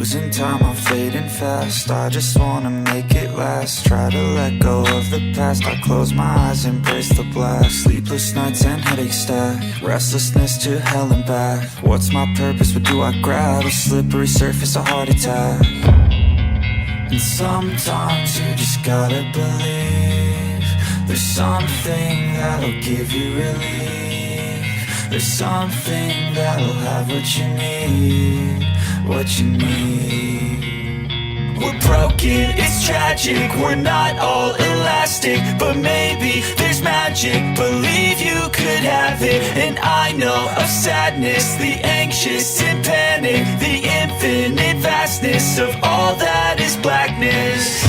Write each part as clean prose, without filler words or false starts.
Losing time, I'm fading fast. I just wanna make it last. Try to let go of the past. I close my eyes, embrace the blast. Sleepless nights and headaches stack. Restlessness to hell and back. What's my purpose? What do I grab? A slippery surface, a heart attack. And sometimes you just gotta believe there's something that'll give you relief. There's something that'll have what you need. What you need. We're broken, it's tragic. We're not all elastic, but maybe there's magic. Believe you could have it. And I know of sadness, the anxious and panic, the infinite vastness of all that is blackness.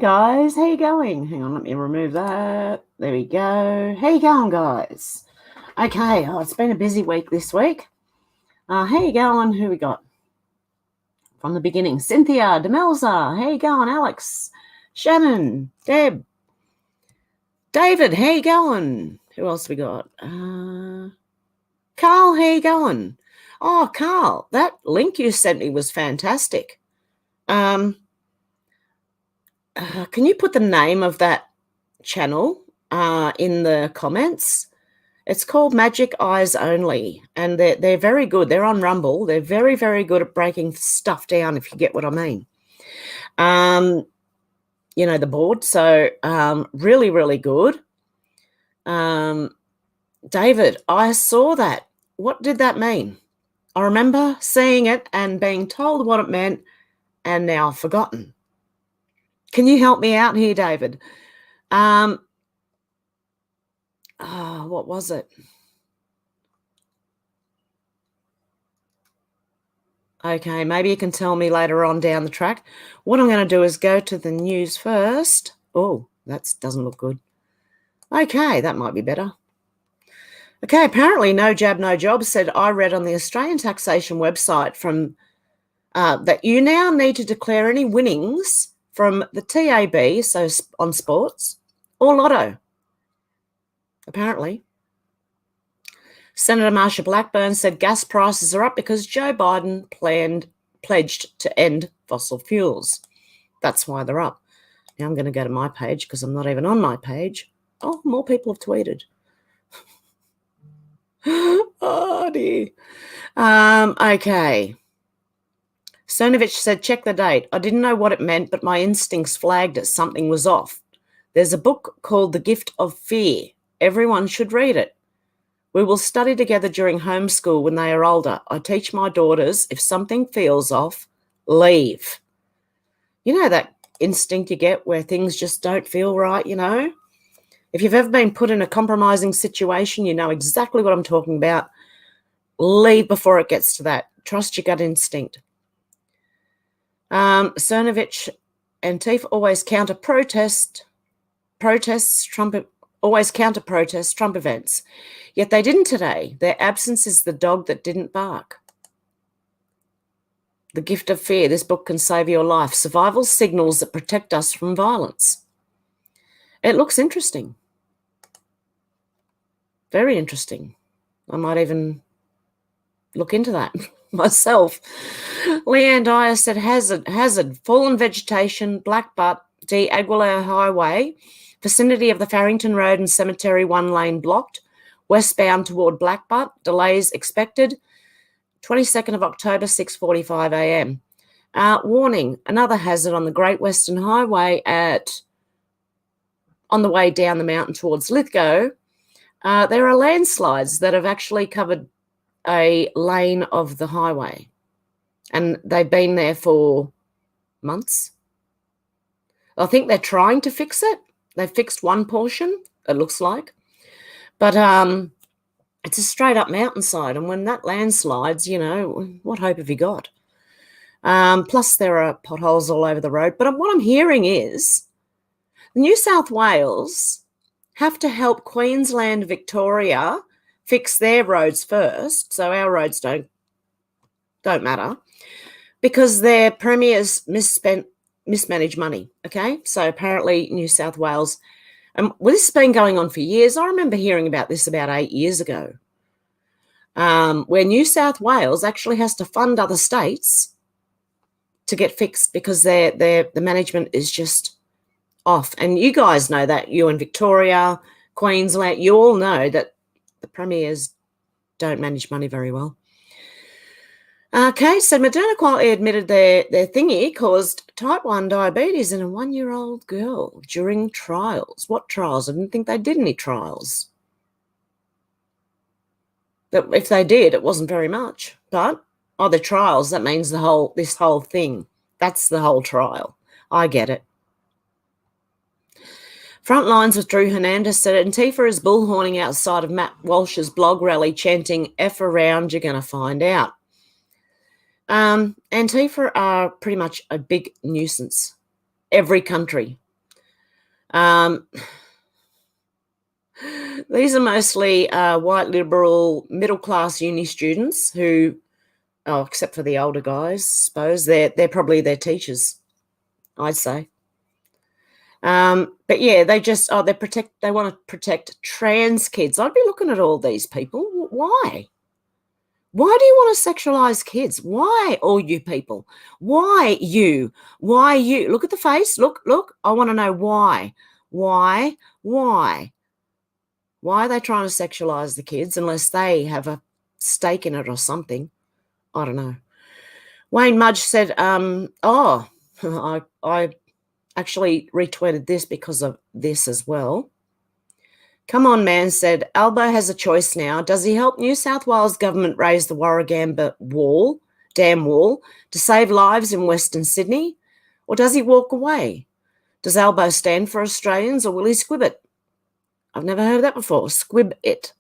Guys, how you going? Hang on, let me remove that. There we go. How you going, guys? Okay, it's been a busy week this week. How you going? Who we got? From the beginning, Cynthia, Demelza, how you going? Alex, Shannon, Deb, David, how you going? Who else we got? Carl, how you going? Oh, Carl, that link you sent me was fantastic. Can you put the name of that channel in the comments? It's called Magic Eyes Only, and they're very good. They're on Rumble. They're very, very good at breaking stuff down, if you get what I mean. You know, the board. So really, really good. David, I saw that. What did that mean? I remember seeing it and being told what it meant, and now I've forgotten. Can you help me out here, David? What was it? Okay, maybe you can tell me later on down the track. What I'm going to do is go to the news first. Oh, that doesn't look good. Okay, that might be better. Okay, apparently No Jab, No Job said, I read on the Australian taxation website from that you now need to declare any winnings from the TAB, so on sports, or lotto, apparently. Senator Marsha Blackburn said gas prices are up because Joe Biden pledged to end fossil fuels. That's why they're up. Now I'm going to go to my page because I'm not even on my page. Oh, more people have tweeted. Oh, dear. Okay. Sonovich said, check the date. I didn't know what it meant, but my instincts flagged it. Something was off. There's a book called The Gift of Fear. Everyone should read it. We will study together during homeschool when they are older. I teach my daughters, if something feels off, leave. You know that instinct you get where things just don't feel right, you know? If you've ever been put in a compromising situation, you know exactly what I'm talking about. Leave before it gets to that. Trust your gut instinct. Cernovich, Antifa always counter protests. Trump always counter-protest Trump events. Yet they didn't today. Their absence is the dog that didn't bark. The Gift of Fear. This book can save your life. Survival signals that protect us from violence. It looks interesting. Very interesting. I might even look into that myself. Leanne Dyer said, hazard, fallen vegetation, Black Butt, D. Aguilar Highway, vicinity of the Farrington Road and Cemetery, 1 lane blocked, westbound toward Black Butt, delays expected, 22nd of October, 6:45 a.m. Warning, another hazard on the Great Western Highway on the way down the mountain towards Lithgow. There are landslides that have actually covered a lane of the highway, and they've been there for months. I think they're trying to fix it. They've fixed one portion, it looks like, but it's a straight up mountainside, and when that landslides, you know, what hope have you got? Plus there are potholes all over the road. But what I'm hearing is New South Wales have to help Queensland, Victoria fix their roads first, so our roads don't matter, because their premiers mismanage money, okay? So apparently New South Wales, well, this has been going on for years. I remember hearing about this about 8 years ago, where New South Wales actually has to fund other states to get fixed because the management is just off. And you guys know that, you in Victoria, Queensland, you all know that the premiers don't manage money very well. Okay, so Moderna quietly admitted their thingy caused type 1 diabetes in a 1-year-old girl during trials. What trials? I didn't think they did any trials. But if they did, it wasn't very much. But, the trials, that means this whole thing. That's the whole trial. I get it. Frontlines with Drew Hernandez said Antifa is bullhorning outside of Matt Walsh's blog rally chanting F around, you're going to find out. Antifa are pretty much a big nuisance. Every country. These are mostly white, liberal, middle-class uni students who, except for the older guys, I suppose, they're probably their teachers, I'd say. But yeah, they want to protect trans kids. I'd be looking at all these people. Why? Why do you want to sexualize kids? Why, all you people? Why you? Why you? Look at the face. Look. I want to know why. Why? Why are they trying to sexualize the kids unless they have a stake in it or something? I don't know. Wayne Mudge said, I actually retweeted this because of this as well. Come on, man, said, Albo has a choice now. Does he help New South Wales government raise the Warragamba dam wall to save lives in Western Sydney? Or does he walk away? Does Albo stand for Australians or will he squib it? I've never heard of that before. Squib it.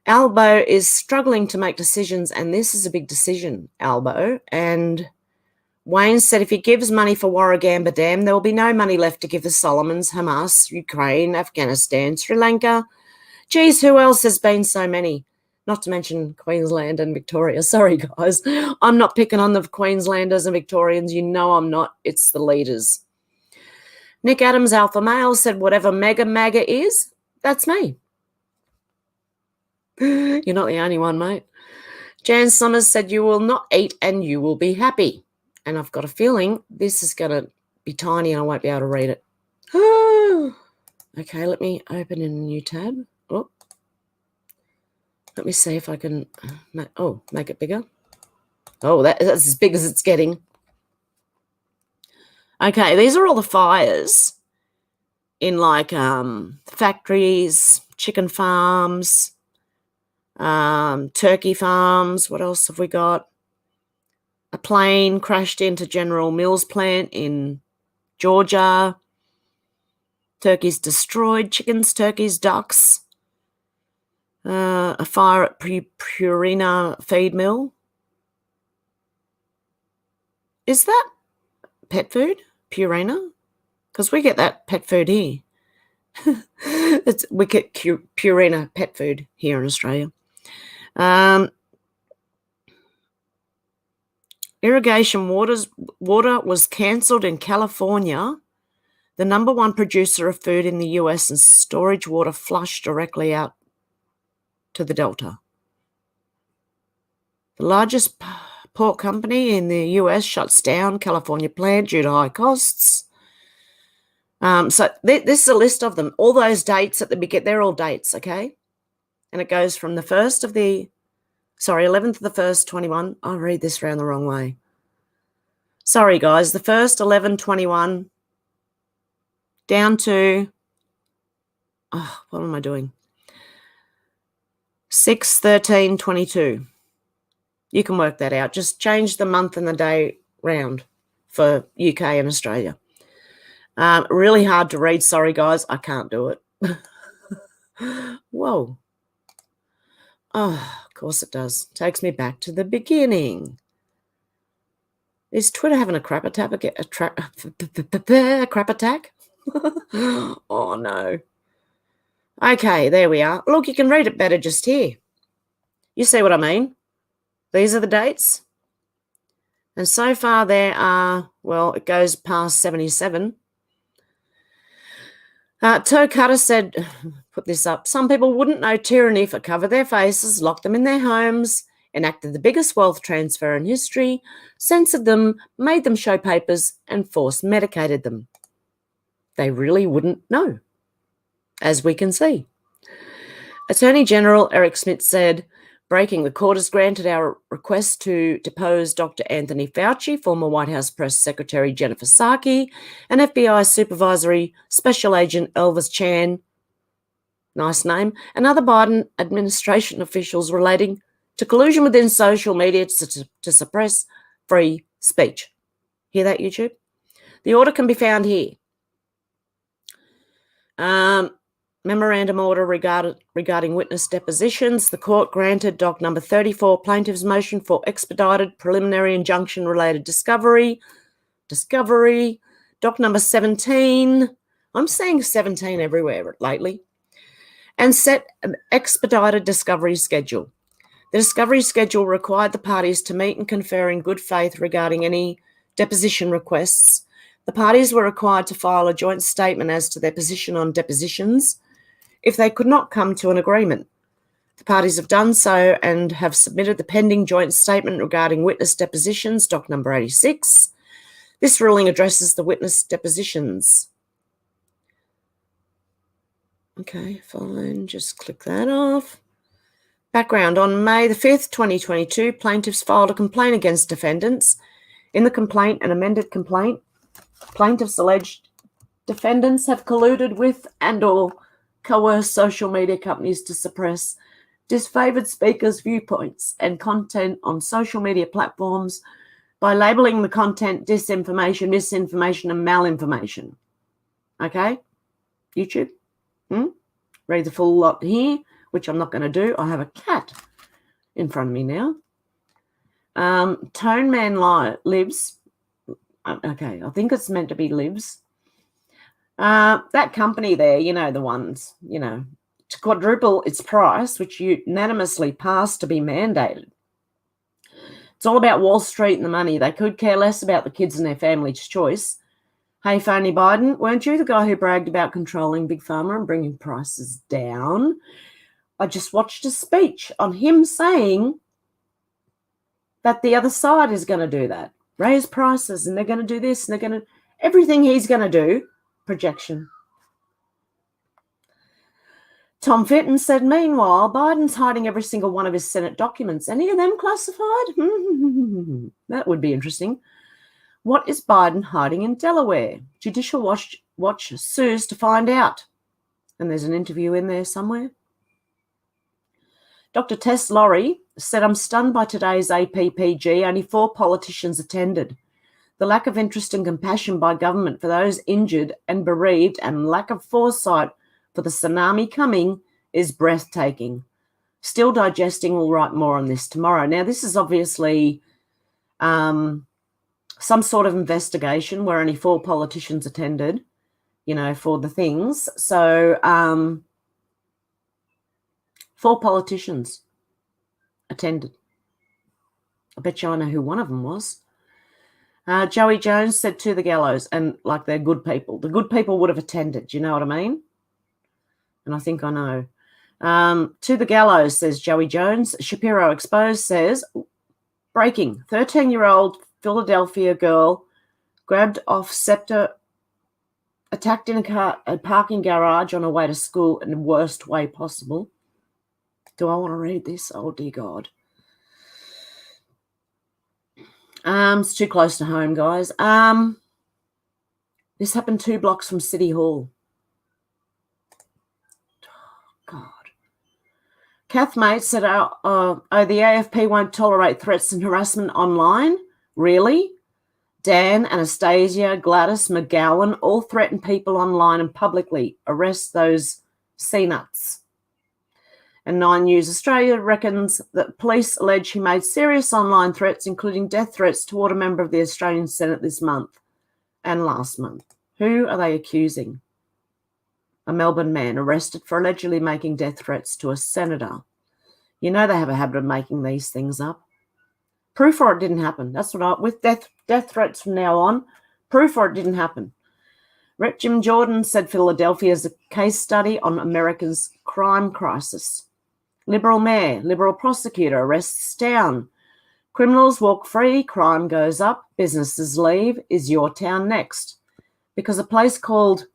Albo is struggling to make decisions, and this is a big decision, Albo. And Wayne said if he gives money for Warragamba Dam, there will be no money left to give the Solomons, Hamas, Ukraine, Afghanistan, Sri Lanka. Geez, who else has been so many? Not to mention Queensland and Victoria. Sorry, guys. I'm not picking on the Queenslanders and Victorians. You know I'm not. It's the leaders. Nick Adams, alpha male, said whatever mega MAGA is, that's me. You're not the only one, mate. Jan Summers said you will not eat and you will be happy. And I've got a feeling this is going to be tiny and I won't be able to read it. Okay, let me open in a new tab. Oh, let me see if I can make it bigger. Oh, that's as big as it's getting. Okay, these are all the fires in like factories, chicken farms, turkey farms. What else have we got? A plane crashed into General Mills plant in Georgia. Turkeys destroyed, chickens, turkeys, ducks. A fire at Purina feed mill. Is that pet food, Purina? Because we get that pet food here. We get Purina pet food here in Australia. Irrigation water was cancelled in California, the number one producer of food in the US, and storage water flushed directly out to the Delta. The largest pork company in the US shuts down California plant due to high costs. So this is a list of them. All those dates at the beginning, they're all dates, okay? And it goes from the 11th of the 1st, 21. I'll read this round the wrong way. Sorry, guys. The 1st, 11/21 down to, what am I doing? 6/13/22. You can work that out. Just change the month and the day round for UK and Australia. Really hard to read. Sorry, guys. I can't do it. Whoa. Oh, of course it does. Takes me back to the beginning. Is Twitter having a crap attack? A crap attack? Oh, no. Okay, there we are. Look, you can read it better just here. You see what I mean? These are the dates. And so far there are, well, it goes past 77. Toe Cutter said, put this up, some people wouldn't know tyranny for cover their faces, locked them in their homes, enacted the biggest wealth transfer in history, censored them, made them show papers, and force medicated them. They really wouldn't know, as we can see. Attorney General Eric Schmidt said, breaking the court has granted our request to depose Dr. Anthony Fauci, former White House Press Secretary Jennifer Psaki, and FBI Supervisory Special Agent Elvis Chan, nice name, and other Biden administration officials relating to collusion within social media to suppress free speech. Hear that, YouTube? The order can be found here. Memorandum order regarding witness depositions. The court granted Doc number 34, plaintiff's motion for expedited preliminary injunction related discovery. Doc number 17. I'm saying 17 everywhere lately. And set an expedited discovery schedule. The discovery schedule required the parties to meet and confer in good faith regarding any deposition requests. The parties were required to file a joint statement as to their position on depositions if they could not come to an agreement. The parties have done so and have submitted the pending joint statement regarding witness depositions, doc number 86. This ruling addresses the witness depositions. Okay, fine, just click that off. Background, on May the 5th, 2022, plaintiffs filed a complaint against defendants. In the complaint, an amended complaint, plaintiffs alleged defendants have colluded with and or coerced social media companies to suppress disfavored speakers' viewpoints and content on social media platforms by labeling the content disinformation, misinformation, and malinformation. Okay? YouTube? Read the full lot here, which I'm not going to do. I have a cat in front of me now. Tone Man lives. Okay, I think it's meant to be lives. That company there, you know, the ones, you know, to quadruple its price, which unanimously passed to be mandated. It's all about Wall Street and the money. They could care less about the kids and their family's choice. Hey, phony Biden, weren't you the guy who bragged about controlling Big Pharma and bringing prices down? I just watched a speech on him saying that the other side is going to do that. Raise prices and they're going to do this and they're going to, everything he's going to do, projection. Tom Fitton said, meanwhile, Biden's hiding every single one of his Senate documents. Any of them classified? That would be interesting. What is Biden hiding in Delaware? Judicial Watch sues to find out. And there's an interview in there somewhere. Dr. Tess Laurie said, I'm stunned by today's APPG. Only 4 politicians attended. The lack of interest and compassion by government for those injured and bereaved and lack of foresight for the tsunami coming is breathtaking. Still digesting, we'll write more on this tomorrow. Now, this is obviously some sort of investigation where only 4 politicians attended. for the things. So 4 politicians attended. I bet you I know who one of them was. Joey Jones said to the gallows, and like they're good people. The good people would have attended. Do you know what I mean? And I think I know. To the gallows, says Joey Jones. Shapiro Exposed says, breaking, 13-year-old Philadelphia girl grabbed off scepter, attacked in a parking garage on her way to school in the worst way possible. Do I want to read this? Oh, dear God. It's too close to home, guys. This happened 2 blocks from City Hall. God. Kath Mate said, the AFP won't tolerate threats and harassment online. Really? Dan, Anastasia, Gladys, McGowan all threaten people online and publicly. Arrest those C-nuts. And 9 News Australia reckons that police allege he made serious online threats, including death threats toward a member of the Australian Senate this month and last month. Who are they accusing? A Melbourne man arrested for allegedly making death threats to a senator. You know they have a habit of making these things up. Proof or it didn't happen. That's what with death threats from now on, proof or it didn't happen. Rep Jim Jordan said Philadelphia is a case study on America's crime crisis. Liberal mayor, Liberal prosecutor arrests down. Criminals walk free, crime goes up, businesses leave. Is your town next? Because a place called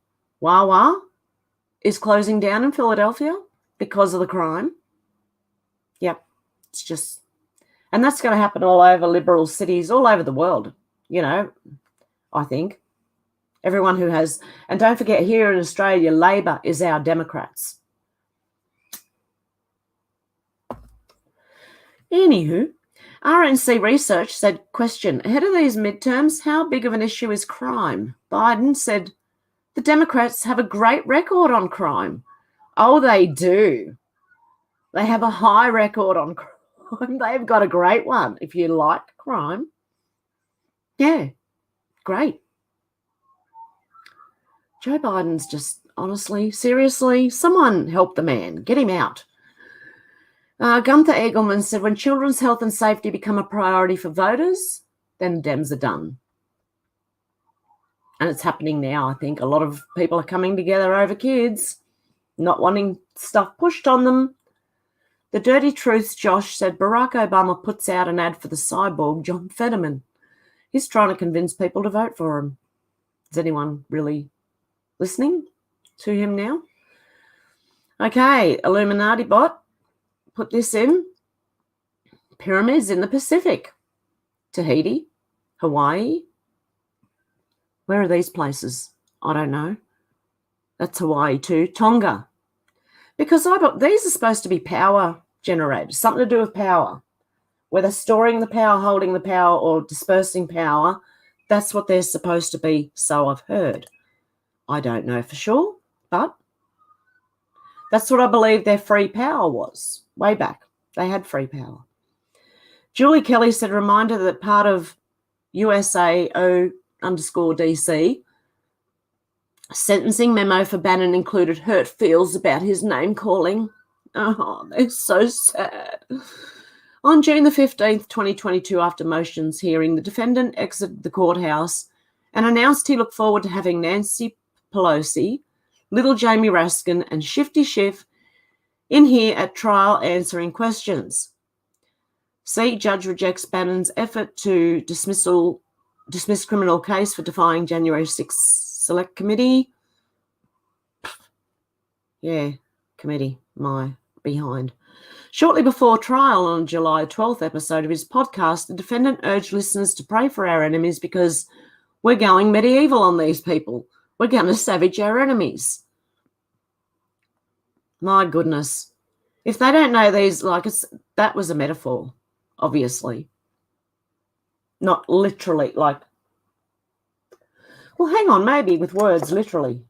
Wawa is closing down in Philadelphia because of the crime. Yep, it's just... And that's going to happen all over liberal cities, all over the world, I think. Everyone who has... And don't forget, here in Australia, Labor is our Democrats. Anywho, RNC Research said, question, ahead of these midterms, how big of an issue is crime? Biden said, the Democrats have a great record on crime. Oh, they do. They have a high record on crime. They've got a great one. If you like crime, yeah, great. Joe Biden's just, honestly, seriously, someone help the man. Get him out. Gunther Eagleman said, when children's health and safety become a priority for voters, then the Dems are done. And it's happening now, I think. A lot of people are coming together over kids, not wanting stuff pushed on them. The Dirty Truths Josh said, Barack Obama puts out an ad for the cyborg, John Fetterman. He's trying to convince people to vote for him. Is anyone really listening to him now? Okay, Illuminati bot. Put this in. Pyramids in the Pacific. Tahiti, Hawaii. Where are these places? I don't know. That's Hawaii too. Tonga. Because these are supposed to be power generators, something to do with power. Whether storing the power, holding the power, or dispersing power, that's what they're supposed to be, so I've heard. I don't know for sure, but that's what I believe their free power was. Way back, they had free power. Julie Kelly said, reminder that part of USAO_DC sentencing memo for Bannon included hurt feels about his name calling. Oh, they're so sad. On June the 15th, 2022, after motions hearing, the defendant exited the courthouse and announced he looked forward to having Nancy Pelosi, little Jamie Raskin, and Shifty Schiff in here at trial answering questions. See, judge rejects Bannon's effort to dismiss criminal case for defying January 6th select committee. Yeah, committee, my behind. Shortly before trial on July 12th episode of his podcast, the defendant urged listeners to pray for our enemies because we're going medieval on these people. We're going to savage our enemies. My goodness. If they don't know these, that was a metaphor, obviously. Not literally, well, hang on, maybe with words, literally.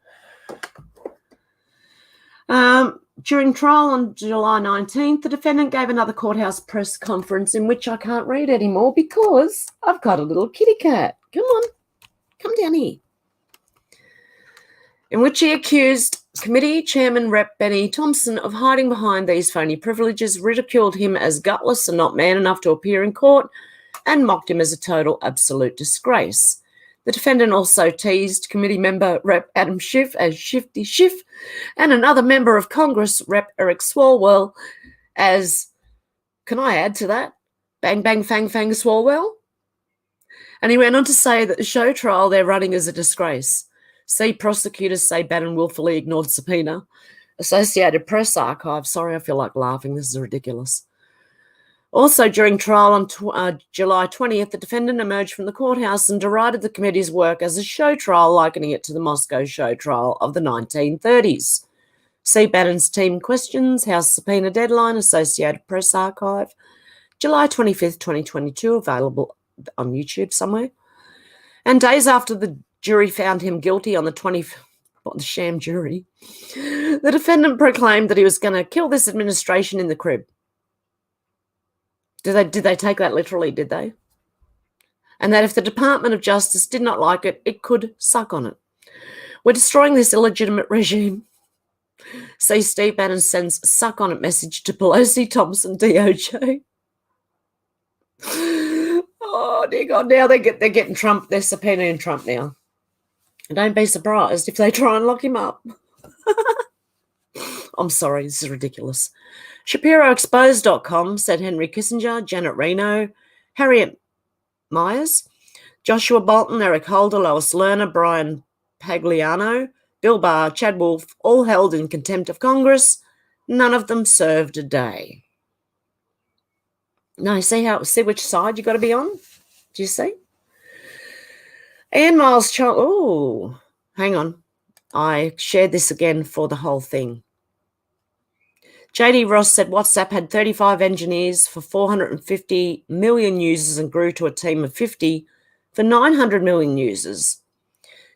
During trial on July 19th, the defendant gave another courthouse press conference in which I can't read anymore because I've got a little kitty cat. Come on, come down here. in which he accused committee chairman Rep. Benny Thompson of hiding behind these phony privileges, ridiculed him as gutless and not man enough to appear in court, and mocked him as a total absolute disgrace. The defendant also teased committee member Rep. Adam Schiff as Shifty Schiff and another member of Congress, Rep. Eric Swalwell, as, can I add to that, Bang Bang Fang Fang Swalwell? And he went on to say that the show trial they're running is a disgrace. See, prosecutors say Bannon willfully ignored subpoena. Associated Press archive. Sorry, I feel like laughing. This is ridiculous. Also, during trial on July 20th, the defendant emerged from the courthouse and derided the committee's work as a show trial, likening it to the Moscow show trial of the 1930s. See Bannon's team questions, House subpoena deadline, Associated Press archive, July 25th, 2022, available on YouTube somewhere. And days after the jury found him guilty on the 20th, the sham jury, the defendant proclaimed that he was going to kill this administration in the crib. Did they take that literally, did they? And that if the Department of Justice did not like it, it could suck on it. We're destroying this illegitimate regime. See, Steve Bannon sends suck on it message to Pelosi, Thompson, DOJ. Oh, dear God, now they're getting Trump, they're subpoenaing Trump now. And don't be surprised if they try and lock him up. I'm sorry, this is ridiculous. ShapiroExposed.com said Henry Kissinger, Janet Reno, Harriet Myers, Joshua Bolton, Eric Holder, Lois Lerner, Brian Pagliano, Bill Barr, Chad Wolf, all held in contempt of Congress. None of them served a day. No, see which side you got to be on? Do you see? Ian Miles Chong. Oh, hang on. I shared this again for the whole thing. JD Ross said WhatsApp had 35 engineers for 450 million users and grew to a team of 50 for 900 million users.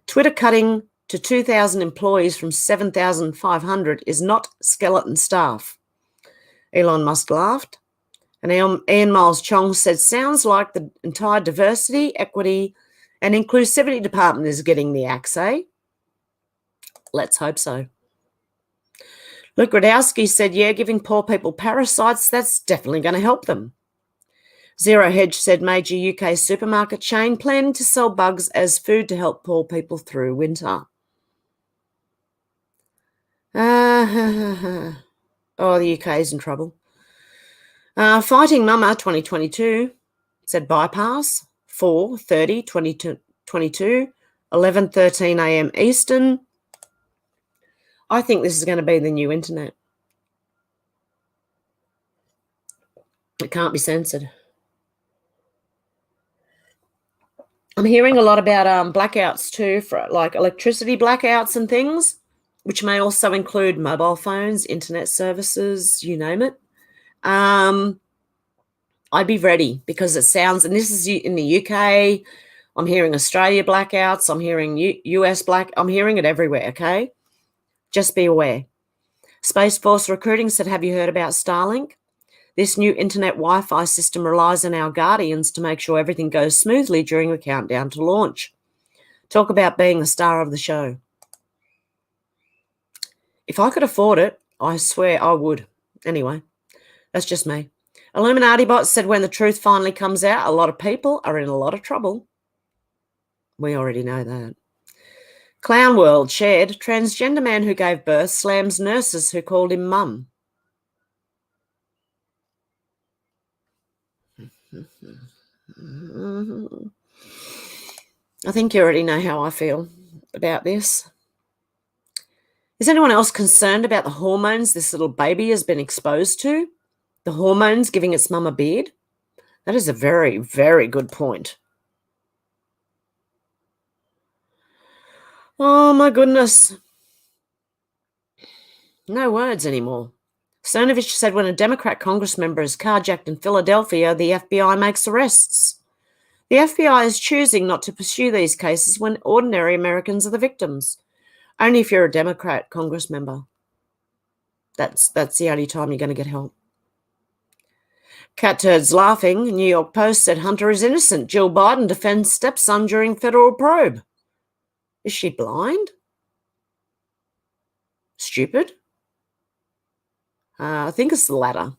Twitter cutting to 2,000 employees from 7,500 is not skeleton staff. Elon Musk laughed. And Ian Miles Chong said, sounds like the entire diversity, equity, and inclusivity department is getting the axe, eh? Let's hope so. Luke Radowski said, yeah, giving poor people parasites, that's definitely going to help them. Zero Hedge said, major UK supermarket chain planning to sell bugs as food to help poor people through winter. Oh, the UK is in trouble. Fighting Mama 2022 said bypass 4:30 2022 11:13 a.m. Eastern. I think this is going to be the new internet. It can't be censored. I'm hearing a lot about blackouts too, for like electricity blackouts and things, which may also include mobile phones, internet services, you name it. I'd be ready because it sounds, and this is in the UK, I'm hearing Australia blackouts, I'm hearing US I'm hearing it everywhere, okay? Just be aware. Space Force Recruiting said, have you heard about Starlink? This new internet Wi-Fi system relies on our guardians to make sure everything goes smoothly during the countdown to launch. Talk about being the star of the show. If I could afford it, I swear I would. Anyway, that's just me. Illuminati Bot said, when the truth finally comes out, a lot of people are in a lot of trouble. We already know that. Clown World shared, transgender man who gave birth slams nurses who called him mum. I think you already know how I feel about this. Is anyone else concerned about the hormones this little baby has been exposed to? The hormones giving its mum a beard? That is a very, very good point. Oh, my goodness. No words anymore. Cernovich said when a Democrat Congress member is carjacked in Philadelphia, the FBI makes arrests. The FBI is choosing not to pursue these cases when ordinary Americans are the victims. Only if you're a Democrat Congress member. That's the only time you're going to get help. Cat Turds laughing. New York Post said Hunter is innocent. Jill Biden defends stepson during federal probe. Is she blind? Stupid? I think it's the latter,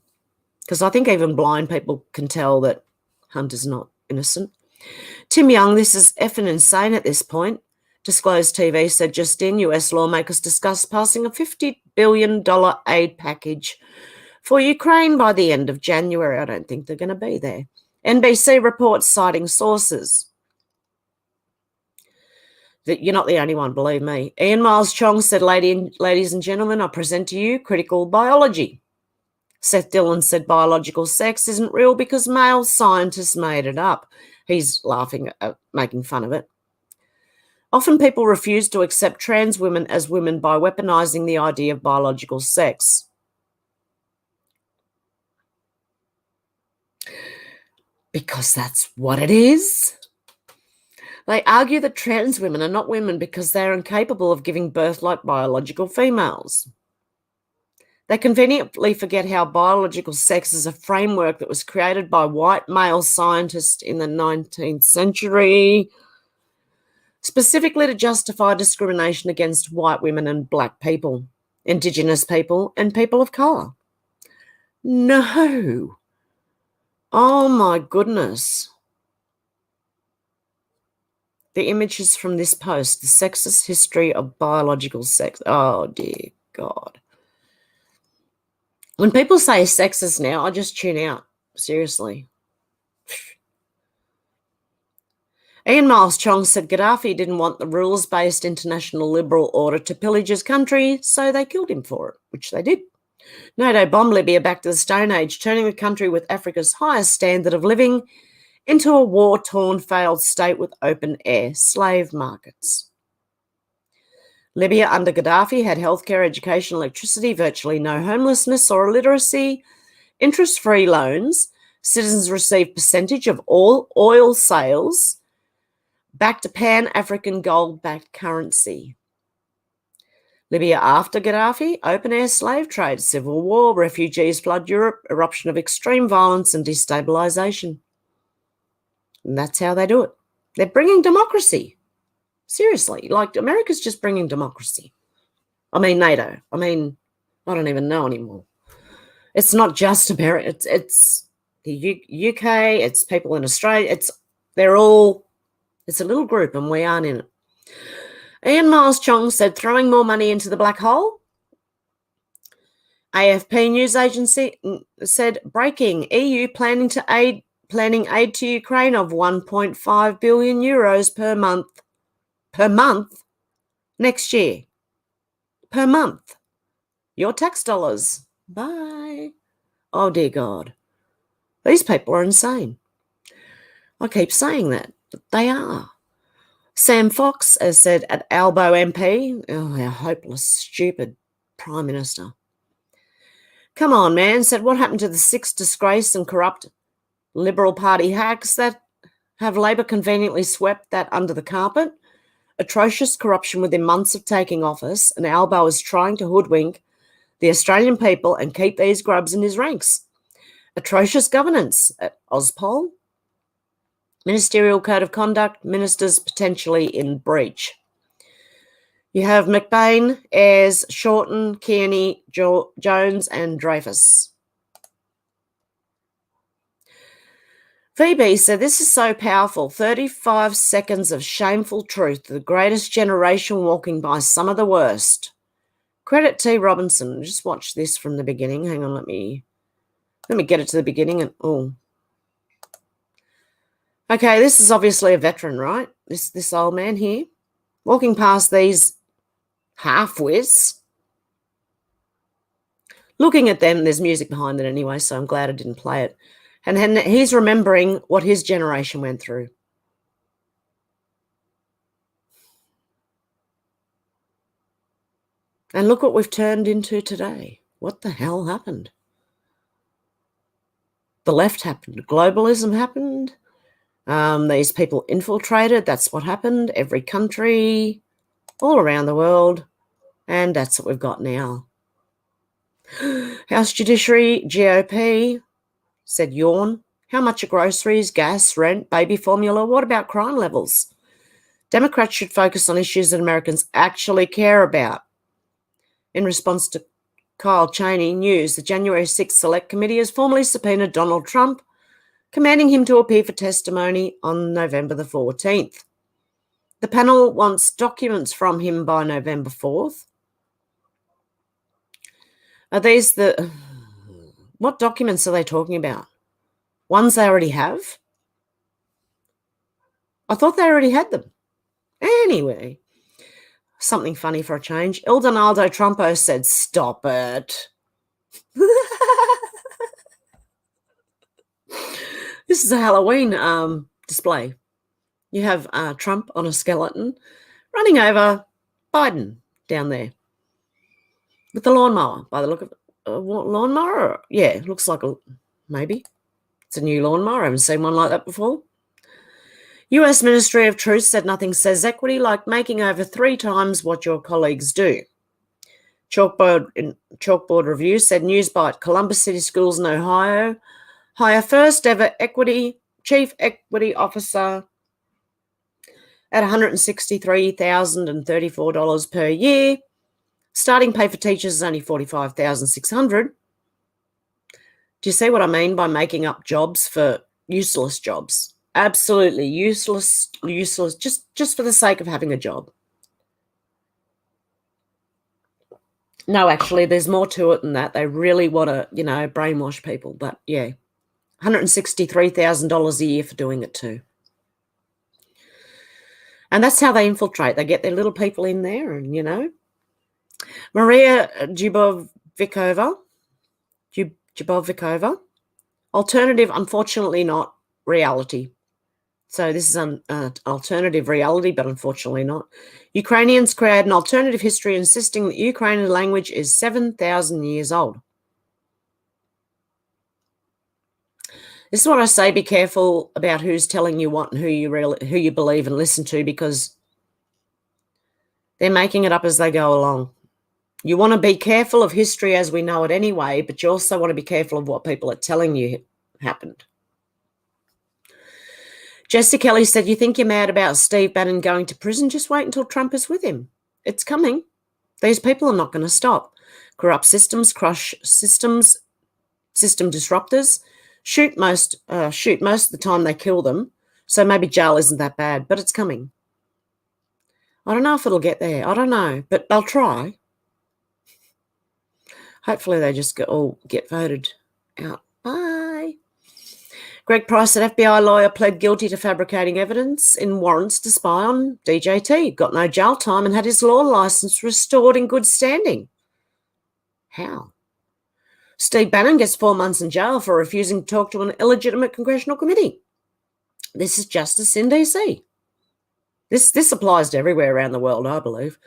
because I think even blind people can tell that Hunter's not innocent. Tim Young, this is effing insane at this point. Disclosed TV said just in, US lawmakers discussed passing a $50 billion aid package for Ukraine by the end of January. I don't think they're going to be there. NBC reports citing sources. You're not the only one, believe me. Ian Miles Chong said, ladies and gentlemen, I present to you critical biology. Seth Dillon said biological sex isn't real because male scientists made it up. He's laughing at making fun of it. Often people refuse to accept trans women as women by weaponizing the idea of biological sex. Because that's what it is. They argue that trans women are not women because they are incapable of giving birth like biological females. They conveniently forget how biological sex is a framework that was created by white male scientists in the 19th century, specifically to justify discrimination against white women and black people, Indigenous people, and people of colour. No. Oh, my goodness. The image is from this post, The Sexist History of Biological Sex. Oh, dear God. When people say sexist now, I just tune out. Seriously. Ian Miles Chong said Gaddafi didn't want the rules-based international liberal order to pillage his country, so they killed him for it, which they did. NATO bombed Libya back to the Stone Age, turning the country with Africa's highest standard of living into a war-torn, failed state with open-air slave markets. Libya under Gaddafi had healthcare, education, electricity, virtually no homelessness or illiteracy, interest-free loans, citizens received percentage of all oil sales, back to Pan-African gold-backed currency. Libya after Gaddafi, open-air slave trade, civil war, refugees flood Europe, eruption of extreme violence and destabilisation. And that's how they do it. They're bringing democracy. Seriously, like America's just bringing democracy. I mean NATO. I don't even know anymore. It's not just America. It's the UK. It's people in Australia. It's a little group and we aren't in it. Ian Miles Chong said throwing more money into the black hole. AFP news agency said breaking EU planning aid to Ukraine of 1.5 billion euros per month next year. Per month. Your tax dollars. Bye. Oh, dear God. These people are insane. I keep saying that, but they are. Sam Fox has said at Albo MP, oh, our hopeless, stupid Prime Minister. Come on, man, said what happened to the 6 disgraced and corrupt Liberal Party hacks that have Labor conveniently swept that under the carpet? Atrocious corruption within months of taking office, and Albo is trying to hoodwink the Australian people and keep these grubs in his ranks. Atrocious governance at Ozpol. Ministerial Code of Conduct, ministers potentially in breach. You have McBain, Ayres, Shorten, Kearney, Jones and Dreyfus. VB said, this is so powerful. 35 seconds of shameful truth. The greatest generation walking by some of the worst. Credit T. Robinson. Just watch this from the beginning. Hang on, let me get it to the beginning. Okay, this is obviously a veteran, right? This old man here. Walking past these half-wits. Looking at them, there's music behind it anyway, so I'm glad I didn't play it. And he's remembering what his generation went through. And look what we've turned into today. What the hell happened? The left happened. Globalism happened. These people infiltrated. That's what happened. Every country, all around the world. And that's what we've got now. House Judiciary, GOP, said yawn. How much are groceries, gas, rent, baby formula? What about crime levels? Democrats should focus on issues that Americans actually care about. In response to Kyle Cheney News, the January 6th Select Committee has formally subpoenaed Donald Trump, commanding him to appear for testimony on November the 14th. The panel wants documents from him by November 4th. Are these the... What documents are they talking about? Ones they already have? I thought they already had them. Anyway, something funny for a change. El Donaldo Trumpo said, "Stop it." This is a Halloween display. You have Trump on a skeleton running over Biden down there with the lawnmower, by the look of it. Lawnmower? Yeah, looks like maybe. It's a new lawnmower. I haven't seen one like that before. US Ministry of Truth said nothing says equity like making over 3 times what your colleagues do. Chalkboard Review said Newsbite, Columbus City Schools in Ohio hire first ever chief equity officer at $163,034 per year. Starting pay for teachers is only $45,600. Do you see what I mean by making up jobs for useless jobs? Absolutely useless, just for the sake of having a job. No, actually, there's more to it than that. They really want to, brainwash people. But, yeah, $163,000 a year for doing it too. And that's how they infiltrate. They get their little people in there and, Maria Dubovnikova, alternative, unfortunately not, reality. So this is an alternative reality, but unfortunately not. Ukrainians create an alternative history insisting that Ukrainian language is 7,000 years old. This is what I say, be careful about who's telling you what and who you believe and listen to, because they're making it up as they go along. You want to be careful of history as we know it anyway, but you also want to be careful of what people are telling you happened. Jesse Kelly said, "You think you're mad about Steve Bannon going to prison? Just wait until Trump is with him. It's coming. These people are not going to stop. Corrupt systems, crush systems, system disruptors, shoot most of the time they kill them. So maybe jail isn't that bad, but it's coming. I don't know if it'll get there. I don't know, but they'll try. Hopefully they just all get voted out. Bye." Greg Price, an FBI lawyer, pled guilty to fabricating evidence in warrants to spy on DJT. Got no jail time and had his law license restored in good standing. How? Steve Bannon gets 4 months in jail for refusing to talk to an illegitimate congressional committee. This is justice in DC. This applies to everywhere around the world, I believe.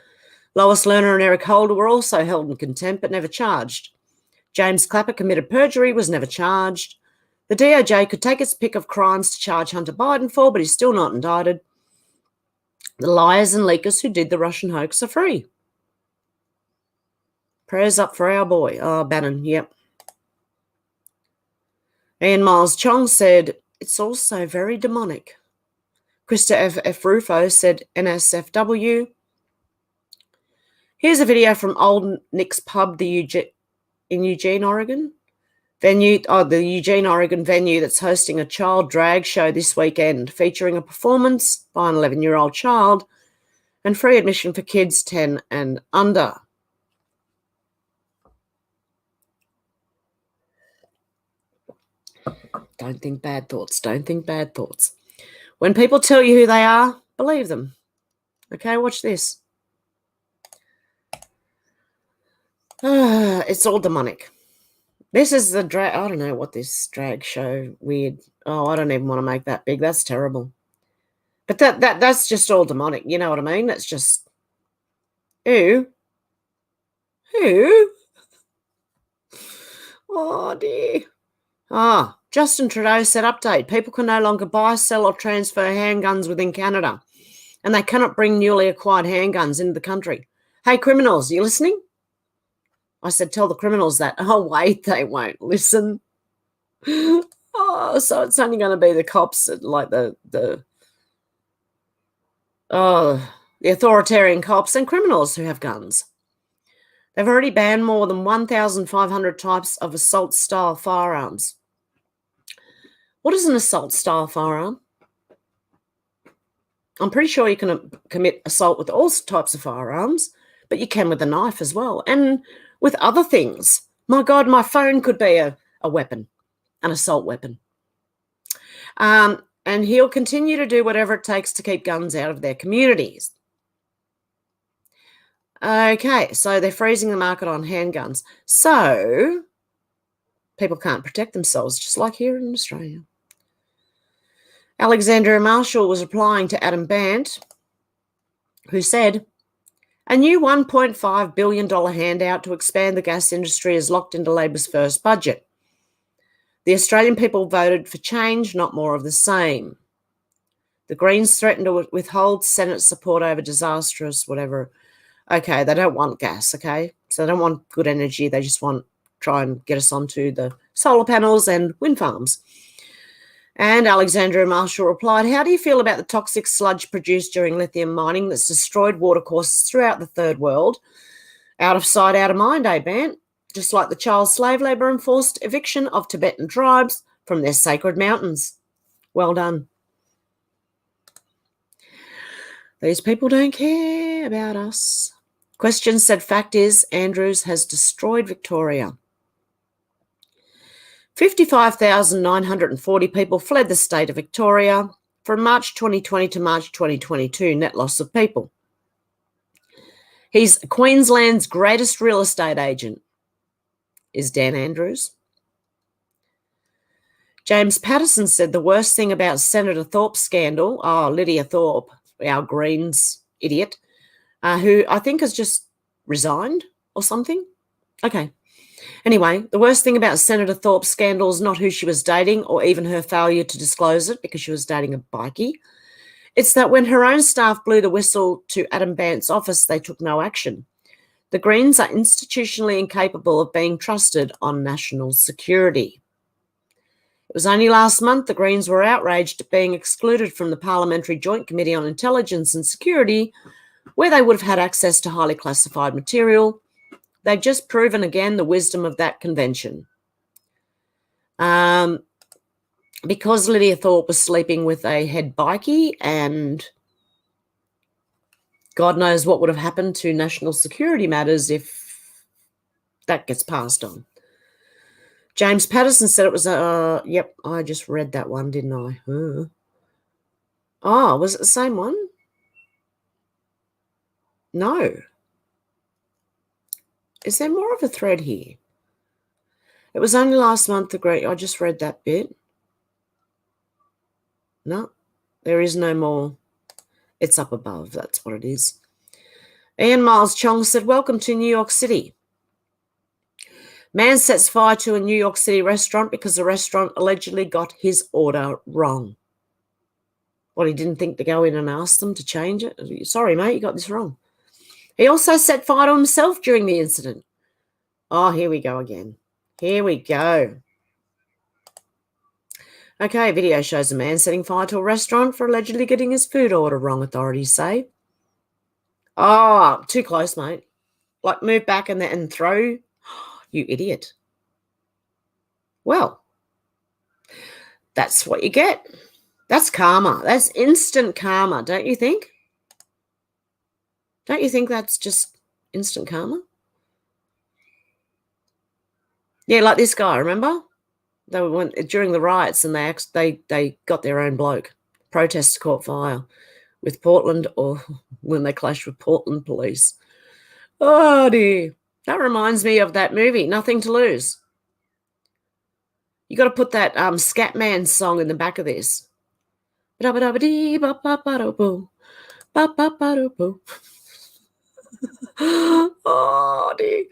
Lois Lerner and Eric Holder were also held in contempt but never charged. James Clapper committed perjury, was never charged. The DOJ could take its pick of crimes to charge Hunter Biden for, but he's still not indicted. The liars and leakers who did the Russian hoax are free. Prayers up for our boy. Oh, Bannon, yep. Ian Miles Chong said, "It's also very demonic." Krista F. Rufo said, "NSFW. Here's a video from Old Nick's Pub in Eugene, Oregon. The Eugene, Oregon venue that's hosting a child drag show this weekend, featuring a performance by an 11-year-old child and free admission for kids 10 and under. Don't think bad thoughts. Don't think bad thoughts. When people tell you who they are, believe them. Okay, watch this. It's all demonic. This is the drag. I don't know what this drag show weird. Oh, I don't even want to make that big. That's terrible. But that's just all demonic. You know what I mean? That's just who? Oh dear. Justin Trudeau said update. People can no longer buy, sell, or transfer handguns within Canada, and they cannot bring newly acquired handguns into the country. Hey, criminals, you listening? I said, tell the criminals that. Oh, wait, they won't listen. Oh, so it's only going to be the cops, like the authoritarian cops and criminals who have guns. They've already banned more than 1,500 types of assault-style firearms. What is an assault-style firearm? I'm pretty sure you can commit assault with all types of firearms, but you can with a knife as well, and with other things. My God, my phone could be a weapon, an assault weapon. And he'll continue to do whatever it takes to keep guns out of their communities. Okay, so they're freezing the market on handguns. So people can't protect themselves, just like here in Australia. Alexandria Marshall was replying to Adam Bandt, who said, a new $1.5 billion handout to expand the gas industry is locked into Labor's first budget. The Australian people voted for change, not more of the same. The Greens threatened to withhold Senate support over disastrous whatever. Okay, they don't want gas, okay? So they don't want good energy. They just want try and get us onto the solar panels and wind farms. And Alexandria Marshall replied, how do you feel about the toxic sludge produced during lithium mining that's destroyed watercourses throughout the third world? Out of sight, out of mind, eh, Bandt? Just like the child slave labour and forced eviction of Tibetan tribes from their sacred mountains. Well done. These people don't care about us. Question said, fact is, Andrews has destroyed Victoria. 55,940 people fled the state of Victoria from March 2020 to March 2022, net loss of people. He's Queensland's greatest real estate agent, is Dan Andrews. James Patterson said the worst thing about Senator Thorpe's scandal, Lydia Thorpe, our Greens idiot, who I think has just resigned or something. Okay. Anyway, the worst thing about Senator Thorpe's scandal is not who she was dating or even her failure to disclose it because she was dating a bikie. It's that when her own staff blew the whistle to Adam Bandt's office, they took no action. The Greens are institutionally incapable of being trusted on national security. It was only last month the Greens were outraged at being excluded from the Parliamentary Joint Committee on Intelligence and Security, where they would have had access to highly classified material. They've just proven again the wisdom of that convention. Because Lydia Thorpe was sleeping with a head bikie and God knows what would have happened to national security matters if that gets passed on. James Patterson said it was yep, I just read that one, didn't I? Oh, was it the same one? No. Is there more of a thread here? It was only last month, I just read that bit. No, there is no more. It's up above, that's what it is. Ian Miles Chong said, welcome to New York City. Man sets fire to a New York City restaurant because the restaurant allegedly got his order wrong. Well, he didn't think to go in and ask them to change it. Sorry, mate, you got this wrong. He also set fire to himself during the incident. Oh, here we go again. Here we go. Okay, video shows a man setting fire to a restaurant for allegedly getting his food order wrong, authorities say. Oh, too close, mate. Like, move back and throw. You idiot. Well, that's what you get. That's karma. That's instant karma, don't you think? Don't you think that's just instant karma? Yeah, like this guy, remember? They went during the riots and they got their own bloke. Protests caught fire with Portland, or when they clashed with Portland police. Oh dear. That reminds me of that movie, Nothing to Lose. You got to put that Scatman song in the back of this. Oh dear.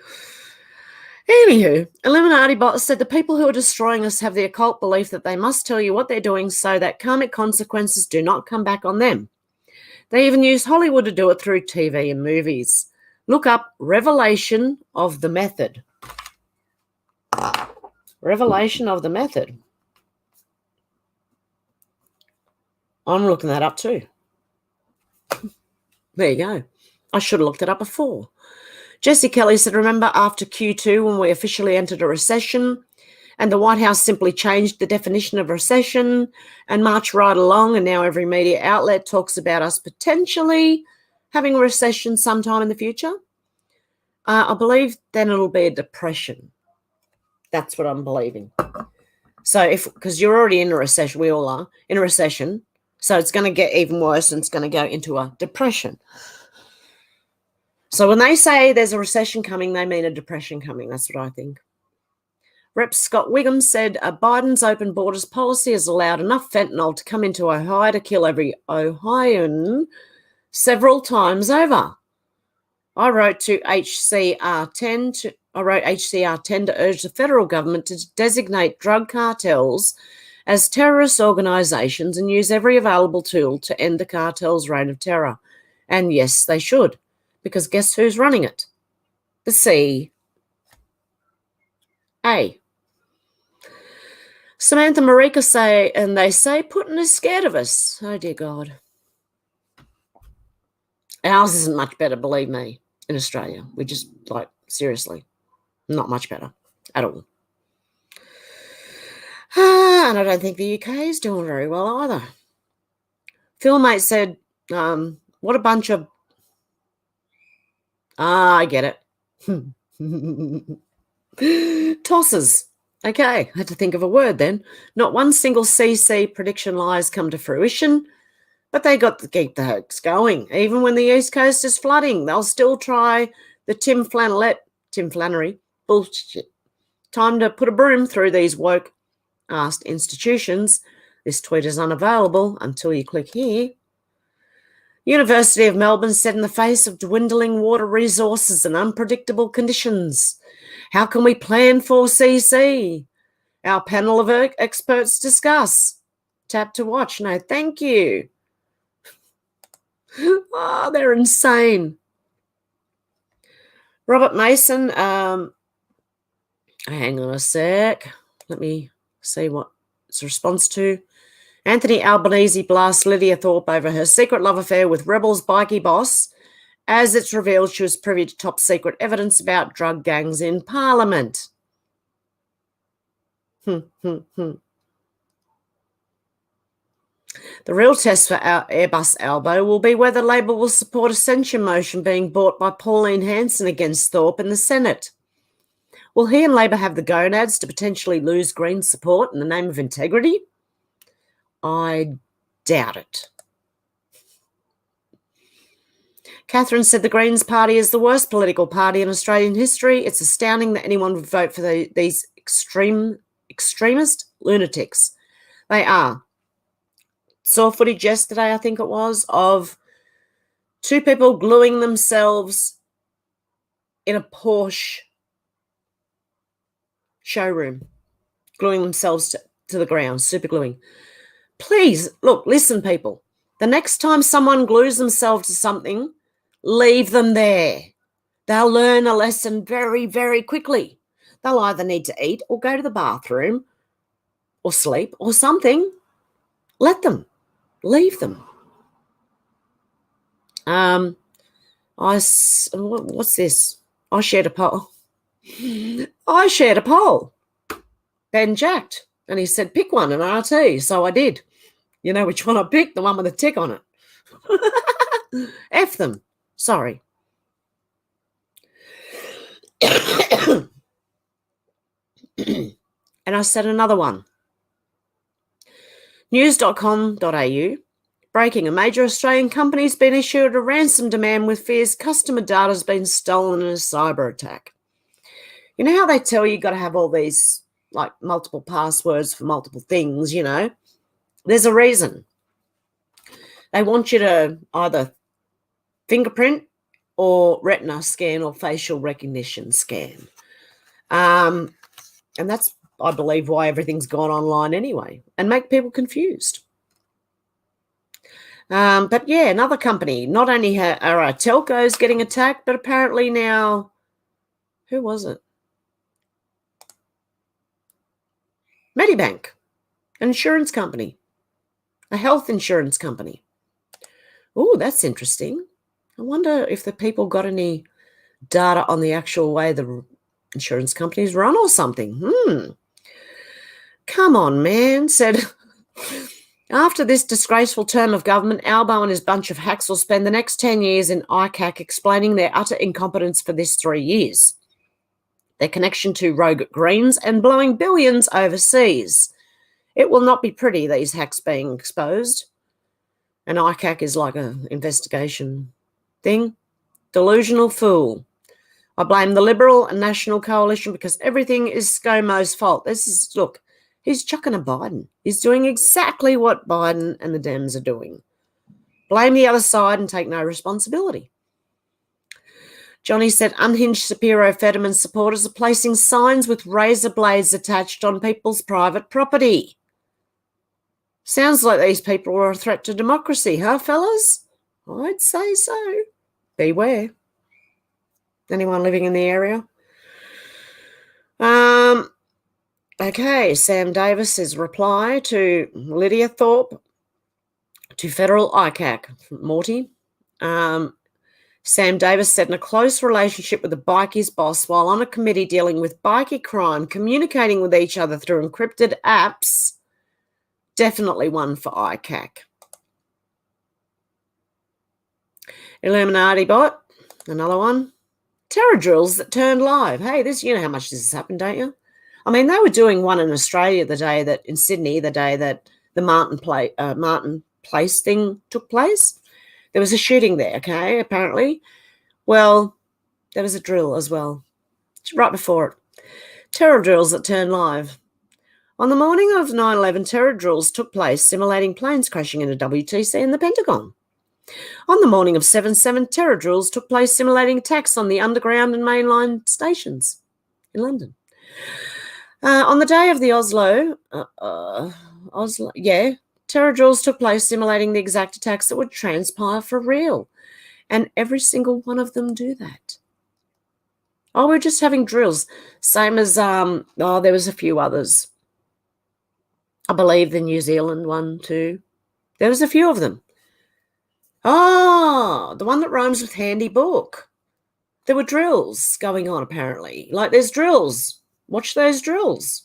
Anywho, Illuminati bots said the people who are destroying us have the occult belief that they must tell you what they're doing so that karmic consequences do not come back on them. They even use Hollywood to do it through TV and movies. Look up Revelation of the Method. Revelation of the Method. I'm looking that up too. There you go. I should have looked it up before. Jesse Kelly said, remember after Q2 when we officially entered a recession and the White House simply changed the definition of recession and marched right along, and now every media outlet talks about us potentially having a recession sometime in the future? I believe then it'll be a depression. That's what I'm believing. So because you're already in a recession, we all are in a recession, so it's going to get even worse and it's going to go into a depression. So when they say there's a recession coming, they mean a depression coming. That's what I think. Rep. Scott Wiggum said Biden's open borders policy has allowed enough fentanyl to come into Ohio to kill every Ohioan several times over. I wrote HCR10 to urge the federal government to designate drug cartels as terrorist organizations and use every available tool to end the cartel's reign of terror. And yes, they should, because guess who's running it? The CIA. Samantha Marika say Putin is scared of us. Oh, dear God. Ours isn't much better, believe me, in Australia. We just, seriously, not much better at all. And I don't think the UK is doing very well either. Philmate said, what a bunch of... I get it. Tosses. Okay, I had to think of a word then. Not one single CC prediction lie has come to fruition, but they got to keep the hoax going. Even when the East Coast is flooding, they'll still try the Tim Flannery bullshit. Time to put a broom through these woke-ass institutions. This tweet is unavailable until you click here. University of Melbourne said in the face of dwindling water resources and unpredictable conditions, how can we plan for CC? Our panel of experts discuss. Tap to watch. No, thank you. Oh, they're insane. Robert Mason, hang on a sec. Let me see what it's a response to. Anthony Albanese blasts Lydia Thorpe over her secret love affair with Rebels bikie boss, as it's revealed she was privy to top secret evidence about drug gangs in Parliament. The real test for our Airbus Albo will be whether Labor will support a censure motion being brought by Pauline Hanson against Thorpe in the Senate. Will he and Labor have the gonads to potentially lose Green support in the name of integrity? I doubt it. Catherine said the Greens party is the worst political party in Australian history. It's astounding that anyone would vote for these extremist lunatics. They are. Saw footage yesterday, I think it was, of two people gluing themselves in a Porsche showroom, gluing themselves to the ground, super gluing. Please, look, listen, people. The next time someone glues themselves to something, leave them there. They'll learn a lesson very, very quickly. They'll either need to eat or go to the bathroom or sleep or something. Let them. Leave them. What's this? I shared a poll. Ben jacked. And he said, pick one, an RT. So I did. You know which one I picked? The one with a tick on it. F them. Sorry. And I said another one. News.com.au. Breaking. A major Australian company has been issued a ransom demand with fears customer data has been stolen in a cyber attack. You know how they tell you got to have all these multiple passwords for multiple things, you know? There's a reason. They want you to either fingerprint or retina scan or facial recognition scan. And that's, I believe, why everything's gone online anyway, and make people confused. But yeah, another company, not only are our telcos getting attacked, but apparently now, who was it? Medibank, an insurance company, a health insurance company. Oh, that's interesting. I wonder if the people got any data on the actual way the insurance companies run or something. Come on, man, said... After this disgraceful term of government, Albo and his bunch of hacks will spend the next 10 years in ICAC explaining their utter incompetence for this 3 years, their connection to rogue Greens, and blowing billions overseas. It will not be pretty, these hacks being exposed. And ICAC is like an investigation thing. Delusional fool. I blame the Liberal and National Coalition because everything is ScoMo's fault. Look, he's chucking a Biden. He's doing exactly what Biden and the Dems are doing. Blame the other side and take no responsibility. Johnny said unhinged Shapiro Fetterman supporters are placing signs with razor blades attached on people's private property. Sounds like these people are a threat to democracy, huh, fellas? I'd say so. Beware. Anyone living in the area? Okay, Sam Davis's reply to Lydia Thorpe to federal ICAC. Morty. Sam Davis said in a close relationship with the bikie's boss while on a committee dealing with bikie crime, communicating with each other through encrypted apps. Definitely one for ICAC. Illuminati bot, another one. Terror drills that turned live. Hey, you know how much this has happened, don't you? I mean, they were doing one in Australia in Sydney, the day that the Martin Place thing took place. There was a shooting there, okay, apparently. Well, there was a drill as well, right before it. Terror drills that turned live. On the morning of 9/11, terror drills took place, simulating planes crashing into WTC and the Pentagon. On the morning of 7/7, terror drills took place, simulating attacks on the underground and mainline stations in London. On the day of the terror drills took place, simulating the exact attacks that would transpire for real. And every single one of them do that. Oh, we're just having drills. Same as, there was a few others. I believe the New Zealand one too. There was a few of them. Oh, the one that rhymes with handy book. There were drills going on, apparently. Like, there's drills. Watch those drills.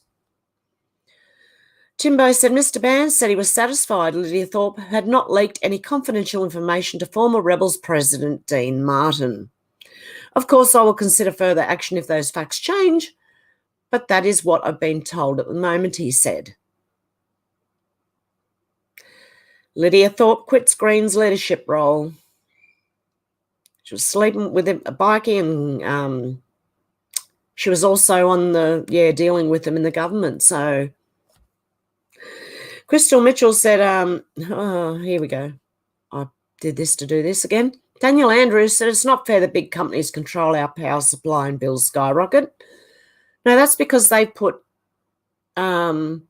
Timbo said Mr. Bands said he was satisfied Lydia Thorpe had not leaked any confidential information to former Rebels President Dean Martin. Of course, I will consider further action if those facts change, but that is what I've been told at the moment, he said. Lydia Thorpe quits Green's leadership role. She was sleeping with a bikie and she was also on dealing with them in the government. So Crystal Mitchell said, here we go. I did this to do this again. Daniel Andrews said it's not fair that big companies control our power supply and bills skyrocket. No, that's because they put that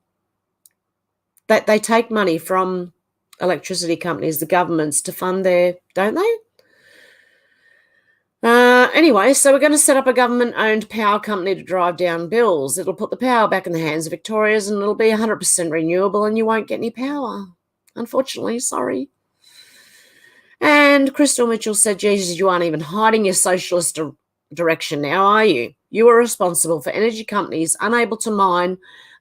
they take money from electricity companies, the governments, to fund their, don't they? Anyway, so we're going to set up a government-owned power company to drive down bills. It'll put the power back in the hands of Victorians and it'll be 100% renewable and you won't get any power. Unfortunately, sorry. And Crystal Mitchell said, Jesus, you aren't even hiding your socialist direction now, are you? You are responsible for energy companies unable to mine,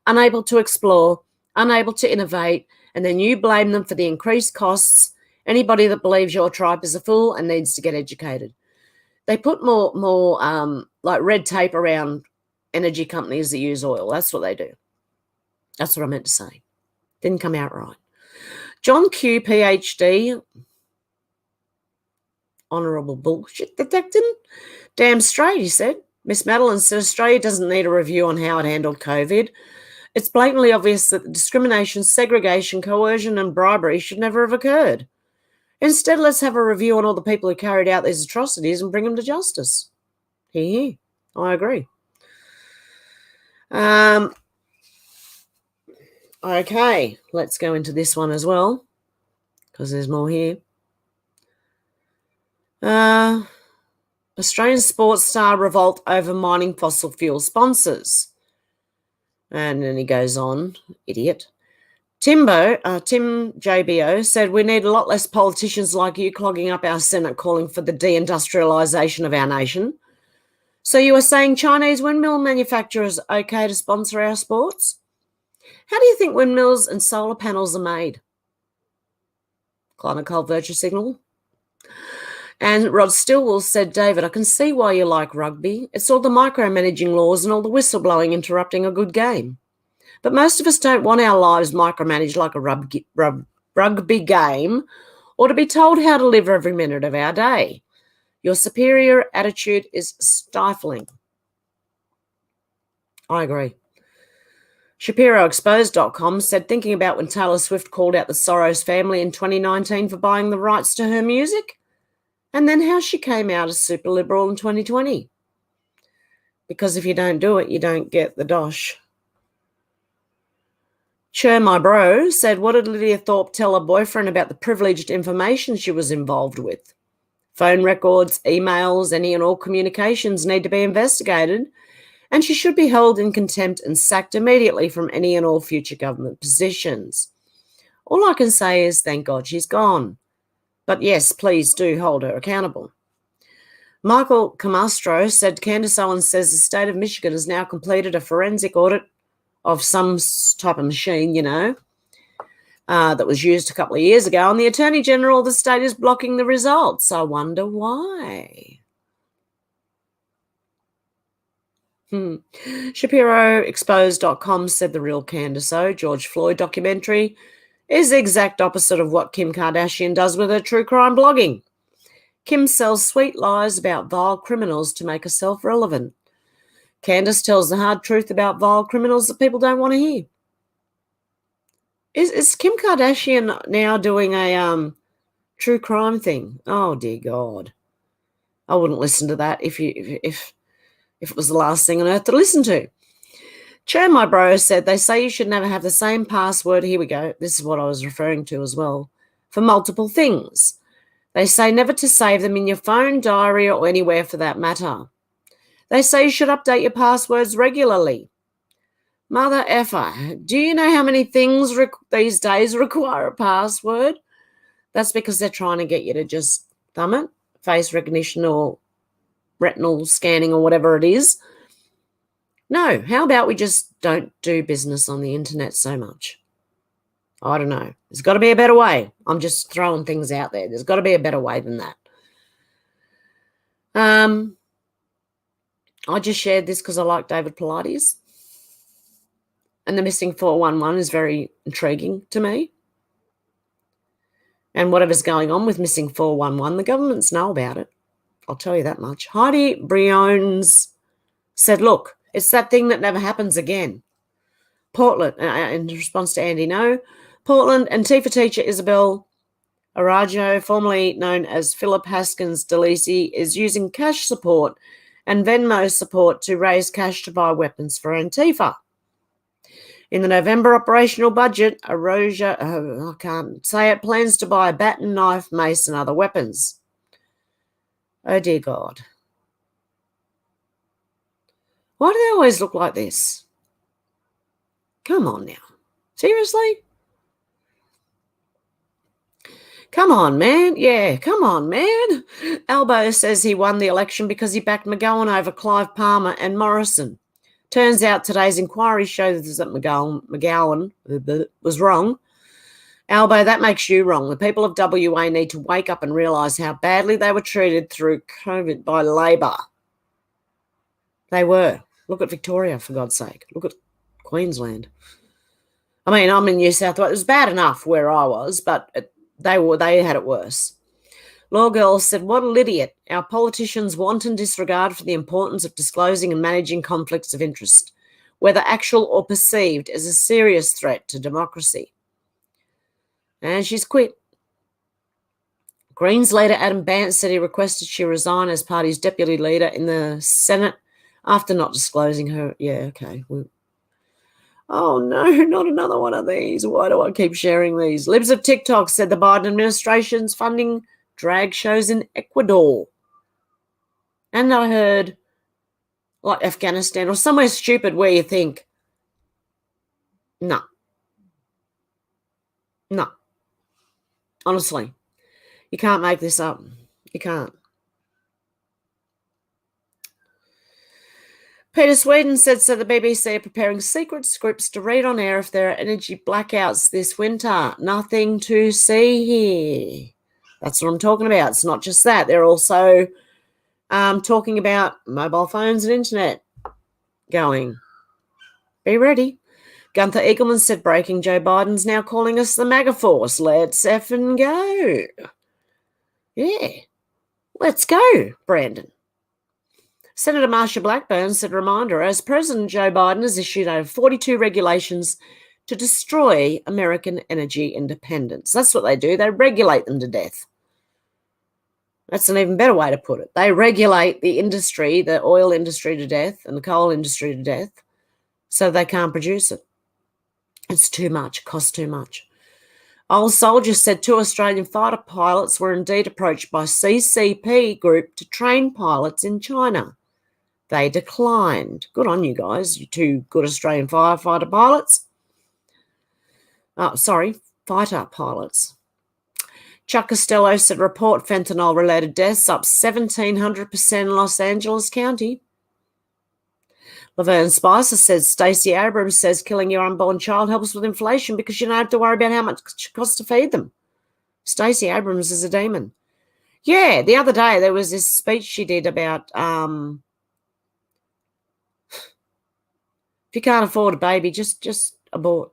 unable to explore, unable to innovate, and then you blame them for the increased costs. Anybody that believes your tribe is a fool and needs to get educated. They put more like red tape around energy companies that use oil. That's what they do. That's what I meant to say. Didn't come out right. John Q, PhD, honourable bullshit detected. Damn straight, he said. Miss Madeline said Australia doesn't need a review on how it handled COVID. It's blatantly obvious that the discrimination, segregation, coercion and bribery should never have occurred. Instead, let's have a review on all the people who carried out these atrocities and bring them to justice. I agree. Okay, let's go into this one as well, because there's more here. Australian sports star revolt over mining fossil fuel sponsors. And then he goes on, idiot. Tim JBO said, we need a lot less politicians like you clogging up our Senate calling for the deindustrialisation of our nation. So you were saying Chinese windmill manufacturers are okay to sponsor our sports? How do you think windmills and solar panels are made? Climate cold virtue signal. And Rod Stillwell said, David, I can see why you like rugby. It's all the micromanaging laws and all the whistleblowing interrupting a good game. But most of us don't want our lives micromanaged like a rugby game, or to be told how to live every minute of our day. Your superior attitude is stifling. I agree. ShapiroExposed.com said, thinking about when Taylor Swift called out the Soros family in 2019 for buying the rights to her music, and then how she came out as super liberal in 2020. Because if you don't do it, you don't get the dosh. Cher, my bro, said, what did Lydia Thorpe tell her boyfriend about the privileged information she was involved with? Phone records, emails, any and all communications need to be investigated, and she should be held in contempt and sacked immediately from any and all future government positions. All I can say is thank God she's gone. But yes, please do hold her accountable. Michael Camastro said, Candace Owens says the state of Michigan has now completed a forensic audit of some type of machine, that was used a couple of years ago, and the Attorney General of the state is blocking the results. I wonder why. ShapiroExposed.com said the real Candace O, George Floyd documentary, is the exact opposite of what Kim Kardashian does with her true crime blogging. Kim sells sweet lies about vile criminals to make herself relevant. Candace tells the hard truth about vile criminals that people don't want to hear. Is Kim Kardashian now doing a true crime thing? Oh dear God, I wouldn't listen to that if it was the last thing on earth to listen to. Cher, my bro, said they say you should never have the same password. Here we go. This is what I was referring to as well. For multiple things. They say never to save them in your phone, diary, or anywhere for that matter. They say you should update your passwords regularly. Mother effer, do you know how many things these days require a password? That's because they're trying to get you to just thumb it, face recognition or retinal scanning or whatever it is. No, how about we just don't do business on the internet so much? I don't know. There's got to be a better way. I'm just throwing things out there. There's got to be a better way than that. I just shared this because I like David Pilates. And the missing 411 is very intriguing to me. And whatever's going on with missing 411, the governments know about it. I'll tell you that much. Heidi Briones said, look, it's that thing that never happens again. Portland, in response to Andy, no. Portland Antifa teacher Isabel Arajo, formerly known as Philip Haskins Delisi, is using cash support and Venmo support to raise cash to buy weapons for Antifa. In the November operational budget, Arajo, I can't say it, plans to buy a baton, knife, mace, and other weapons. Oh, dear God. Why do they always look like this? Come on now. Seriously? Come on, man. Yeah, come on, man. Albo says he won the election because he backed McGowan over Clive Palmer and Morrison. Turns out today's inquiry shows that McGowan was wrong. Albo, that makes you wrong. The people of WA need to wake up and realise how badly they were treated through COVID by Labor. They were. Look at Victoria, for God's sake. Look at Queensland. I mean, I'm in New South Wales. It was bad enough where I was, but they had it worse. Law Girl said, what an idiot. Our politicians' wanton disregard for the importance of disclosing and managing conflicts of interest, whether actual or perceived, is a serious threat to democracy. And she's quit. Greens leader Adam Bandt said he requested she resign as party's deputy leader in the Senate after not disclosing her. Yeah, okay. Oh, no, not another one of these. Why do I keep sharing these? Libs of TikTok said the Biden administration's funding drag shows in Ecuador. And I heard, like Afghanistan or somewhere stupid where you think, no. Honestly, you can't make this up. You can't. Peter Sweden said, so the BBC are preparing secret scripts to read on air if there are energy blackouts this winter. Nothing to see here. That's what I'm talking about. It's not just that. They're also talking about mobile phones and internet going. Be ready. Gunther Eagleman said, breaking, Joe Biden's now calling us the MAGA force. Let's effing go. Yeah. Let's go, Brandon. Senator Marsha Blackburn said, reminder, as President Joe Biden has issued over 42 regulations to destroy American energy independence. That's what they do. They regulate them to death. That's an even better way to put it. They regulate the industry, the oil industry to death and the coal industry to death so they can't produce it. It's too much. It costs too much. Old Soldier said 2 Australian fighter pilots were indeed approached by CCP Group to train pilots in China. They declined. Good on you guys, you 2 good Australian fighter pilots. Fighter pilots. Chuck Costello said report fentanyl-related deaths up 1,700% in Los Angeles County. Laverne Spicer says Stacey Abrams says killing your unborn child helps with inflation because you don't have to worry about how much it costs to feed them. Stacey Abrams is a demon. Yeah, the other day there was this speech she did about if you can't afford a baby, just abort.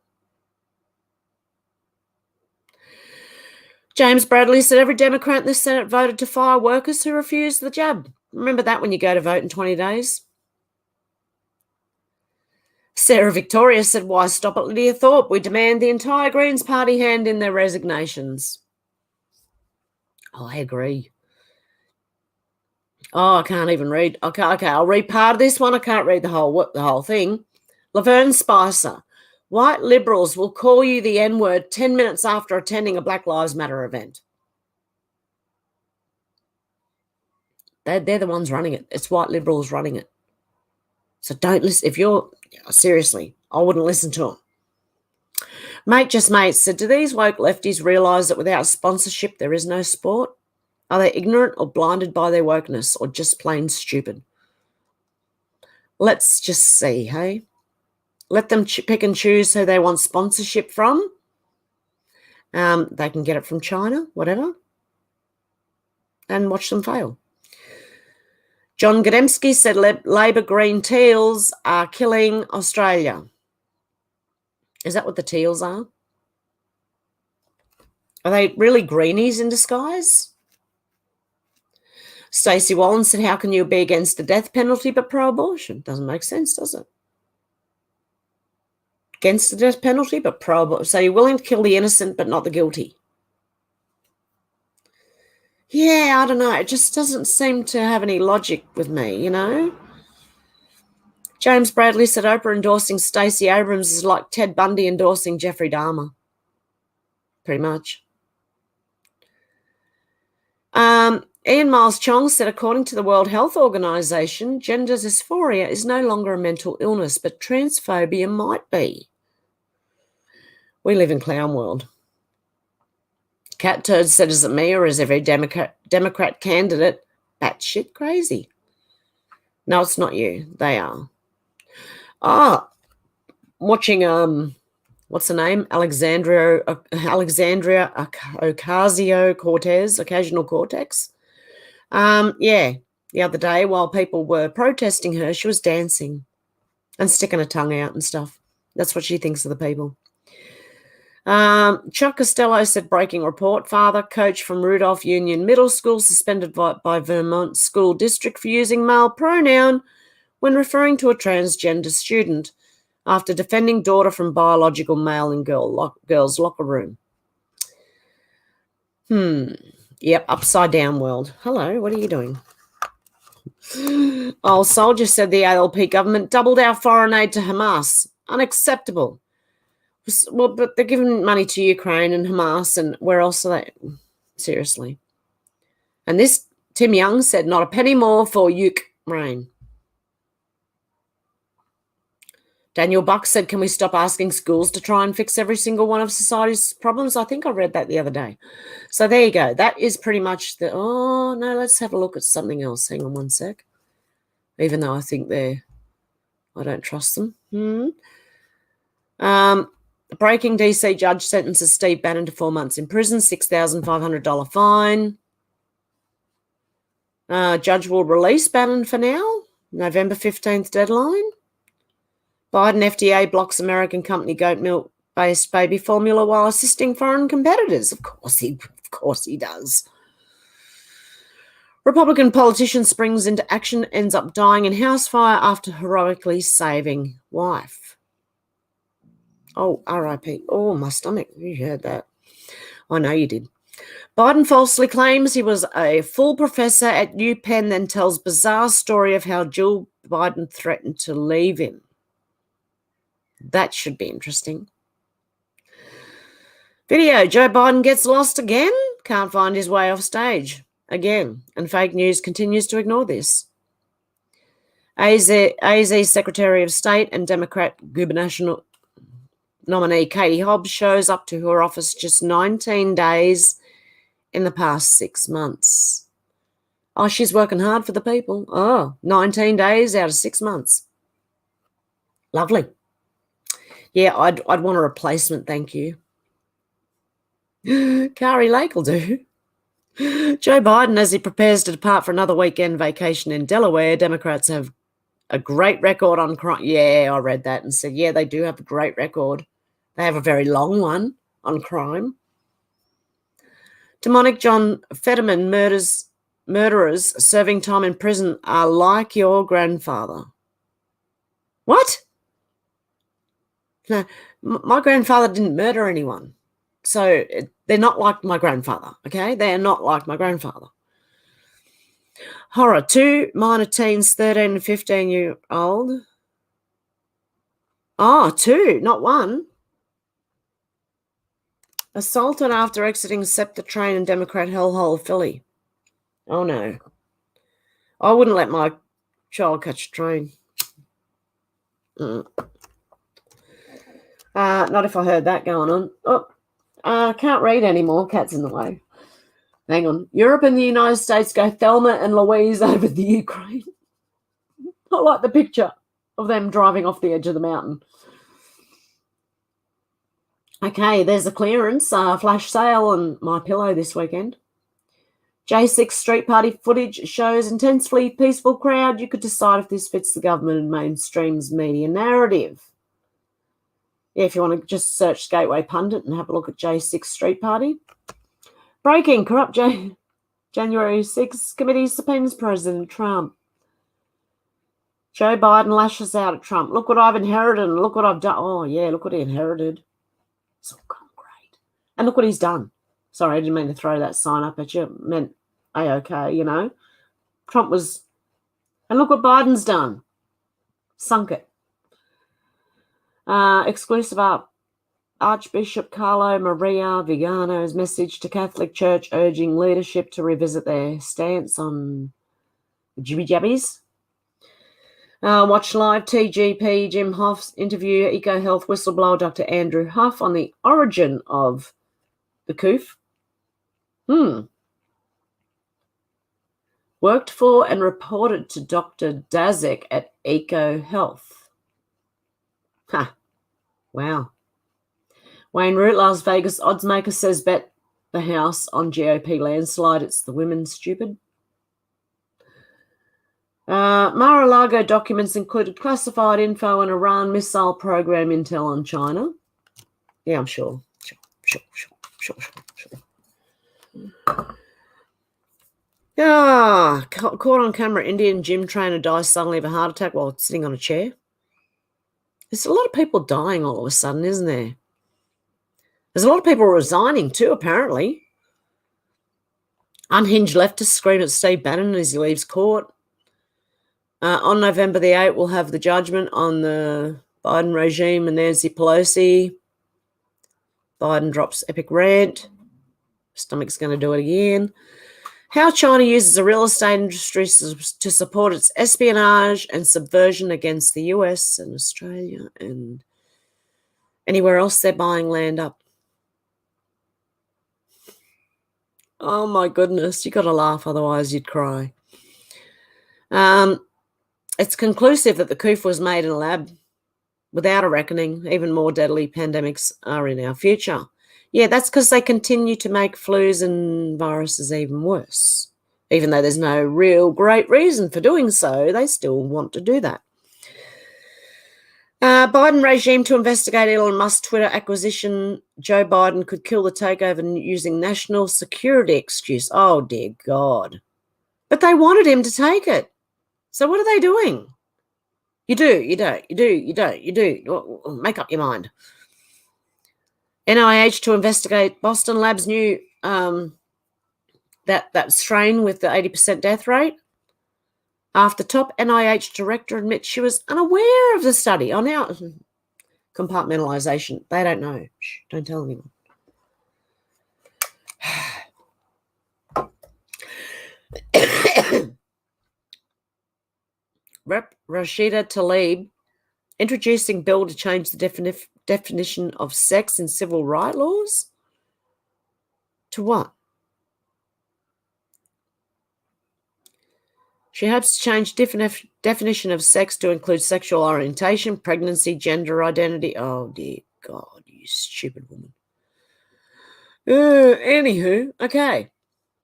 James Bradley said every Democrat in the Senate voted to fire workers who refused the jab. Remember that when you go to vote in 20 days? Sarah Victoria said, why stop at Lydia Thorpe? We demand the entire Greens party hand in their resignations. Oh, I agree. Oh, I can't even read. Okay, I'll read part of this one. I can't read the whole thing. Laverne Spicer. White liberals will call you the N-word 10 minutes after attending a Black Lives Matter event. They're the ones running it. It's white liberals running it. So don't listen. Seriously, I wouldn't listen to them. Mate said, do these woke lefties realise that without sponsorship there is no sport? Are they ignorant or blinded by their wokeness or just plain stupid? Let's just see, hey? Let them pick and choose who they want sponsorship from. They can get it from China, whatever, and watch them fail. John Godemsky said Labor green teals are killing Australia. Is that what the teals are? Are they really greenies in disguise? Stacey Wallen said, how can you be against the death penalty but pro-abortion? Doesn't make sense, does it? Against the death penalty but pro-abortion. So you're willing to kill the innocent but not the guilty. Yeah, I don't know. It just doesn't seem to have any logic with me, you know? James Bradley said Oprah endorsing Stacey Abrams is like Ted Bundy endorsing Jeffrey Dahmer. Pretty much. Ian Miles Chong said, according to the World Health Organization, gender dysphoria is no longer a mental illness, but transphobia might be. We live in clown world. Cat Turd said, is it me or is every Democrat candidate batshit crazy? No, it's not you. They are. Watching, what's the name? Alexandria Ocasio-Cortez, Occasional Cortex. Yeah, the other day while people were protesting her, she was dancing and sticking her tongue out and stuff. That's what she thinks of the people. Chuck Costello said, breaking report, father, coach from Rudolph Union Middle School suspended by Vermont School District for using male pronoun when referring to a transgender student after defending daughter from biological male in girls' locker room. Yep, upside down world. Hello, what are you doing? Old Soldier said the ALP government doubled our foreign aid to Hamas. Unacceptable. Well, but they're giving money to Ukraine and Hamas, and where else are they? Seriously. And this, Tim Young said, not a penny more for Ukraine. Daniel Buck said, can we stop asking schools to try and fix every single one of society's problems? I think I read that the other day. So there you go. That is pretty much the, oh, no, let's have a look at something else. Hang on one sec. Even though I think they're I don't trust them. Breaking DC judge sentences Steve Bannon to 4 months in prison, $6,500 fine. Judge will release Bannon for now. November 15th deadline. Biden FDA blocks American company goat milk-based baby formula while assisting foreign competitors. Of course he does. Republican politician springs into action, ends up dying in house fire after heroically saving wife. Oh, R.I.P. Oh, my stomach. You heard that. I know you did. Biden falsely claims he was a full professor at UPenn, then tells bizarre story of how Jill Biden threatened to leave him. That should be interesting. Video, Joe Biden gets lost again? Can't find his way off stage. Again. And fake news continues to ignore this. AZ Secretary of State and Democrat gubernatorial nominee Katie Hobbs shows up to her office just 19 days in the past 6 months. Oh, she's working hard for the people. Oh, 19 days out of 6 months. Lovely. Yeah, I'd want a replacement, thank you. Kari Lake will do. Joe Biden, as he prepares to depart for another weekend vacation in Delaware, Democrats have a great record on crime. Yeah, I read that and said, yeah, they do have a great record. They have a very long one on crime. Demonic John Fetterman murderers serving time in prison are like your grandfather. What? No, my grandfather didn't murder anyone. So they're not like my grandfather, okay? They are not like my grandfather. Horror, 2 minor teens, 13 and 15-year-old. Oh, 2, not 1. Assaulted after exiting SEPTA train in Democrat hellhole, Philly. Oh, no. I wouldn't let my child catch a train. Not if I heard that going on. Oh, I can't read anymore. Cat's in the way. Hang on. Europe and the United States go Thelma and Louise over the Ukraine. I like the picture of them driving off the edge of the mountain. Okay, there's a clearance, flash sale on My Pillow this weekend. J6 street party footage shows intensely peaceful crowd. You could decide if this fits the government and mainstream's media narrative. Yeah, if you want to just search Gateway Pundit and have a look at J6 street party. Breaking, corrupt January 6 committee subpoenas President Trump. Joe Biden lashes out at Trump. Look what I've inherited and look what I've done. Oh, yeah, look what he inherited. It's all gone great. And look what he's done. Sorry, I didn't mean to throw that sign up at you. It meant A-OK, you know. Trump was... And look what Biden's done. Sunk it. Exclusive up. Archbishop Carlo Maria Vigano's message to Catholic Church urging leadership to revisit their stance on jibby-jabbies. Watch live TGP Jim Hoff's interview EcoHealth whistleblower Dr. Andrew Huff on the origin of the coof. Worked for and reported to Dr. Daszak at EcoHealth. Ha. Wow. Wayne Root, Las Vegas oddsmaker, says bet the house on GOP landslide. It's the women stupid. Mar-a-Lago documents included classified info and Iran missile program intel on China. Yeah, I'm sure. Sure. Caught on camera, Indian gym trainer dies suddenly of a heart attack while sitting on a chair. There's a lot of people dying all of a sudden, isn't there? There's a lot of people resigning too, apparently. Unhinged leftists scream at Steve Bannon as he leaves court. On November the 8th, we'll have the judgment on the Biden regime and Nancy Pelosi. Biden drops epic rant. Stomach's going to do it again. How China uses the real estate industry to support its espionage and subversion against the US and Australia and anywhere else they're buying land up. Oh, my goodness. You got to laugh, otherwise you'd cry. It's conclusive that the coof was made in a lab. Without a reckoning, even more deadly pandemics are in our future. Yeah, that's because they continue to make flus and viruses even worse. Even though there's no real great reason for doing so, they still want to do that. Biden regime to investigate Elon Musk's Twitter acquisition. Joe Biden could kill the takeover using national security excuse. Oh, dear God. But they wanted him to take it. So what are they doing? You do, you don't, you do, you don't, you do. Make up your mind. NIH to investigate Boston Labs' new that strain with the 80% death rate. After top NIH director admits she was unaware of the study. Oh, now compartmentalization. They don't know. Shh, don't tell anyone. Rep. Rashida Tlaib introducing bill to change the definition of sex in civil rights laws. To what? She hopes to change definition of sex to include sexual orientation, pregnancy, gender identity. Oh, dear God, you stupid woman. Anywho, okay.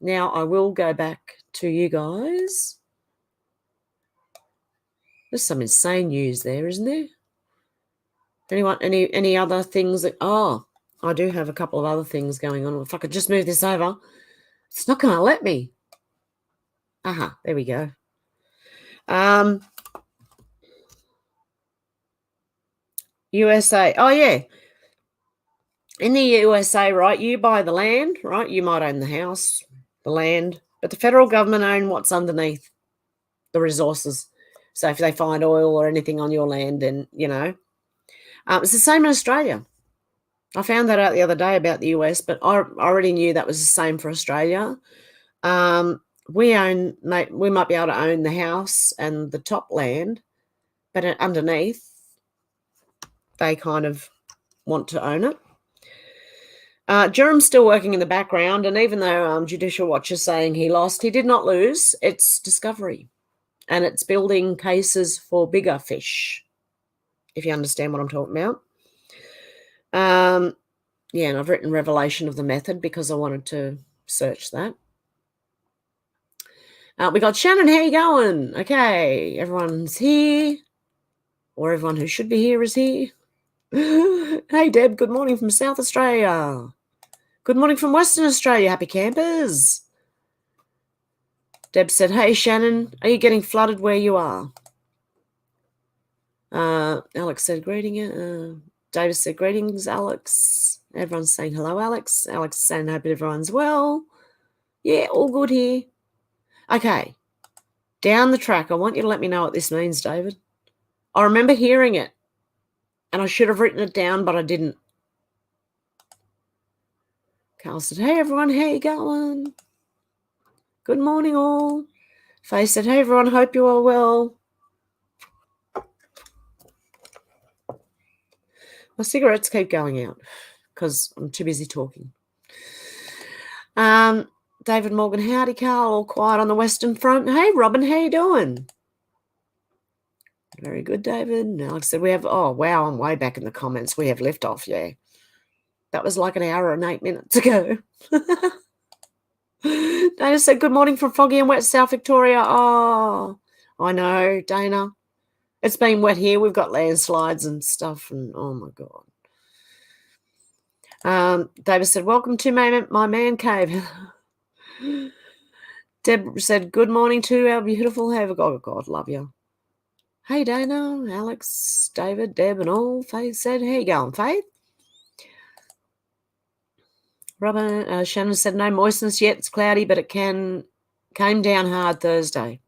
Now I will go back to you guys. There's some insane news there, isn't there? Anyone, any other things that... Oh, I do have a couple of other things going on. If I could just move this over. It's not going to let me. Aha, there we go. USA. Oh, yeah. In the USA, right, you buy the land, right? You might own the house, the land, but the federal government own what's underneath, the resources. So if they find oil or anything on your land, then, you know. It's the same in Australia. I found that out the other day about the US, but I already knew that was the same for Australia. We might be able to own the house and the top land, but underneath, they kind of want to own it. Durham's still working in the background, and even though Judicial Watch is saying he lost, he did not lose. It's discovery, and it's building cases for bigger fish, if you understand what I'm talking about. Yeah, and I've written Revelation of the Method because I wanted to search that. We got Shannon, how you going? Okay, everyone's here, or everyone who should be here is here. Hey, Deb, good morning from South Australia. Good morning from Western Australia, happy campers. Deb said, hey, Shannon, are you getting flooded where you are? Alex said, greeting. David said, greetings, Alex. Everyone's saying hello, Alex. Alex is saying, hope everyone's well. Yeah, all good here. Okay, down the track, I want you to let me know what this means, David. I remember hearing it, and I should have written it down, but I didn't. Carl said, hey, everyone, how you going? Good morning, all. Faye said, hey, everyone, hope you are well. My cigarettes keep going out because I'm too busy talking. David Morgan, howdy, Carl, all quiet on the Western Front. Hey, Robin, how you doing? Very good, David. And Alex said, we have, oh, wow, I'm way back in the comments. We have liftoff, yeah. That was like an hour and 8 minutes ago. Dana said, good morning from foggy and wet South Victoria. Oh, I know, Dana. It's been wet here. We've got landslides and stuff, and oh, my God. David said, welcome to my man cave. Deb said, good morning to our beautiful Hev. God, love you. Hey, Dana, Alex, David, Deb, and all. Faith said, how you going, Faith? Robin, Shannon said, no moistness yet. It's cloudy, but it came down hard Thursday.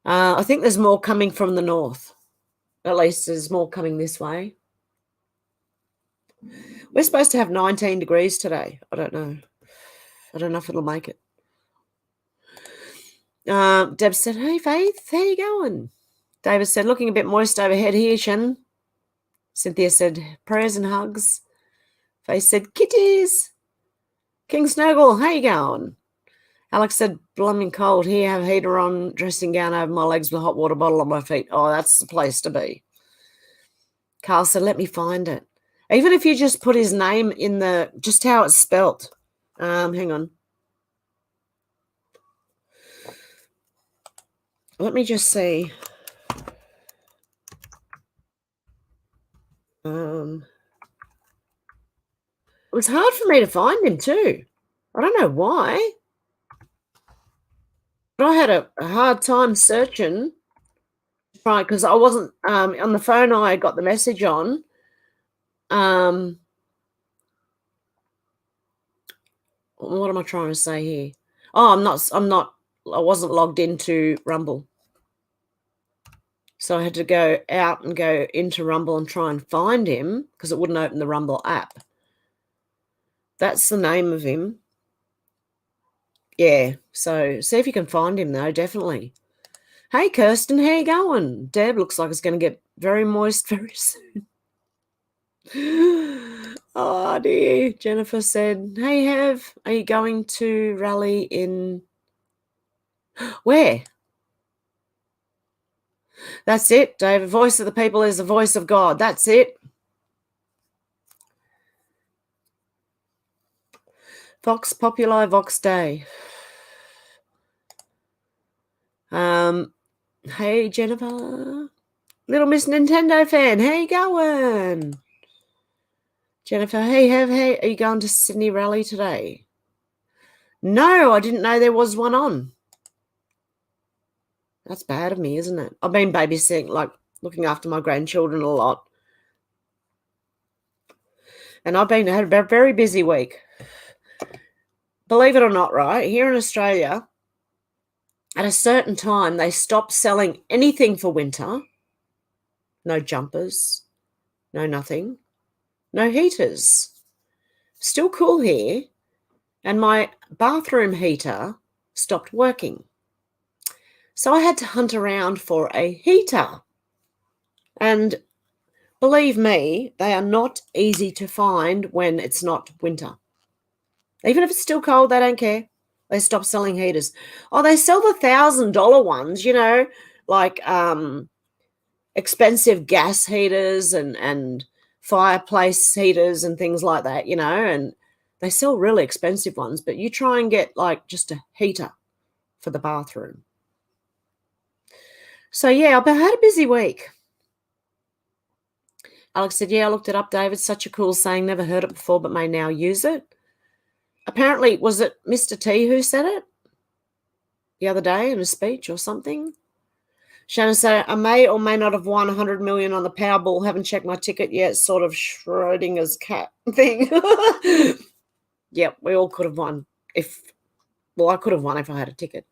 I think there's more coming from the north. At least there's more coming this way. We're supposed to have 19 degrees today. I don't know. I don't know if it'll make it. Deb said, hey, Faith, how you going? David said, looking a bit moist overhead here, Shannon. Cynthia said, prayers and hugs. Faith said, kitties. King Snowball, how you going? Alex said, blooming cold. Here, have heater on, dressing gown over my legs with a hot water bottle on my feet. Oh, that's the place to be. Carl said, let me find it. Even if you just put his name in just how it's spelt. Hang on. Let me just see. It was hard for me to find him too. I don't know why. But I had a hard time searching. Right, because I wasn't on the phone I got the message on. What am I trying to say here? Oh, I wasn't logged into Rumble. So I had to go out and go into Rumble and try and find him because it wouldn't open the Rumble app. That's the name of him. Yeah, so see if you can find him though, definitely. Hey, Kirsten, how you going? Deb looks like it's going to get very moist very soon. Oh, dear. Jennifer said, hey, Hev, are you going to rally in... Where? That's it, David. Voice of the people is the voice of God. That's it. Vox Populi, Vox Day. Hey, Jennifer. Little Miss Nintendo fan, how you going? Jennifer, hey, hey, are you going to Sydney Rally today? No, I didn't know there was one on. That's bad of me, isn't it? I've been babysitting, like looking after my grandchildren a lot. And I've had a very busy week. Believe it or not, right, here in Australia, at a certain time, they stopped selling anything for winter. No jumpers, no nothing, no heaters. Still cool here. And my bathroom heater stopped working. So I had to hunt around for a heater. And believe me, they are not easy to find when it's not winter. Even if it's still cold, they don't care. They stop selling heaters. Oh, they sell the $1,000 ones, you know, like expensive gas heaters and fireplace heaters and things like that, you know, and they sell really expensive ones, but you try and get like just a heater for the bathroom. So, yeah, I've had a busy week. Alex said, yeah, I looked it up, David. Such a cool saying. Never heard it before, but may now use it. Apparently, was it Mr. T who said it the other day in a speech or something? Shannon said, I may or may not have won 100 million on the Powerball. Haven't checked my ticket yet. Sort of Schrodinger's cat thing. Yep, we all could have won. I could have won if I had a ticket.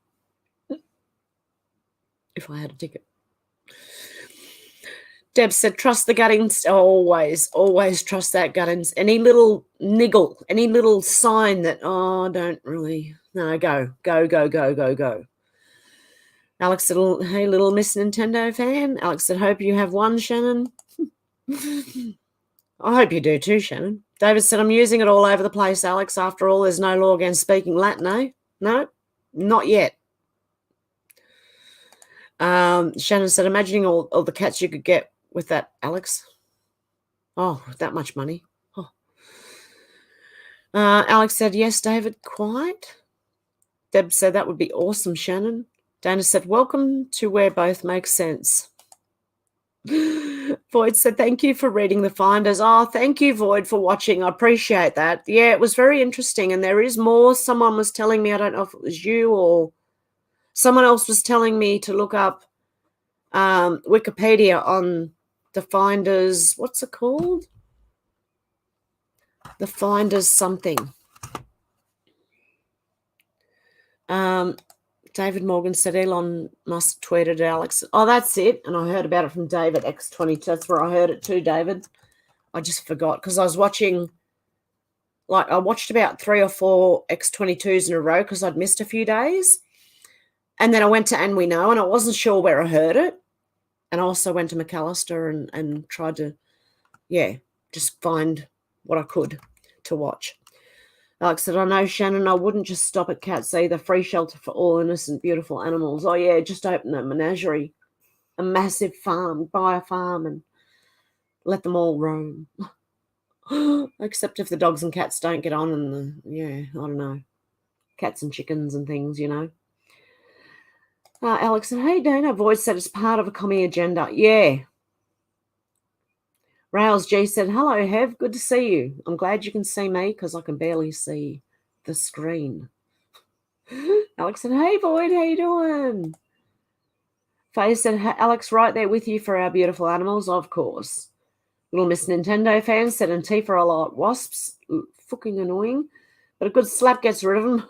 Deb said, trust the guttings. Always trust that guttings. Any little niggle, any little sign that, don't really. No, go. Alex said, hey, little Miss Nintendo fan. Alex said, hope you have one, Shannon. I hope you do too, Shannon. David said, I'm using it all over the place, Alex. After all, there's no law against speaking Latin, eh? No, not yet. Shannon said, imagining all the cats you could get with that, Alex. Oh, that much money. Oh. Alex said, yes, David, quite. Deb said, that would be awesome, Shannon. Dana said, welcome to where both make sense. Void said, thank you for reading the finders. Oh, thank you, Void, for watching. I appreciate that. Yeah, it was very interesting, and there is more. Someone was telling me, I don't know if it was you or someone else was telling me to look up Wikipedia on the finders. What's it called? The finders something. David Morgan said Elon Musk tweeted Alex. Oh, that's it. And I heard about it from David X22. That's where I heard it too, David. I just forgot because I was watching, I watched about 3 or 4 X22s in a row because I'd missed a few days. And then I went to And We Know, and I wasn't sure where I heard it. And I also went to McAllister and tried to, just find what I could to watch. Alex said, I know, Shannon, I wouldn't just stop at cats either. Free shelter for all innocent, beautiful animals. Oh, yeah, just open a menagerie, a massive farm, buy a farm and let them all roam. Except if the dogs and cats don't get on and, I don't know, cats and chickens and things, you know. Alex said, hey, Dana, voice said it's part of a commie agenda. Yeah. Rails G said, hello, Hev, good to see you. I'm glad you can see me because I can barely see the screen. Alex said, hey, Void, how you doing? Faye said, Alex, right there with you for our beautiful animals, of course. Little Miss Nintendo fan said, Antifa are like wasps. Fucking annoying. But a good slap gets rid of them.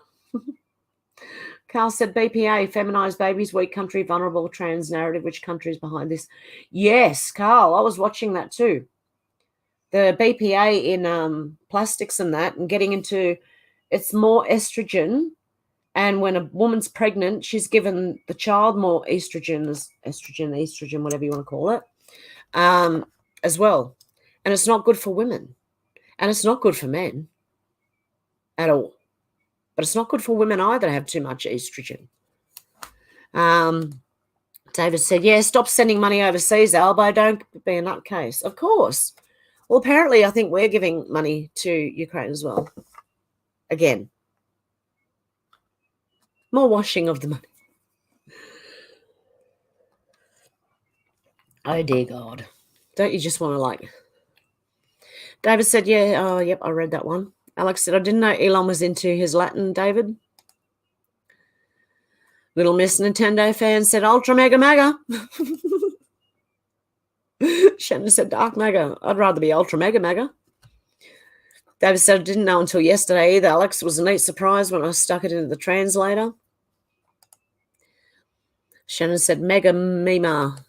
Carl said, BPA, feminized babies, weak country, vulnerable trans narrative. Which country is behind this? Yes, Carl, I was watching that too. The BPA in plastics and that, and getting into, it's more estrogen. And when a woman's pregnant, she's given the child more estrogen, whatever you want to call it, as well. And it's not good for women. And it's not good for men at all. But it's not good for women either to have too much estrogen. David said, yeah, stop sending money overseas, Albo. Don't be a nutcase. Of course. Well, apparently, I think we're giving money to Ukraine as well. Again. More washing of the money. Oh, dear God. Don't you just want to, like... David said, yeah, oh, yep, I read that one. Alex said, I didn't know Elon was into his Latin, David. Little Miss Nintendo fan said, Ultra Mega Mega. Shannon said, Dark Mega. I'd rather be Ultra Mega Mega. David said, I didn't know until yesterday either, Alex. It was a neat surprise when I stuck it into the translator. Shannon said, Mega Mima.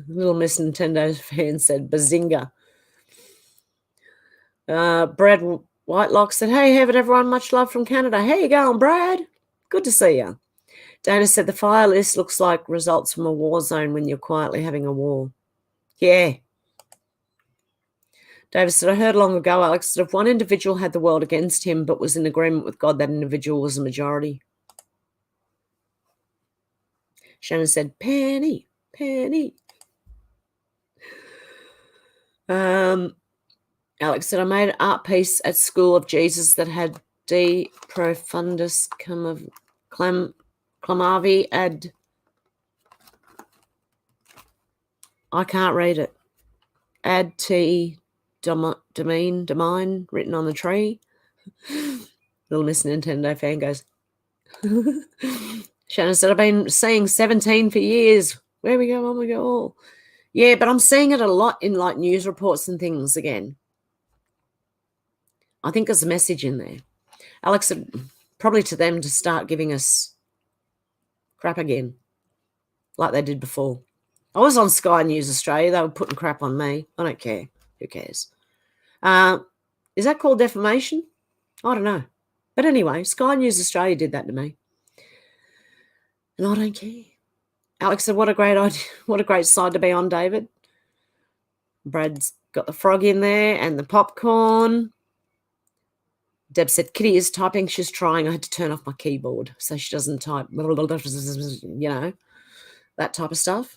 Little Miss Nintendo fan said, Bazinga. Brad Whitelock said, hey, Hev, everyone, much love from Canada. How you going, Brad? Good to see you. Dana said, the fire list looks like results from a war zone when you're quietly having a war. Yeah. David said, I heard long ago, Alex, that if one individual had the world against him but was in agreement with God, that individual was a majority. Shannon said, Penny. Alex said, I made an art piece at school of Jesus that had De Profundus Clamavi ad. I can't read it. Ad T Domine written on the tree. Little Miss Nintendo fan goes. Shannon said, I've been seeing 17 for years. Where we go, on we go all. Yeah, but I'm seeing it a lot in like news reports and things again. I think there's a message in there. Alex said, probably to them to start giving us crap again, like they did before. I was on Sky News Australia. They were putting crap on me. I don't care. Who cares? Is that called defamation? I don't know. But anyway, Sky News Australia did that to me. And I don't care. Alex said, what a great idea. What a great side to be on, David. Brad's got the frog in there and the popcorn. Deb said, Kitty is typing. She's trying. I had to turn off my keyboard so she doesn't type, you know, that type of stuff.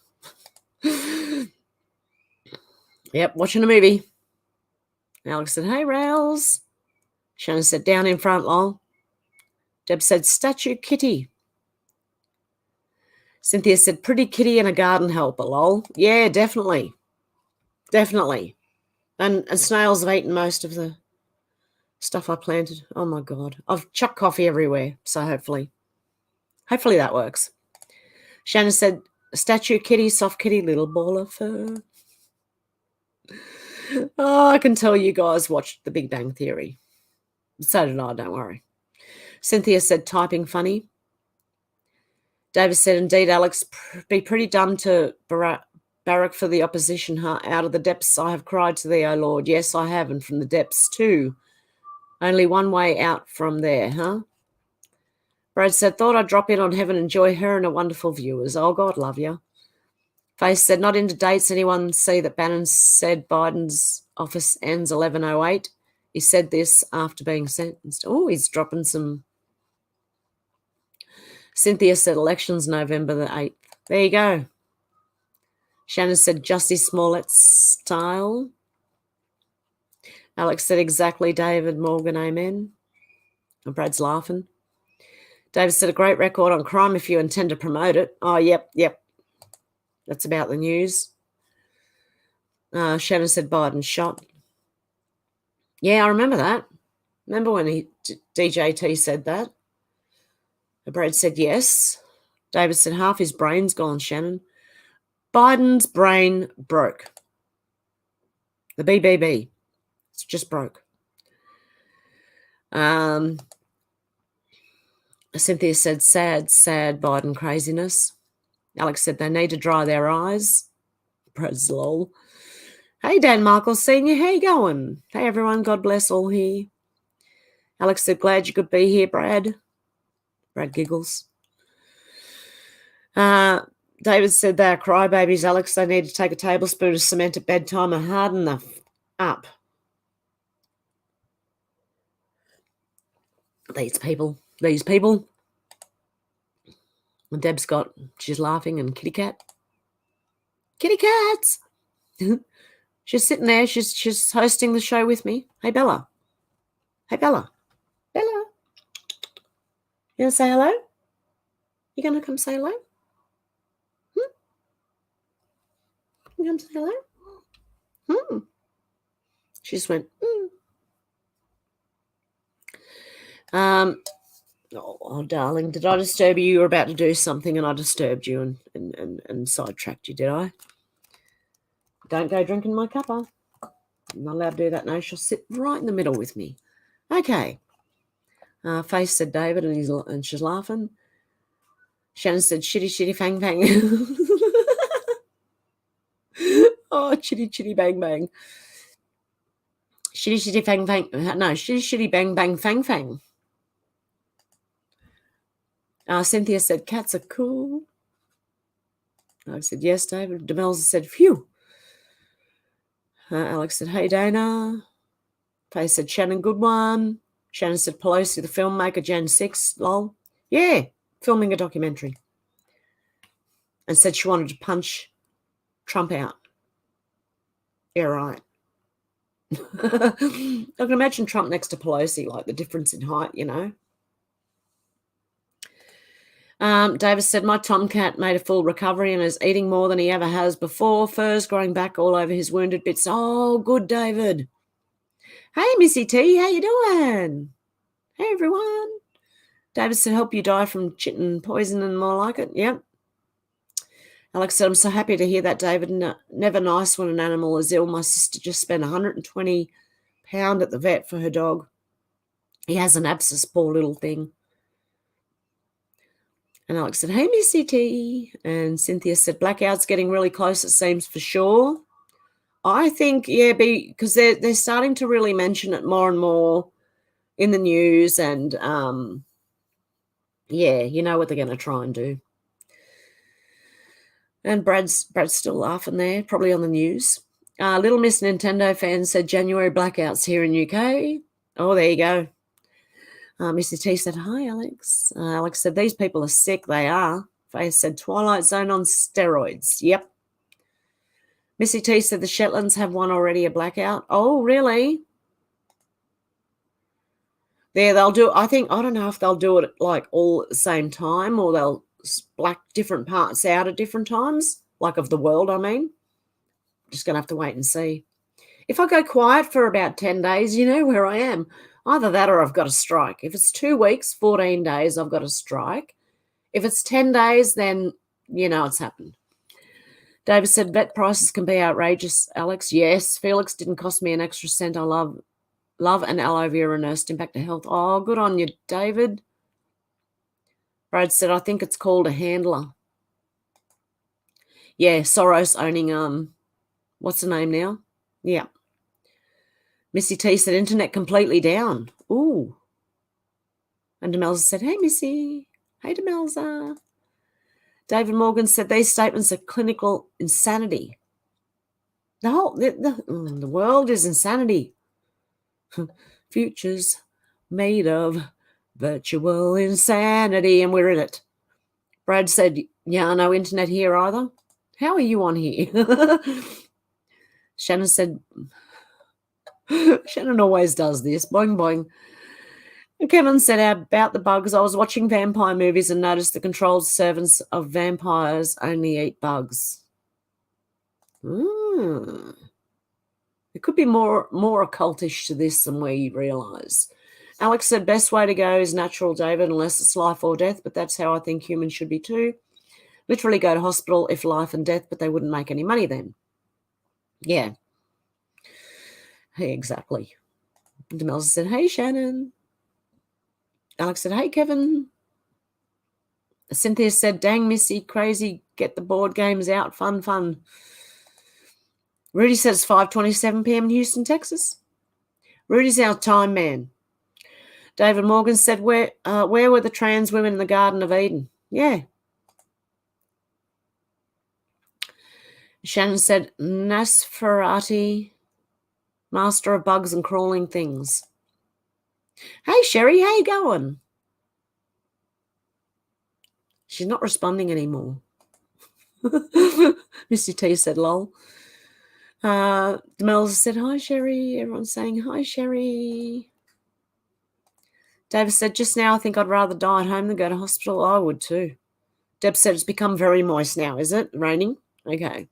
Yep, watching a movie. Alex said, hey, Rails. Shannon said, down in front, lol. Deb said, statue Kitty. Cynthia said, pretty kitty and a garden helper, lol. Yeah, definitely. Definitely. And snails have eaten most of the stuff I planted. Oh, my God. I've chucked coffee everywhere, so hopefully that works. Shannon said, statue kitty, soft kitty, little ball of fur. Oh, I can tell you guys watched The Big Bang Theory. So did I, don't worry. Cynthia said, typing funny. David said, indeed, Alex, be pretty dumb to barrack for the opposition, huh? Out of the depths I have cried to thee, O Lord. Yes, I have, and from the depths too. Only one way out from there, huh? Brad said, thought I'd drop in on Heaven and enjoy her and her wonderful viewers. Oh, God love you. Face said, not into dates. Anyone see that Bannon said Biden's office ends 11:08? He said this after being sentenced. Oh, he's dropping some. Cynthia said elections November the 8th. There you go. Shannon said Jussie Smollett style. Alex said exactly, David Morgan, amen. And Brad's laughing. David said a great record on crime if you intend to promote it. Oh, yep. That's about the news. Shannon said Biden shot. Yeah, I remember that. Remember when DJT said that? Brad said yes. David said half his brain's gone, Shannon. Biden's brain broke. The BBB. It's just broke. Cynthia said sad Biden craziness. Alex said they need to dry their eyes. Brad's lol. Hey, Dan Michael Sr., how you going? Hey, everyone, God bless all here. Alex said, glad you could be here, Brad. Brad giggles. David said they are crybabies, Alex. They need to take a tablespoon of cement at bedtime and harden them up. These people. And Deb's she's laughing, and kitty cat. Kitty cats! She's sitting there. She's hosting the show with me. Hey, Bella. Bella. You going to say hello? You going to come say hello? You going to say hello? She just went, Oh, darling, did I disturb you? You were about to do something and I disturbed you and sidetracked you, did I? Don't go drinking my cuppa. I'm not allowed to do that. No, she'll sit right in the middle with me. Okay. Face said David, and she's laughing. Shannon said shitty fang fang. Oh, chitty bang bang. Shitty fang fang. No, shitty bang bang fang fang. Cynthia said cats are cool. I said yes, David. Demelza said phew. Alex said hey, Dana. Faye said Shannon, good one. Shannon said Pelosi, the filmmaker, Jan 6, lol. Yeah, filming a documentary. And said she wanted to punch Trump out. Yeah, right. I can imagine Trump next to Pelosi, like the difference in height, you know. Davis said, my tomcat made a full recovery and is eating more than he ever has before. Furs growing back all over his wounded bits. Oh, good, David. Hey, Missy T, how you doing? Hey, everyone. David said, help you die from chitin poison and more like it. Yep. Alex said, I'm so happy to hear that, David. Never nice when an animal is ill. My sister just spent £120 at the vet for her dog. He has an abscess, poor little thing. And Alex said, hey, Missy T. And Cynthia said, blackout's getting really close, it seems, for sure. I think, yeah, because they're starting to really mention it more and more in the news. And, yeah, you know what they're going to try and do. And Brad's still laughing there, probably on the news. Little Miss Nintendo fan said January blackouts here in UK. Oh, there you go. Mr. T said, hi, Alex. Alex said, these people are sick. They are. Faye said, Twilight Zone on steroids. Yep. Missy T said, the Shetlands have one already, a blackout. Oh, really? There, they'll do, I don't know if they'll do it like all at the same time or they'll black different parts out at different times, like of the world, I mean. Just going to have to wait and see. If I go quiet for about 10 days, you know where I am. Either that or I've got a strike. If it's 2 weeks, 14 days, I've got a strike. If it's 10 days, then you know it's happened. David said, vet prices can be outrageous, Alex. Yes, Felix didn't cost me an extra cent. I love an aloe vera nursed impact to health. Oh, good on you, David. Brad said, I think it's called a handler. Yeah, Soros owning, what's the name now? Yeah. Missy T said, internet completely down. Ooh. And Demelza said, hey, Missy. Hey, Demelza. David Morgan said, these statements are clinical insanity. The world is insanity. Future's made of virtual insanity, and we're in it. Brad said, yeah, no internet here either. How are you on here? Shannon said, Shannon always does this. Boing, boing. And Kevin said about the bugs. I was watching vampire movies and noticed the controlled servants of vampires only eat bugs. It could be more occultish to this than we realise. Alex said, best way to go is natural, David, unless it's life or death, but that's how I think humans should be too. Literally go to hospital if life and death, but they wouldn't make any money then. Yeah. Hey, exactly. Demelza said, hey, Shannon. Alex said, hey, Kevin. Cynthia said, dang, Missy, crazy, get the board games out, fun. Rudy says 5:27 p.m. in Houston, Texas. Rudy's our time man. David Morgan said, where were the trans women in the Garden of Eden? Yeah. Shannon said, Nosferatu, master of bugs and crawling things. Hey, Sherry, how you going? She's not responding anymore. Missy T said, lol. Demelza said, hi, Sherry. Everyone's saying, hi, Sherry. David said, just now I think I'd rather die at home than go to hospital. I would too. Deb said, it's become very moist now, is it? Raining? Okay.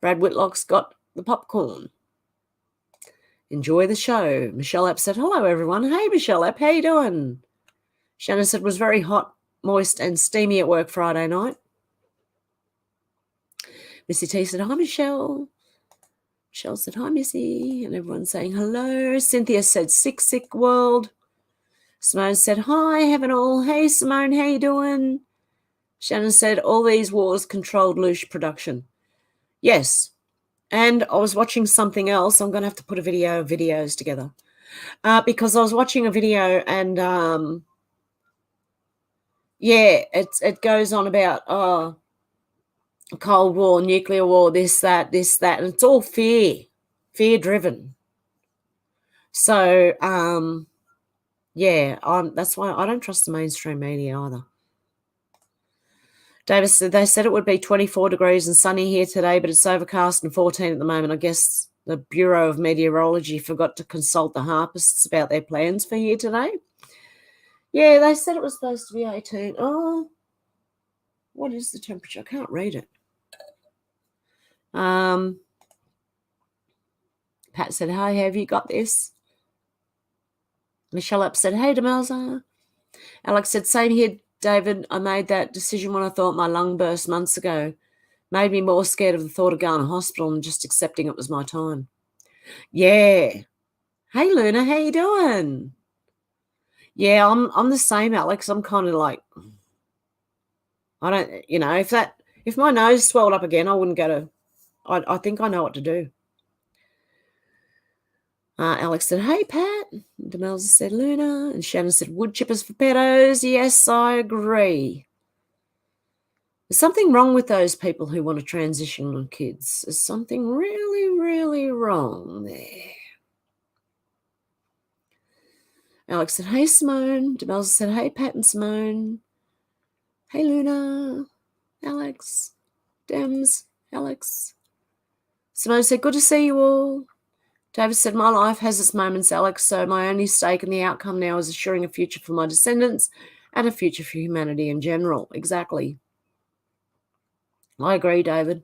Brad Whitlock's got the popcorn. Enjoy the show. Michelle App said, hello, everyone. Hey, Michelle App, how you doing? Shannon said, was very hot, moist, and steamy at work Friday night. Missy T said, hi, Michelle. Michelle said, hi, Missy. And everyone's saying hello. Cynthia said, sick world. Simone said, hi, heaven all. Hey, Simone, how you doing? Shannon said, all these wars controlled loose production. Yes. And I was watching something else. I'm going to have to put a video of videos together. Because I was watching a video and, it goes on about, Cold War, nuclear war, this, that, and it's all fear-driven. So, that's why I don't trust the mainstream media either. Davis said, they said it would be 24 degrees and sunny here today, but it's overcast and 14 at the moment. I guess the Bureau of Meteorology forgot to consult the harpists about their plans for here today. Yeah, they said it was supposed to be 18. Oh, what is the temperature? I can't read it. Pat said, hi, have you got this? Michelle Up said, hey, Demelza. Alex said, same here, David. I made that decision when I thought my lung burst months ago. Made me more scared of the thought of going to hospital and just accepting it was my time. Yeah. Hey, Luna, how you doing? Yeah, I'm the same, Alex. I'm kind of like, I don't, if my nose swelled up again, I wouldn't go to, I think I know what to do. Alex said, hey, Pat. Demelza said, Luna. And Shannon said, wood chippers for pedos. Yes, I agree. There's something wrong with those people who want to transition on kids. There's something really, really wrong there. Alex said, hey, Simone. Demelza said, hey, Pat and Simone. Hey, Luna. Alex. Dems. Alex. Simone said, good to see you all. David said, my life has its moments, Alex, so my only stake in the outcome now is assuring a future for my descendants and a future for humanity in general. Exactly. I agree, David.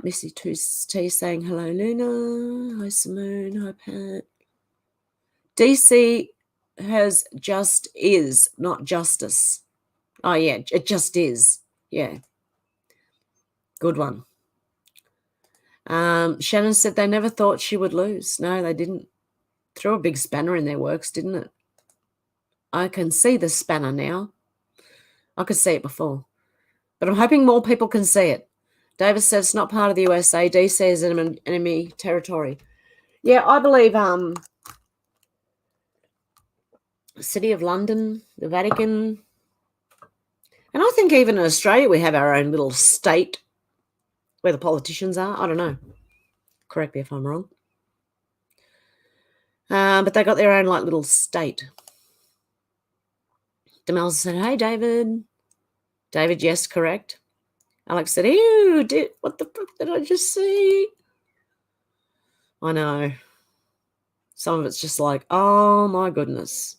Missy T saying, hello, Luna. Hi, Simone. Hi, Pat. DC has just is, not justice. Oh, yeah, it just is. Yeah. Good one. Shannon said they never thought she would lose. No, they didn't. Threw a big spanner in their works, didn't it? I can see the spanner now. I could see it before. But I'm hoping more people can see it. Davis says it's not part of the USA. DC is enemy territory. Yeah, I believe City of London, the Vatican, and I think even in Australia we have our own little state where the politicians are. I don't know. Correct me if I'm wrong. But they got their own like little state. Demelza said, hey, David. David, yes, correct. Alex said, ew, what the fuck did I just see? I know. Some of it's just like, oh, my goodness.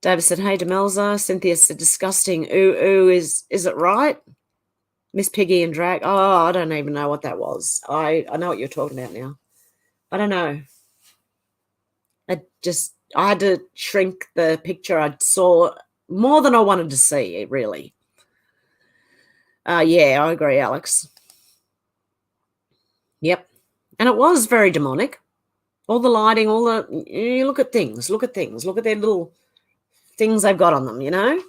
David said, hey, Demelza. Cynthia said, disgusting. Ooh, is it right? Miss Piggy and Drag. Oh, I don't even know what that was. I know what you're talking about now. I don't know. I had to shrink the picture. I saw more than I wanted to see, really. Yeah, I agree, Alex. Yep. And it was very demonic. All the lighting, you look at things, look at their little things they've got on them, you know?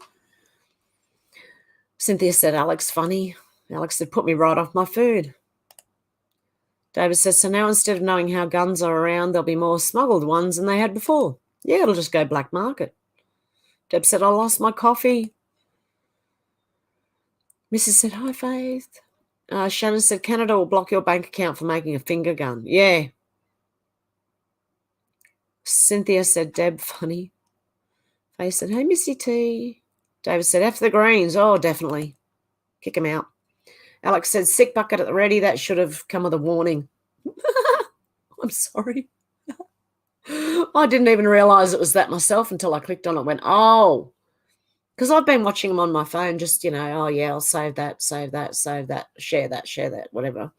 Cynthia said, Alex, funny. Alex said, put me right off my food. David says, so now instead of knowing how guns are around, there'll be more smuggled ones than they had before. Yeah, it'll just go black market. Deb said, I lost my coffee. Mrs. said, hi, Faith. Shannon said, Canada will block your bank account for making a finger gun. Yeah. Cynthia said, Deb, funny. Faith said, hey, Missy T. David said, F the Greens. Oh, definitely. Kick him out. Alex said, sick bucket at the ready. That should have come with a warning. I'm sorry. I didn't even realise it was that myself until I clicked on it and went, oh. Because I've been watching them on my phone, just, oh, yeah, I'll save that, share that, whatever.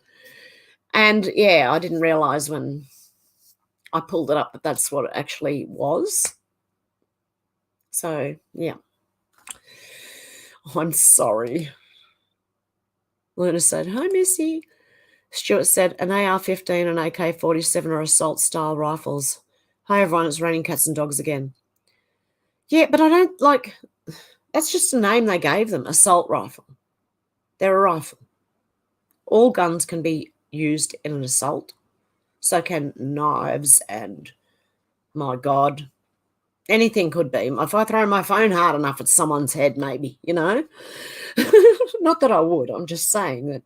And, yeah, I didn't realise when I pulled it up that that's what it actually was. So, yeah. I'm sorry. Luna said, hi, Missy. Stuart said, an AR-15 and AK-47 are assault-style rifles. Hi, everyone, it's raining cats and dogs again. Yeah, but I don't, that's just a name they gave them, assault rifle. They're a rifle. All guns can be used in an assault. So can knives and, my God, anything could be. If I throw my phone hard enough at someone's head, maybe, Not that I would. I'm just saying that,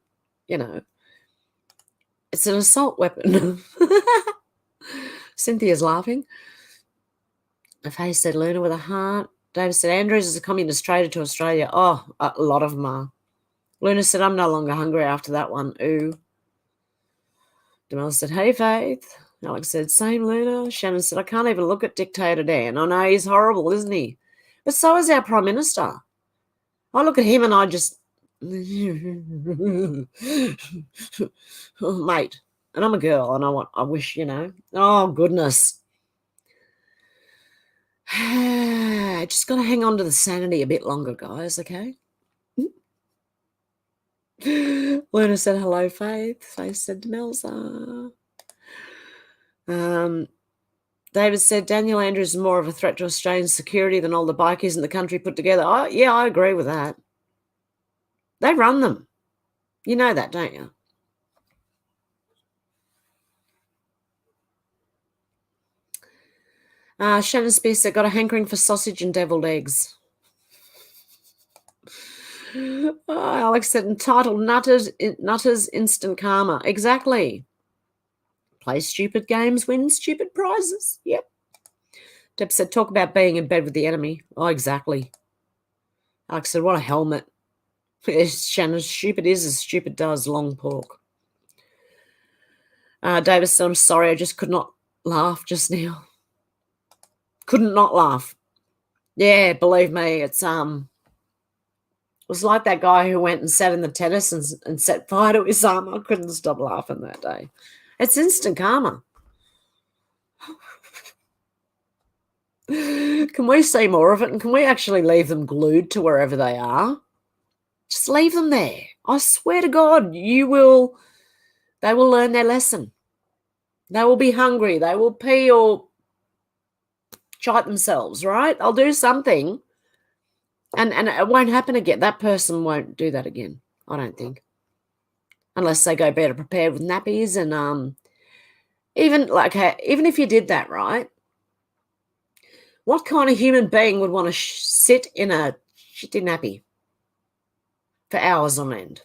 it's an assault weapon. Cynthia's laughing. Faye said, Luna with a heart. David said, Andrews is a communist trader to Australia. Oh, a lot of them are. Luna said, I'm no longer hungry after that one. Ooh. Demel said, hey, Faith. Alex said, same, Luna. Shannon said, I can't even look at Dictator Dan. I know he's horrible, isn't he? But so is our Prime Minister. I look at him and I just, oh, mate. And I'm a girl and I wish, oh, goodness. Just got to hang on to the sanity a bit longer, guys, okay? Luna said, hello, Faith. Faith said, Demelza. David said, Daniel Andrews is more of a threat to Australian security than all the bikies in the country put together. Oh, yeah, I agree with that. They run them. You know that, don't you? Shannon Spears said, got a hankering for sausage and deviled eggs. Alex said, entitled Nutters Instant Karma. Exactly. Play stupid games, win stupid prizes. Yep. Deb said, talk about being in bed with the enemy. Oh, exactly. Alex said, what a helmet. Shannon, stupid is as stupid does, long pork. David said, I'm sorry, I just could not laugh just now. Couldn't not laugh. Yeah, believe me, it was like that guy who went and sat in the tennis and set fire to his arm. I couldn't stop laughing that day. It's instant karma. Can we see more of it? And can we actually leave them glued to wherever they are? Just leave them there. I swear to God, they will learn their lesson. They will be hungry. They will pee or shite themselves, right? They'll do something. And it won't happen again. That person won't do that again, I don't think. Unless they go better prepared with nappies and even if you did that, right? What kind of human being would want to sit in a shitty nappy for hours on end?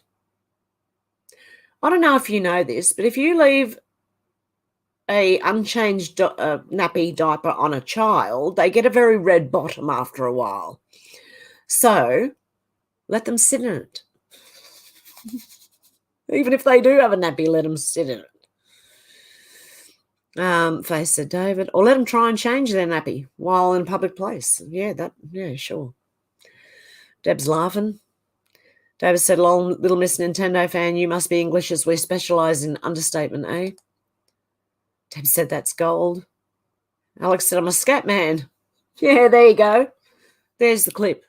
I don't know if you know this, but if you leave a unchanged nappy diaper on a child, they get a very red bottom after a while. So let them sit in it. Even if they do have a nappy, let them sit in it. Faye said, David, or let them try and change their nappy while in a public place. Yeah, sure. Deb's laughing. David said, lol, little Miss Nintendo fan, you must be English as we specialise in understatement, eh? Deb said, that's gold. Alex said, I'm a scat man. Yeah, there you go. There's the clip.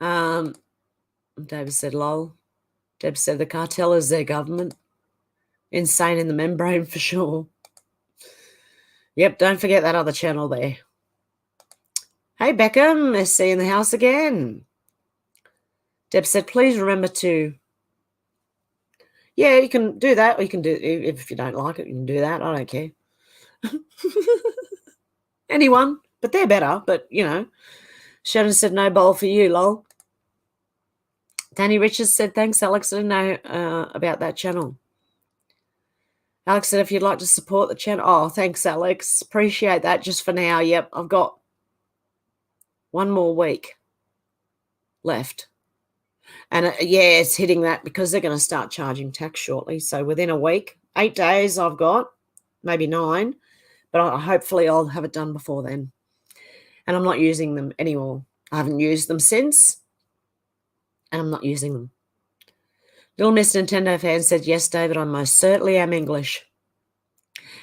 David said, lol. Deb said, the cartel is their government. Insane in the membrane for sure. Yep, don't forget that other channel there. Hey, Beckham, SC in the house again. Deb said, please remember to... Yeah, you can do that, or you can do... If you don't like it, you can do that. I don't care. Anyone, but they're better. But, you know, Shannon said, no bowl for you, lol. Danny Richards said, thanks, Alex. I didn't know about that channel. Alex said, if you'd like to support the channel. Oh, thanks, Alex. Appreciate that just for now. Yep, I've got one more week left. And, yeah, it's hitting that because they're going to start charging tax shortly. So within a week, 8 days I've got, maybe 9. But hopefully I'll have it done before then. And I'm not using them anymore. I haven't used them since. And I'm not using them. Little Miss Nintendo fan said, yes, David, I most certainly am English.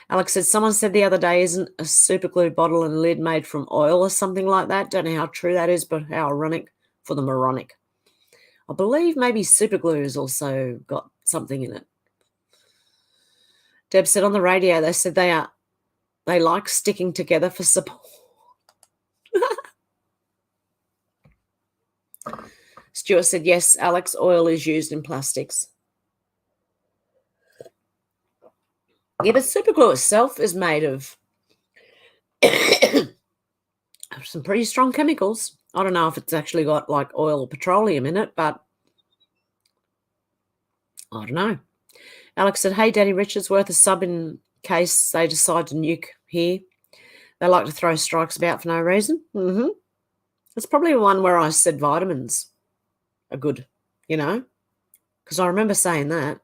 Alex said, someone said the other day, isn't a super glue bottle and lid made from oil or something like that? Don't know how true that is, but how ironic for the moronic. I believe maybe super glue has also got something in it. Deb said on the radio, they said they like sticking together for support. Stuart said, yes, Alex, oil is used in plastics. Yeah, but super glue itself is made of some pretty strong chemicals. I don't know if it's actually got like oil or petroleum in it, but I don't know. Alex said, hey, Danny Richards, worth a sub in case they decide to nuke here. They like to throw strikes about for no reason. Mm-hmm. It's probably one where I said vitamins are good, you know, because I remember saying that.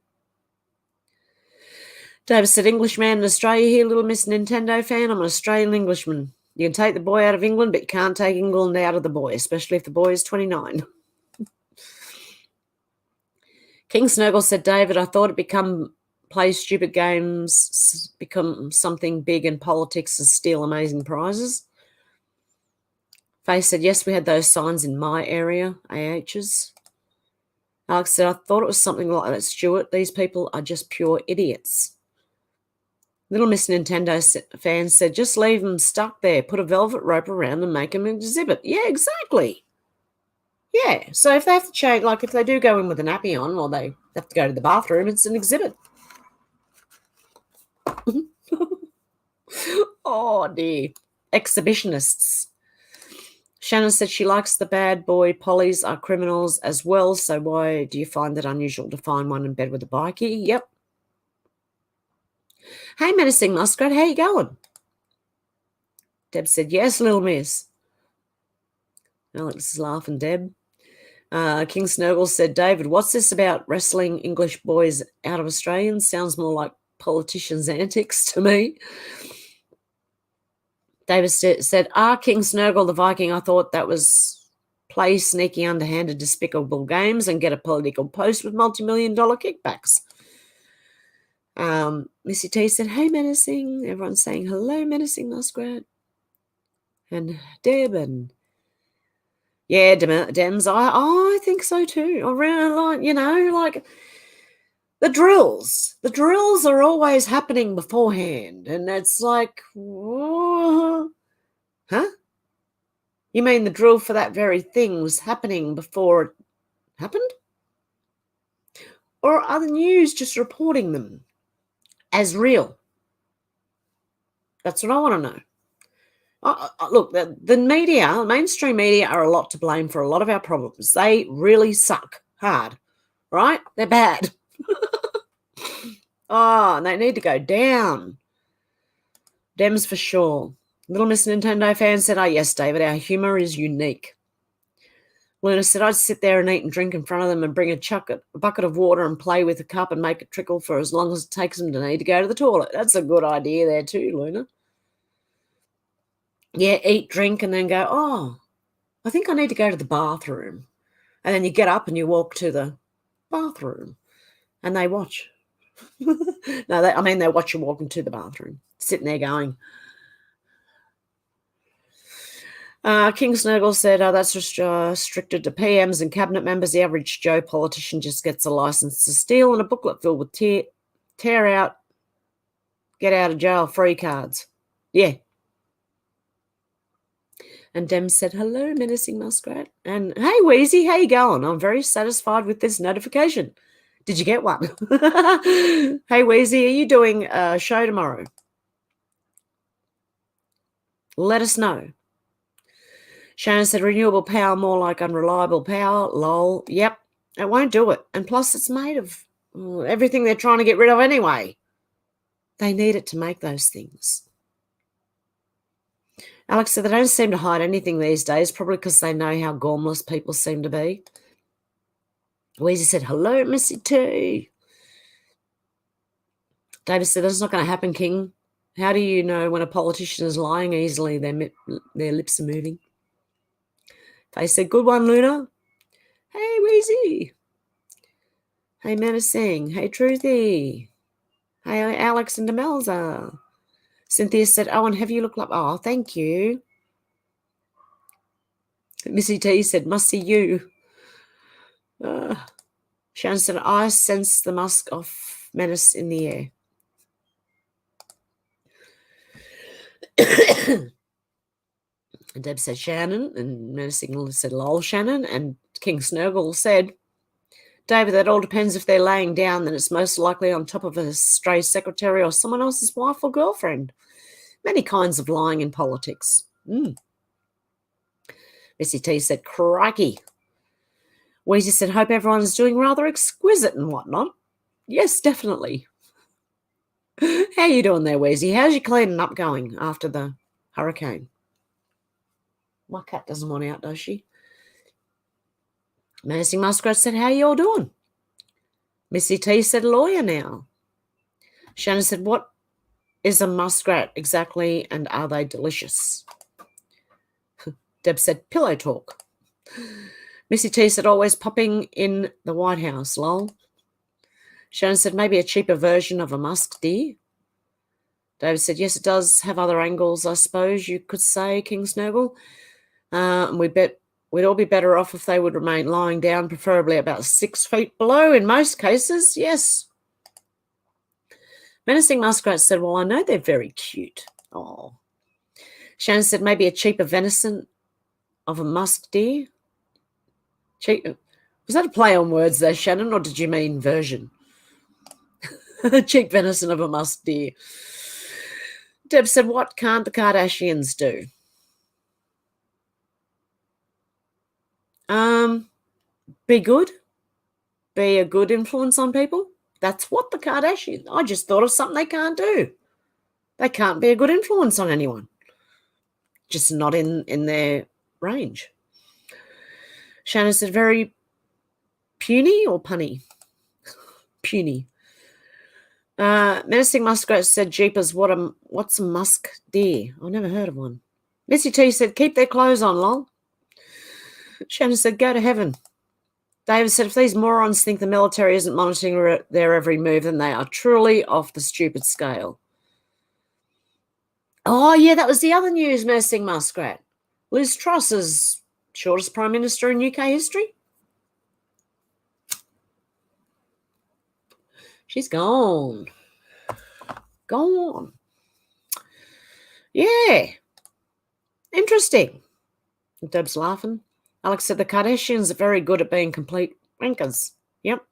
David said, Englishman in Australia here, little Miss Nintendo fan. I'm an Australian Englishman. You can take the boy out of England, but you can't take England out of the boy, especially if the boy is 29. King Snurgle said, David, I thought it play stupid games, become something big in politics and steal amazing prizes. Faye said, yes, we had those signs in my area, AHs. Alex said, I thought it was something like that, Stuart. These people are just pure idiots. Little Miss Nintendo fan said, just leave them stuck there. Put a velvet rope around and make them exhibit. Yeah, exactly. Yeah, so if they have to change, like if they do go in with a nappy on or they have to go to the bathroom, it's an exhibit. Oh, dear. Exhibitionists. Shannon said she likes the bad boy pollies are criminals as well, so why do you find it unusual to find one in bed with a bikie? Yep. Hey, Menacing Muskrat, how you going? Deb said, yes, little miss. Alex is laughing, Deb. King Snurgle said, David, what's this about wrestling English boys out of Australians? Sounds more like politicians' antics to me. David said, King Snurgle the Viking, I thought that was play sneaky, underhanded, despicable games and get a political post with multi-million-dollar kickbacks. Missy T said, hey, Menacing. Everyone's saying, hello, Menacing Muskrat. And Deb and... Yeah, Dems, I think so too. I really like, you know, like the drills. The drills are always happening beforehand. And it's like, huh? You mean the drill for that very thing was happening before it happened? Or are the news just reporting them as real? That's what I want to know. Look, the media, mainstream media, are a lot to blame for a lot of our problems. They really suck hard, right? They're bad. Oh, and they need to go down. Dems for sure. Little Miss Nintendo fan said, oh, yes, David, our humour is unique. Luna said, I'd sit there and eat and drink in front of them and bring a bucket of water and play with a cup and make it trickle for as long as it takes them to need to go to the toilet. That's a good idea there too, Luna. Yeah, eat, drink, and then go, oh, I think I need to go to the bathroom. And then you get up and you walk to the bathroom and they watch. No, they watch you walking to the bathroom, sitting there going. King Snurgle said, oh, that's restricted to PMs and cabinet members. The average Joe politician just gets a license to steal and a booklet filled with tear out, get out of jail free cards. Yeah. And Dem said, hello, menacing muskrat. And hey, Wheezy, how you going? I'm very satisfied with this notification. Did you get one? Hey, Wheezy, are you doing a show tomorrow? Let us know. Shannon said, renewable power, more like unreliable power. Lol. Yep, it won't do it. And plus, it's made of everything they're trying to get rid of anyway. They need it to make those things. Alex said, they don't seem to hide anything these days, probably because they know how gormless people seem to be. Weezy said, hello, Missy T. David said, that's not going to happen, King. How do you know when a politician is lying easily? Their lips are moving. They said, good one, Luna. Hey, Weezy. Hey, Menacing. Hey, Truthy. Hey, Alex and Demelza. Cynthia said, oh, and have you looked up? Oh, thank you. Missy T said, must see you. Shannon said, I sense the musk of menace in the air. And Deb said, Shannon, and Menacing said, lol, Shannon, and King Snurgle said, David, that all depends if they're laying down, then it's most likely on top of a stray secretary or someone else's wife or girlfriend. Many kinds of lying in politics. Missy T said, crikey. Weezy said, hope everyone's doing rather exquisite and whatnot. Yes, definitely. How you doing there, Weezy? How's your cleaning up going after the hurricane? My cat doesn't want out, does she? Menacing Muskrat said, how you all doing? Missy T said, lawyer now. Shannon said, what is a muskrat exactly and are they delicious? Deb said, pillow talk. Missy T said, always popping in the White House, lol. Shannon said, maybe a cheaper version of a musk deer. David said, yes, it does have other angles, I suppose you could say, King Snurgle. And we bet we'd all be better off if they would remain lying down, preferably about 6 feet below in most cases. Yes. Menacing Muskrat said, well, I know they're very cute. Oh. Shannon said, maybe a cheaper venison of a musk deer. Cheap. Was that a play on words there, Shannon, or did you mean version? Cheap venison of a musk deer. Deb said, what can't the Kardashians do? Be good. Be a good influence on people. That's what the Kardashians. I just thought of something they can't do. They can't be a good influence on anyone. Just not in their range. Shannon said, very puny or punny? Puny. Menacing Muskrat said, jeepers, what's a musk deer? I've never heard of one. Missy T said, keep their clothes on, lol. Shannon said, go to heaven. David said, if these morons think the military isn't monitoring their every move, then they are truly off the stupid scale. Oh, yeah, that was the other news, Menacing Muskrat. Liz Truss is shortest Prime Minister in UK history. She's gone. Gone. Yeah. Interesting. Deb's laughing. Alex said the Kardashians are very good at being complete wankers. Yep.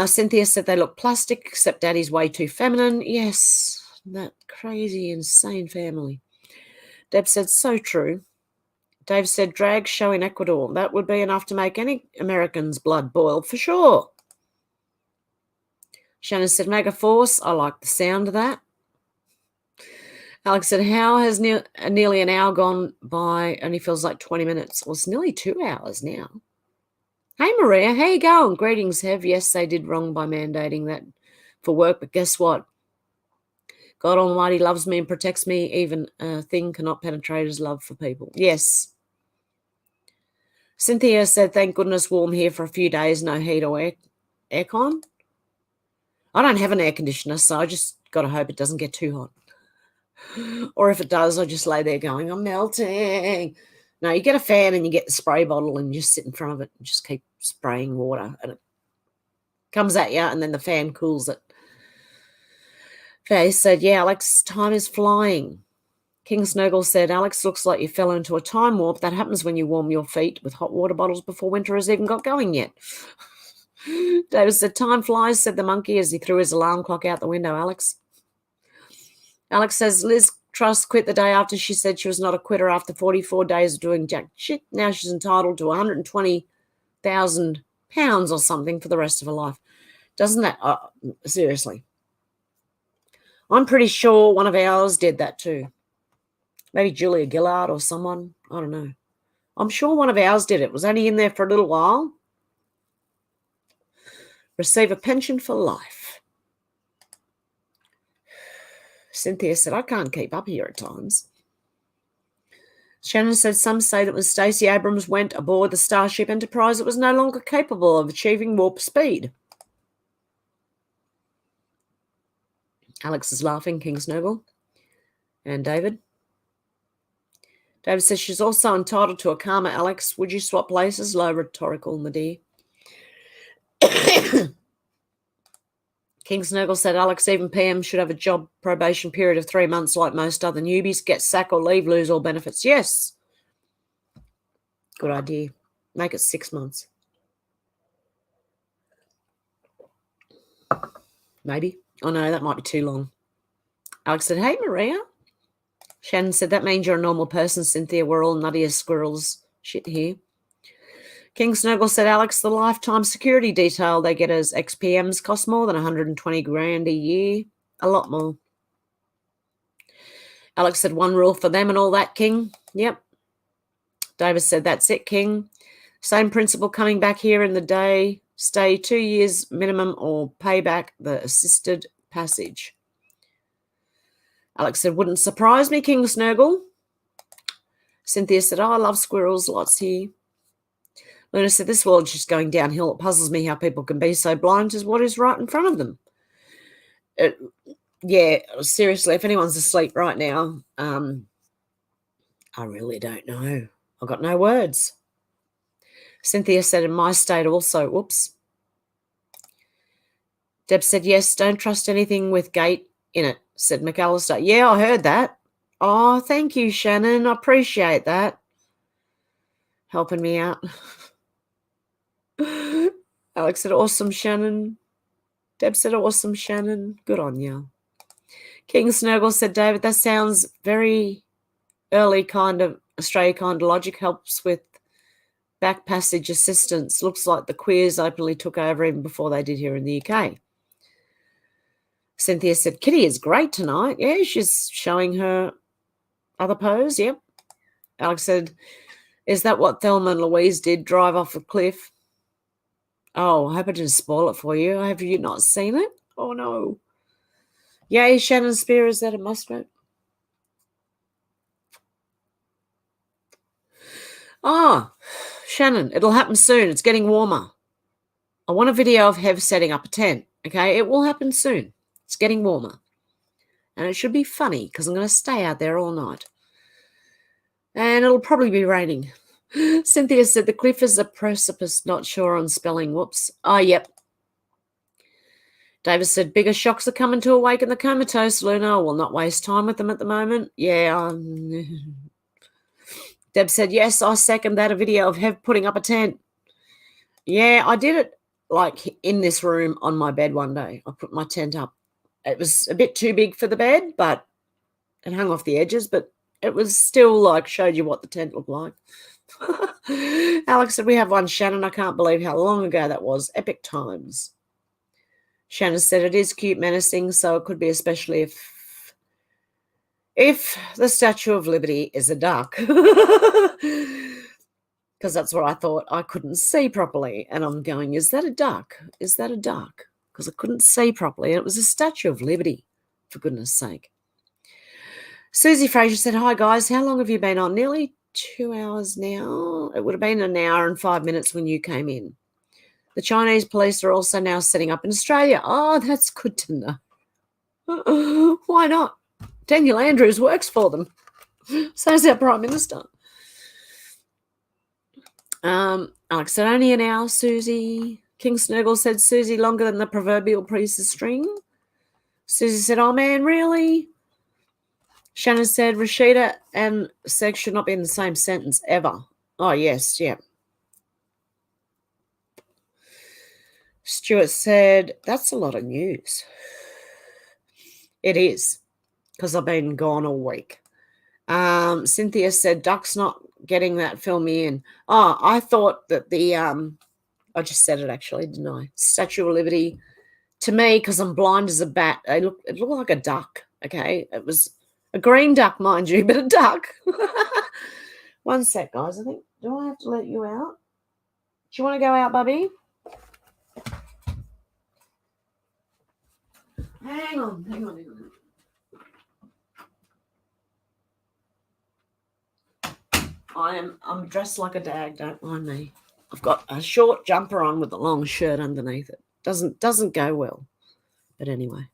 Cynthia said they look plastic, except Daddy's way too feminine. Yes, that crazy, insane family. Deb said, so true. Dave said, drag show in Ecuador. That would be enough to make any American's blood boil, for sure. Shannon said, Mega Force. I like the sound of that. Alex said, how has nearly an hour gone by? Only feels like 20 minutes. Well, it's nearly 2 hours now. Hey, Maria, how you going? Greetings, Hev. Yes, they did wrong by mandating that for work, but guess what? God Almighty loves me and protects me. Even a thing cannot penetrate his love for people. Yes. Cynthia said, thank goodness warm here for a few days. No heat or aircon. I don't have an air conditioner, so I just got to hope it doesn't get too hot. Or if it does, I just lay there going, I'm melting. No, you get a fan and you get the spray bottle and you just sit in front of it and just keep spraying water. And it comes at you and then the fan cools it. Faye said, yeah, Alex, time is flying. King Snuggle said, Alex, looks like you fell into a time warp. That happens when you warm your feet with hot water bottles before winter has even got going yet. David said, time flies, said the monkey as he threw his alarm clock out the window, Alex. Alex says, Liz Truss quit the day after she said she was not a quitter after 44 days of doing jack shit. Now she's entitled to £120,000 or something for the rest of her life. Doesn't that, seriously. I'm pretty sure one of ours did that too. Maybe Julia Gillard or someone. I don't know. I'm sure one of ours did it. Was only in there for a little while. Receive a pension for life. Cynthia said, I can't keep up here at times. Shannon said, some say that when Stacey Abrams went aboard the Starship Enterprise, it was no longer capable of achieving warp speed. Alex is laughing, King's Noble. And David? David says, she's also entitled to a karma, Alex. Would you swap places? Low rhetorical, my dear. King Snuggle said, Alex, even PM should have a job probation period of 3 months like most other newbies. Get sack or leave, lose all benefits. Yes. Good idea. Make it 6 months. Maybe. Oh, no, that might be too long. Alex said, hey, Maria. Shannon said, that means you're a normal person, Cynthia. We're all nutty as squirrels. Shit here. King Snuggle said, Alex, the lifetime security detail they get as XPMs cost more than 120 grand a year. A lot more. Alex said, one rule for them and all that, King. Yep. David said, that's it, King. Same principle coming back here in the day. Stay 2 years minimum or pay back the assisted passage. Alex said, wouldn't surprise me, King Snuggle. Cynthia said, I love squirrels, lots here. Luna said, this world's just going downhill. It puzzles me how people can be so blind to what is right in front of them. Yeah, seriously, if anyone's asleep right now, I really don't know. I've got no words. Cynthia said, in my state also, whoops. Deb said, yes, don't trust anything with gate in it, said McAllister. Yeah, I heard that. Oh, thank you, Shannon. I appreciate that. Helping me out. Alex said, awesome, Shannon. Deb said, awesome, Shannon. Good on you. King Snuggle said, David, that sounds very early kind of Australia kind of logic. Helps with back passage assistance. Looks like the queers openly took over even before they did here in the UK. Cynthia said, Kitty is great tonight. Yeah, she's showing her other pose. Yep. Alex said, is that what Thelma and Louise did, drive off a cliff? Oh, I hope I didn't spoil it for you. Have you not seen it? Oh, no. Yay, Shannon Spear, is that a muskrat? Oh, Shannon, it'll happen soon. It's getting warmer. I want a video of Hev setting up a tent, okay? It will happen soon. It's getting warmer. And it should be funny because I'm going to stay out there all night. And it'll probably be raining. Cynthia said the cliff is a precipice, not sure on spelling. Whoops. Oh, yep. David said, bigger shocks are coming to awaken the comatose, Luna. We'll not waste time with them at the moment. Yeah. Deb said, yes, I second that. A video of Hev putting up a tent. Yeah, I did it like in this room on my bed one day. I put my tent up. It was a bit too big for the bed, but it hung off the edges, but it was still like showed you what the tent looked like. Alex said, we have one, Shannon. I can't believe how long ago that was. Epic times. Shannon said it is cute, menacing, so it could be especially if the Statue of Liberty is a duck. Because that's what I thought. I couldn't see properly. And I'm going, is that a duck? Is that a duck? Because I couldn't see properly. And it was a Statue of Liberty, for goodness sake. Susie Fraser said, hi, guys. How long have you been on? Nearly 2 hours now. It would have been an hour and 5 minutes when you came in. The Chinese police are also now setting up in Australia. Oh, that's good to know. Why not? Daniel Andrews works for them. So is our Prime Minister. Alex said, only an hour, Susie. King Snurgle said, Susie, longer than the proverbial priest's string. Susie said, oh, man, really? Shannon said, Rashida and sex should not be in the same sentence ever. Oh, yes, yeah. Stuart said, that's a lot of news. It is, because I've been gone all week. Cynthia said, duck's not getting that, fill me in. Oh, I thought that I just said it actually, didn't I? Statue of Liberty, to me, because I'm blind as a bat, it looked like a duck, okay? It was a green duck, mind you, but a duck. One sec, guys. I think, do I have to let you out? Do you want to go out, Bubby? Hang on. I'm dressed like a dag, don't mind me. I've got a short jumper on with a long shirt underneath it. Doesn't go well. But anyway.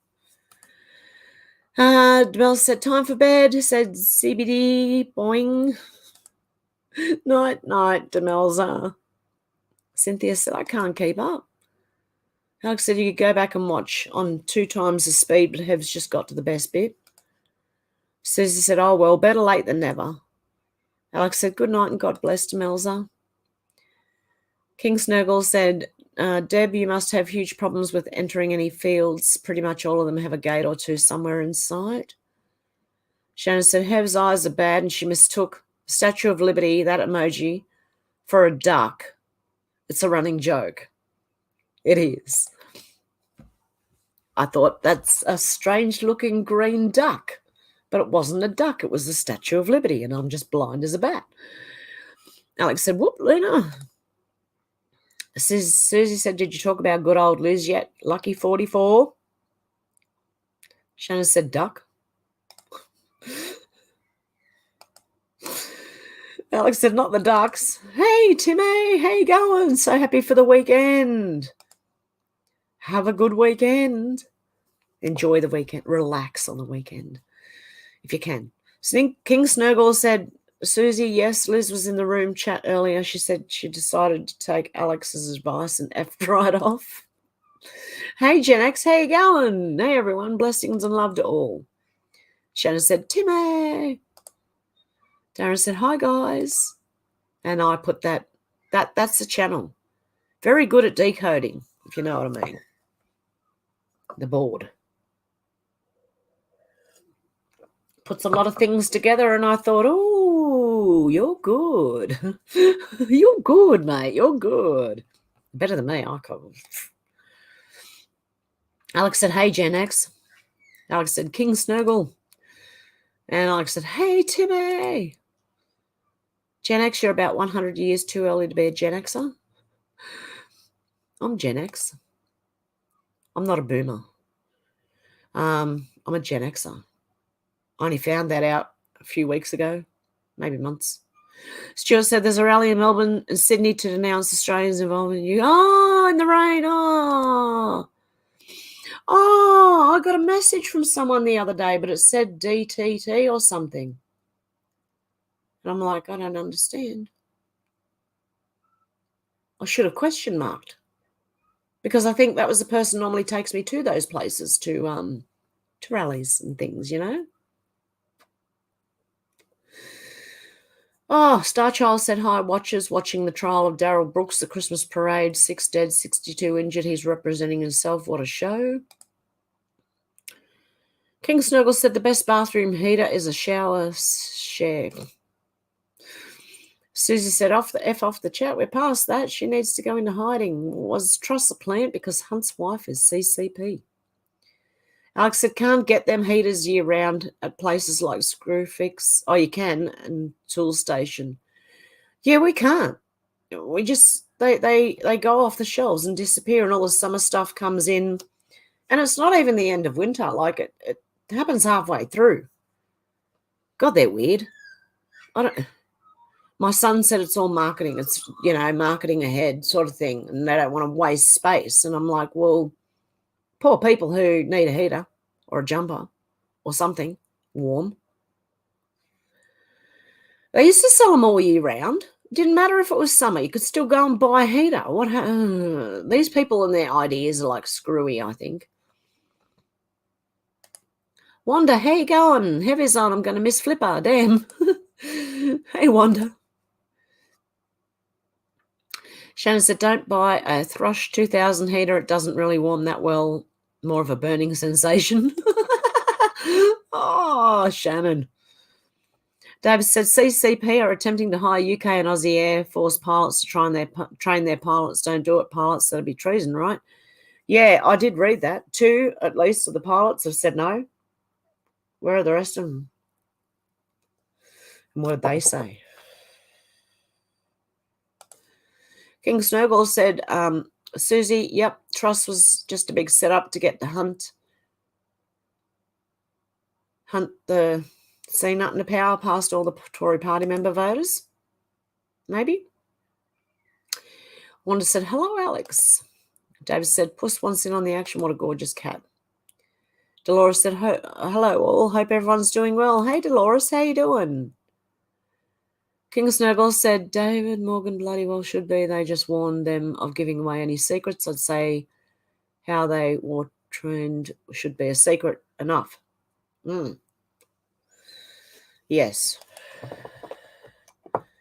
Demel said, time for bed. Said CBD, boing. Night, Demel's. Cynthia said, I can't keep up. Alex said you could go back and watch on 2 times the speed, but Hev's just got to the best bit. Susie said, oh, well, better late than never. Alex said, good night and God bless, Demelza. King Snurgle said, Deb, you must have huge problems with entering any fields. Pretty much all of them have a gate or 2 somewhere in sight. Shannon said, Hev's eyes are bad, and she mistook Statue of Liberty, that emoji, for a duck. It's a running joke. It is. I thought that's a strange-looking green duck, but it wasn't a duck. It was the Statue of Liberty, and I'm just blind as a bat. Alex said, whoop, Lena. Susie said, did you talk about good old Liz yet? Lucky 44. Shannon said, duck. Alex said, not the ducks. Hey, Timmy, how you going? So happy for the weekend. Have a good weekend. Enjoy the weekend. Relax on the weekend if you can. King Snurgle said, Susie, yes, Liz was in the room chat earlier. She said she decided to take Alex's advice and effed right off. Hey, Gen X, how you going? Hey, everyone. Blessings and love to all. Shannon said, Timmy. Darren said, hi, guys. And I put that's the channel. Very good at decoding, if you know what I mean. The board. Puts a lot of things together, and I thought, oh, you're good. You're good, mate. You're good. Better than me. I can't. Alex said, hey, Gen X. Alex said, King Snurgle. And Alex said, hey, Timmy. Gen X, you're about 100 years too early to be a Gen Xer. I'm Gen X. I'm not a boomer. I'm a Gen Xer. I only found that out a few weeks ago, maybe months. Stuart said there's a rally in Melbourne and Sydney to denounce Australians involved in you. Oh, in the rain. Oh, I got a message from someone the other day, but it said DTT or something. And I'm like, I don't understand. I should have question marked, because I think that was the person who normally takes me to those places to rallies and things, you know. Oh, Starchild said, hi, watchers watching the trial of Darryl Brooks, the Christmas parade, 6 dead, 62 injured. He's representing himself. What a show. King Snurgle said the best bathroom heater is a shower share. Susie said, off the chat. We're past that. She needs to go into hiding. Was Truss a plant because Hunt's wife is CCP? Alex said, can't get them heaters year round at places like Screwfix. Oh, you can, and Tool Station. Yeah, we can't. We just, they go off the shelves and disappear, and all the summer stuff comes in. And it's not even the end of winter. Like, it happens halfway through. God, they're weird. My son said it's all marketing. It's, marketing ahead sort of thing, and they don't want to waste space. And I'm like, well, poor people who need a heater or a jumper or something warm. They used to sell them all year round. It didn't matter if it was summer. You could still go and buy a heater. These people and their ideas are like screwy, I think. Wanda, how you going? Heavy's on. I'm going to miss Flipper. Damn. Hey, Wanda. Shannon said, don't buy a Thrush 2000 heater. It doesn't really warm that well. More of a burning sensation. Oh, Shannon. David said, CCP are attempting to hire UK and Aussie Air Force pilots to train their pilots. Don't do it, pilots. That'd be treason, right? Yeah, I did read that. 2, at least, of the pilots have said no. Where are the rest of them? And what did they say? King Snowball said, Susie, yep, Truss was just a big setup to get the Hunt the C-Nut into power past all the Tory party member voters. Maybe. Wanda said, hello, Alex. David said, Puss wants in on the action. What a gorgeous cat. Dolores said, hello all. Hope everyone's doing well. Hey, Dolores, how you doing? King Snowball said, David Morgan bloody well should be. They just warned them of giving away any secrets. I'd say how they were trained should be a secret enough. Yes.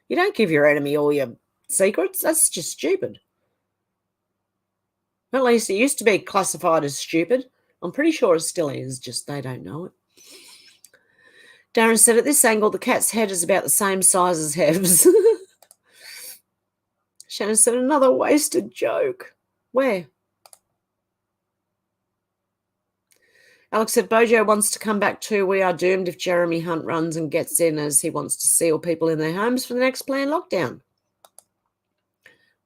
You don't give your enemy all your secrets. That's just stupid. At least it used to be classified as stupid. I'm pretty sure it still is, just they don't know it. Darren said, at this angle, the cat's head is about the same size as Hev's. Shannon said, another wasted joke. Where? Alex said, Bojo wants to come back too. We are doomed if Jeremy Hunt runs and gets in, as he wants to seal people in their homes for the next planned lockdown.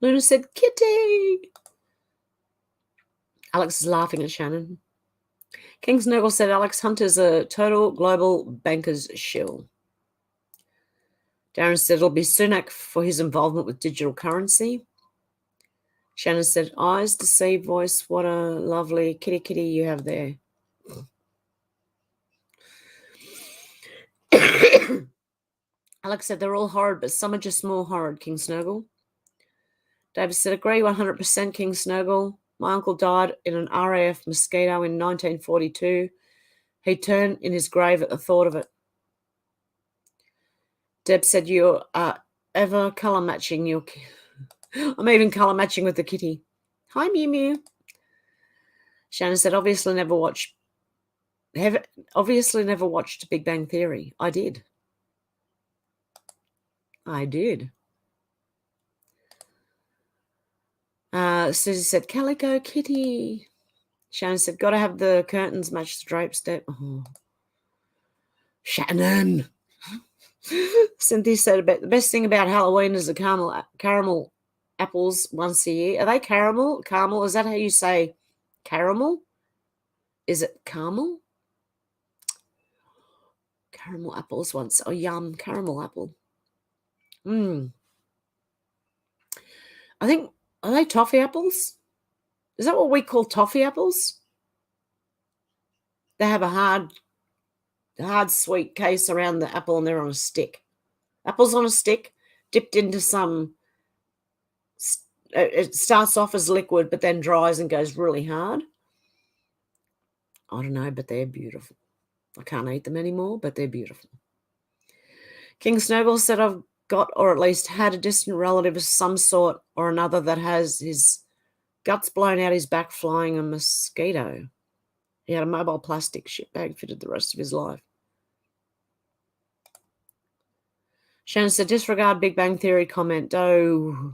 Luna said, Kitty. Alex is laughing at Shannon. King Snuggle said, Alex Hunt is a total global banker's shill. Darren said, it'll be Sunak for his involvement with digital currency. Shannon said, eyes to see, voice. What a lovely kitty you have there. Alex said, they're all horrid, but some are just more horrid, King Snuggle. David said, agree 100%, King Snuggle. My uncle died in an RAF Mosquito in 1942. He turned in his grave at the thought of it. Deb said, you are ever colour matching. I'm even colour matching with the kitty. Hi, Mew Mew. Shannon said, obviously never watched Big Bang Theory. I did. Susie said, Calico Kitty. Shannon said, got to have the curtains match the drapes. Oh. Shannon. Cynthia said, about the best thing about Halloween is the caramel apples once a year. Are they caramel? Caramel? Is that how you say caramel? Is it caramel? Caramel apples once. Oh, yum. Caramel apple. I think, are they toffee apples? Is that what we call toffee apples? They have a hard sweet case around the apple and they're on a stick. Apples on a stick dipped into some, it starts off as liquid but then dries and goes really hard. I don't know, but they're beautiful. I can't eat them anymore, but they're beautiful. King Snowball said, I've got, or at least had, a distant relative of some sort or another that has his guts blown out his back flying a mosquito. He had a mobile plastic shit bag fitted the rest of his life. Shannon said, disregard Big Bang Theory comment. Oh.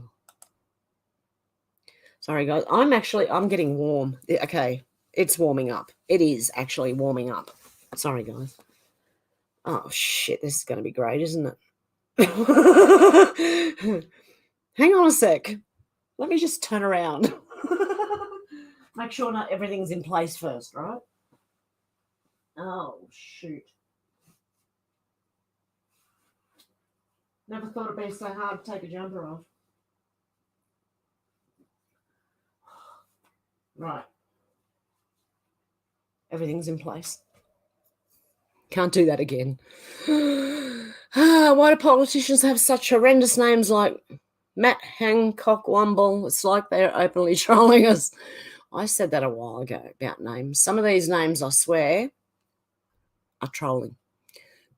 Sorry, guys. I'm getting warm. Okay. It's warming up. It is actually warming up. Sorry, guys. Oh, shit. This is going to be great, isn't it? Hang on a sec. Let me just turn around. Make sure not everything's in place first, right? Oh, shoot. Never thought it'd be so hard to take a jumper off. Right. Everything's in place. Can't do that again. Why do politicians have such horrendous names like Matt Hancock Wumble? It's like they're openly trolling us. I said that a while ago about names. Some of these names, I swear, are trolling.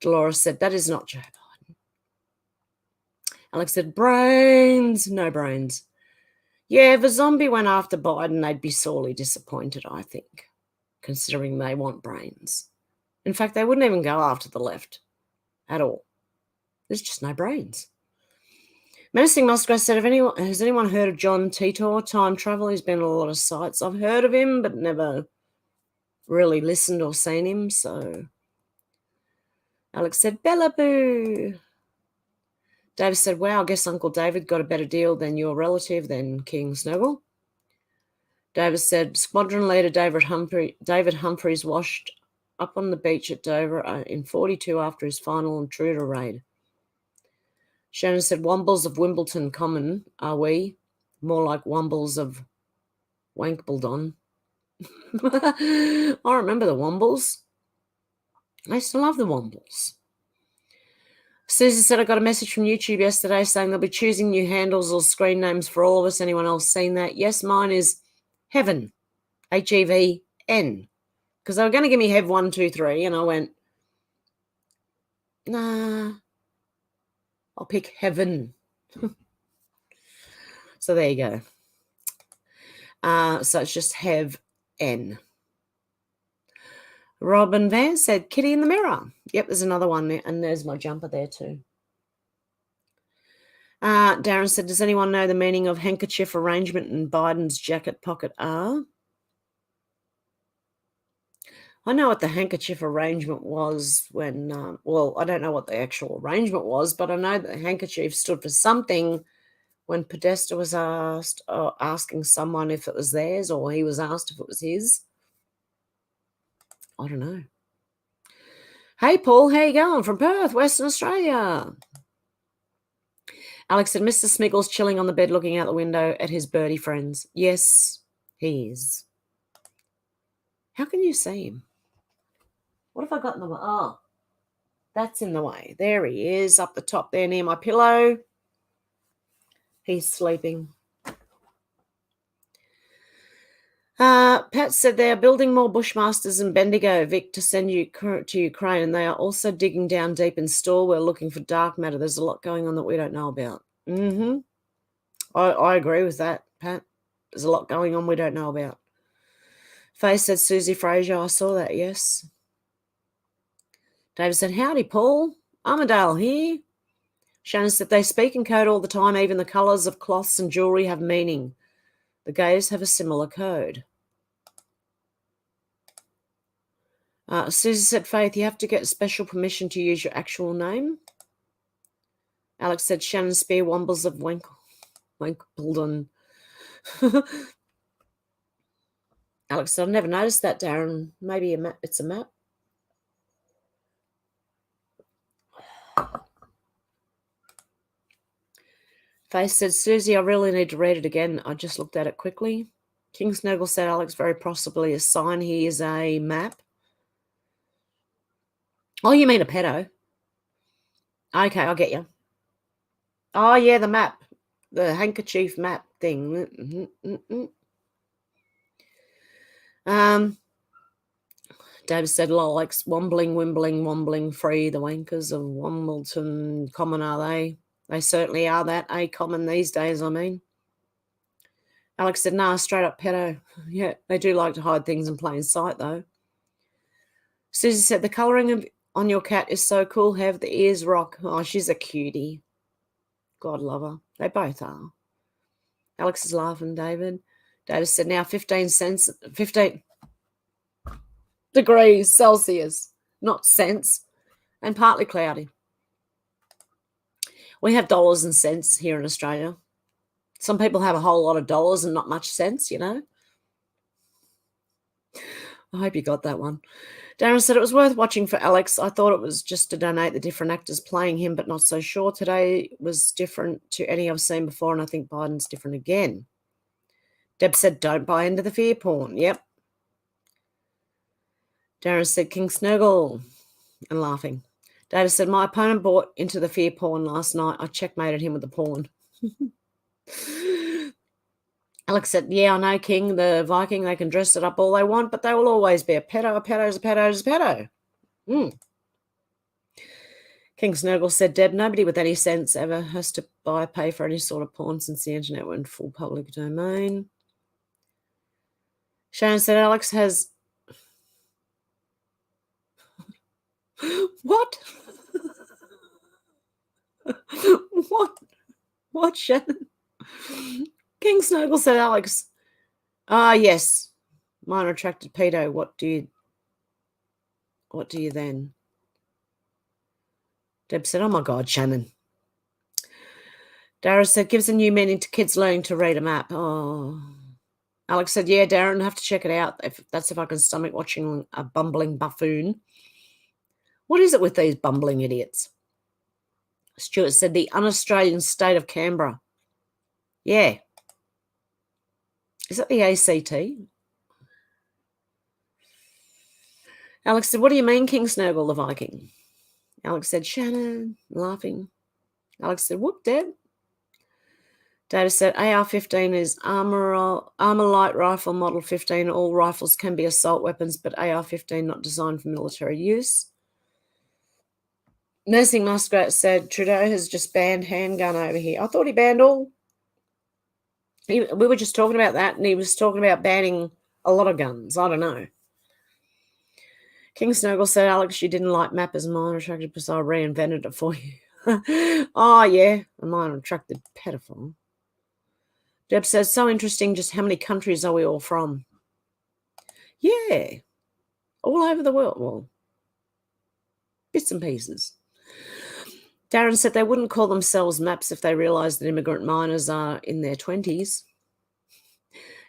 Dolores said, that is not Joe Biden. Alex said, brains. No brains. Yeah, if a zombie went after Biden, they'd be sorely disappointed, I think, considering they want brains. In fact, they wouldn't even go after the left at all. There's just no brains. Menacing Moscow said, has anyone heard of John Titor, time travel? He's been on a lot of sites. I've heard of him, but never really listened or seen him, so. Alex said, Bella Boo. David said, wow, I guess Uncle David got a better deal than your relative, than King Snowball. David said, Squadron Leader David Humphreys washed up on the beach at Dover in 42 after his final intruder raid. Shannon said, Wombles of Wimbledon Common, are we? More like Wombles of Wankbledon. I remember the Wombles. I used to love the Wombles. Susan said, I got a message from YouTube yesterday saying they'll be choosing new handles or screen names for all of us. Anyone else seen that? Yes, mine is Heaven, H-E-V-N. Because they were going to give me Hev123, and I went, nah, I'll pick Heaven. So there you go. So it's just Hev-N. Robin Van said, Kitty in the Mirror. Yep, there's another one there, and there's my jumper there too. Darren said, does anyone know the meaning of handkerchief arrangement in Biden's jacket pocket are? I know what the handkerchief arrangement was when, well, I don't know what the actual arrangement was, but I know that the handkerchief stood for something when Podesta was asking someone if it was theirs, or he was asked if it was his. I don't know. Hey, Paul, how you going? From Perth, Western Australia. Alex said, Mr. Smiggle's chilling on the bed looking out the window at his birdie friends. Yes, he is. How can you see him? What have I got in the way? Oh, that's in the way. There he is, up the top there near my pillow. He's sleeping. Pat said they are building more Bushmasters in Bendigo, Vic, to send you to Ukraine, and they are also digging down deep in Storwell looking for dark matter. There's a lot going on that we don't know about. I agree with that, Pat. There's a lot going on we don't know about. Faye said, Susie Fraser, I saw that, yes. David said, howdy, Paul. Armadale here. Shannon said, they speak in code all the time. Even the colours of cloths and jewellery have meaning. The gays have a similar code. Susie said, Faith, you have to get special permission to use your actual name. Alex said, Shannon Spear Wombles of Wankbledon. Alex said, I've never noticed that, Darren. Maybe it's a map. Faith said, Susie, I really need to read it again. I just looked at it quickly. King Snuggle said, Alex, very possibly a sign he is a map. Oh, you mean a pedo? Okay, I'll get you. Oh, yeah, the map. The handkerchief map thing. David said, Alex, wombling, free. The wankers of Wombleton Common, are they? They certainly are that, common these days, I mean. Alex said, nah, straight up pedo. Yeah, they do like to hide things in plain sight, though. Susie said, the colouring on your cat is so cool. Have the ears rock. Oh, she's a cutie. God love her. They both are. Alex is laughing, David. David said now 15 degrees Celsius, not cents, and partly cloudy. We have dollars and cents here in Australia. Some people have a whole lot of dollars and not much cents, you know. I hope you got that one. Darren said it was worth watching for Alex. I thought it was just to donate the different actors playing him, but not so sure. Today was different to any I've seen before, and I think Biden's different again. Deb said, don't buy into the fear porn. Yep. Darren said, King Snuggle, and laughing. David said, my opponent bought into the fear porn last night. I checkmated him with the porn. Alex said, yeah, I know, King, the Viking, they can dress it up all they want, but they will always be a pedo. A pedo is a pedo is a pedo. King Snuggle said, Deb, nobody with any sense ever has to buy or pay for any sort of porn since the internet went full public domain. Sharon said, Alex has... What? What, Shannon? King Snuggle said, Alex, yes, minor attracted pedo. What do you then? Deb said, oh my God, Shannon. Dara said, gives a new meaning to kids learning to read a map. Oh. Alex said, yeah, Darren, I have to check it out. If I can stomach watching a bumbling buffoon. What is it with these bumbling idiots? Stuart said, the un-Australian state of Canberra. Yeah. Is that the ACT? Alex said, what do you mean, King Snuggle, the Viking? Alex said, Shannon, laughing. Alex said, whoop, Deb. David said, AR-15 is armor light rifle model 15. All rifles can be assault weapons, but AR-15 not designed for military use. Nursing Muskrat said, Trudeau has just banned handgun over here. I thought he banned all. We were just talking about that, and he was talking about banning a lot of guns. I don't know. King Snuggle said, Alex, you didn't like map as a minor attracted, because I reinvented it for you. Oh, yeah, a minor attracted pedophile. Deb says, so interesting, just how many countries are we all from? Yeah, all over the world. Well, bits and pieces. Darren said they wouldn't call themselves maps if they realised that immigrant minors are in their 20s.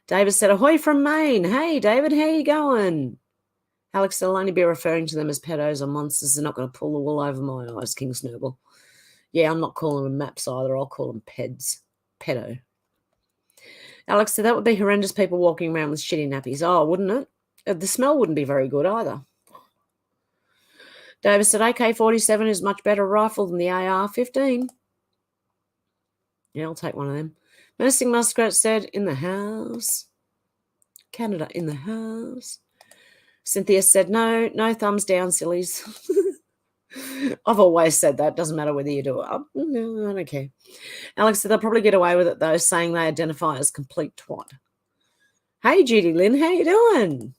David said, ahoy from Maine. Hey, David, how you going? Alex, they'll only be referring to them as pedos or monsters. They're not going to pull the wool over my eyes, King Snurgle. Yeah, I'm not calling them maps either. I'll call them peds. Pedo. Alex said, that would be horrendous, people walking around with shitty nappies. Oh, wouldn't it? The smell wouldn't be very good either. David said, AK-47 is much better rifle than the AR-15. Yeah, I'll take one of them. Nursing Muskrat said, in the house. Canada in the house. Cynthia said, no thumbs down, sillies. I've always said that. Doesn't matter whether you do it. No, I don't care. Alex said they'll probably get away with it, though, saying they identify as complete twat. Hey, Judy Lynn, how you doing?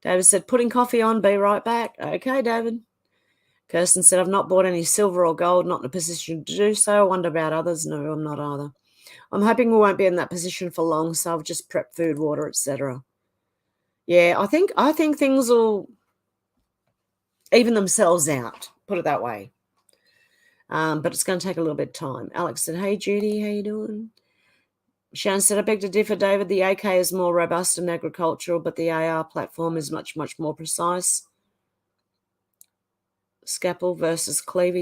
David said, putting coffee on, be right back. Okay, David. Kirsten said, I've not bought any silver or gold, not in a position to do so. I wonder about others. No, I'm not either. I'm hoping we won't be in that position for long, so I've just prepped food, water, etc. Yeah, I think things will even themselves out, put it that way. But it's going to take a little bit of time. Alex said, hey, Judy, how you doing? Shannon said, I beg to differ, David. The AK is more robust and agricultural, but the AR platform is much, much more precise. Scalpel versus cleaver,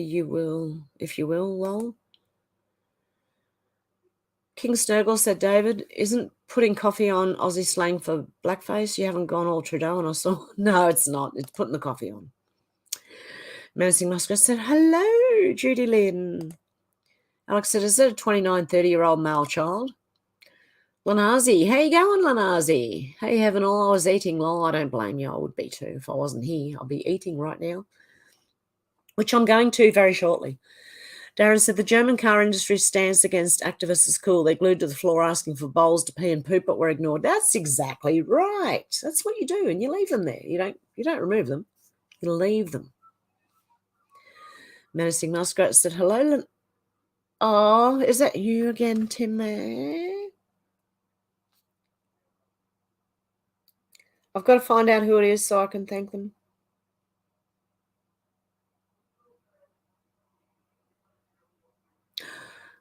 if you will, lol. King Snurgle said, David, isn't putting coffee on Aussie slang for blackface? You haven't gone all Trudeau and I saw. No, it's not. It's putting the coffee on. Menacing Muskrat said, hello, Judy Lynn. Alex said, is it a 29, 30-year-old male child? Lanazi, how you going, Lanazi? Hey, Heaven, all I was eating, lol. I don't blame you. I would be too. If I wasn't here, I'll be eating right now, which I'm going to very shortly. Darren said, the German car industry stance against activists is cool. They're glued to the floor asking for bowls to pee and poop, but we're ignored. That's exactly right. That's what you do, and you leave them there. You don't remove them. You leave them. Menacing Muskrat said, hello. Oh, is that you again, Timmy? I've got to find out who it is so I can thank them.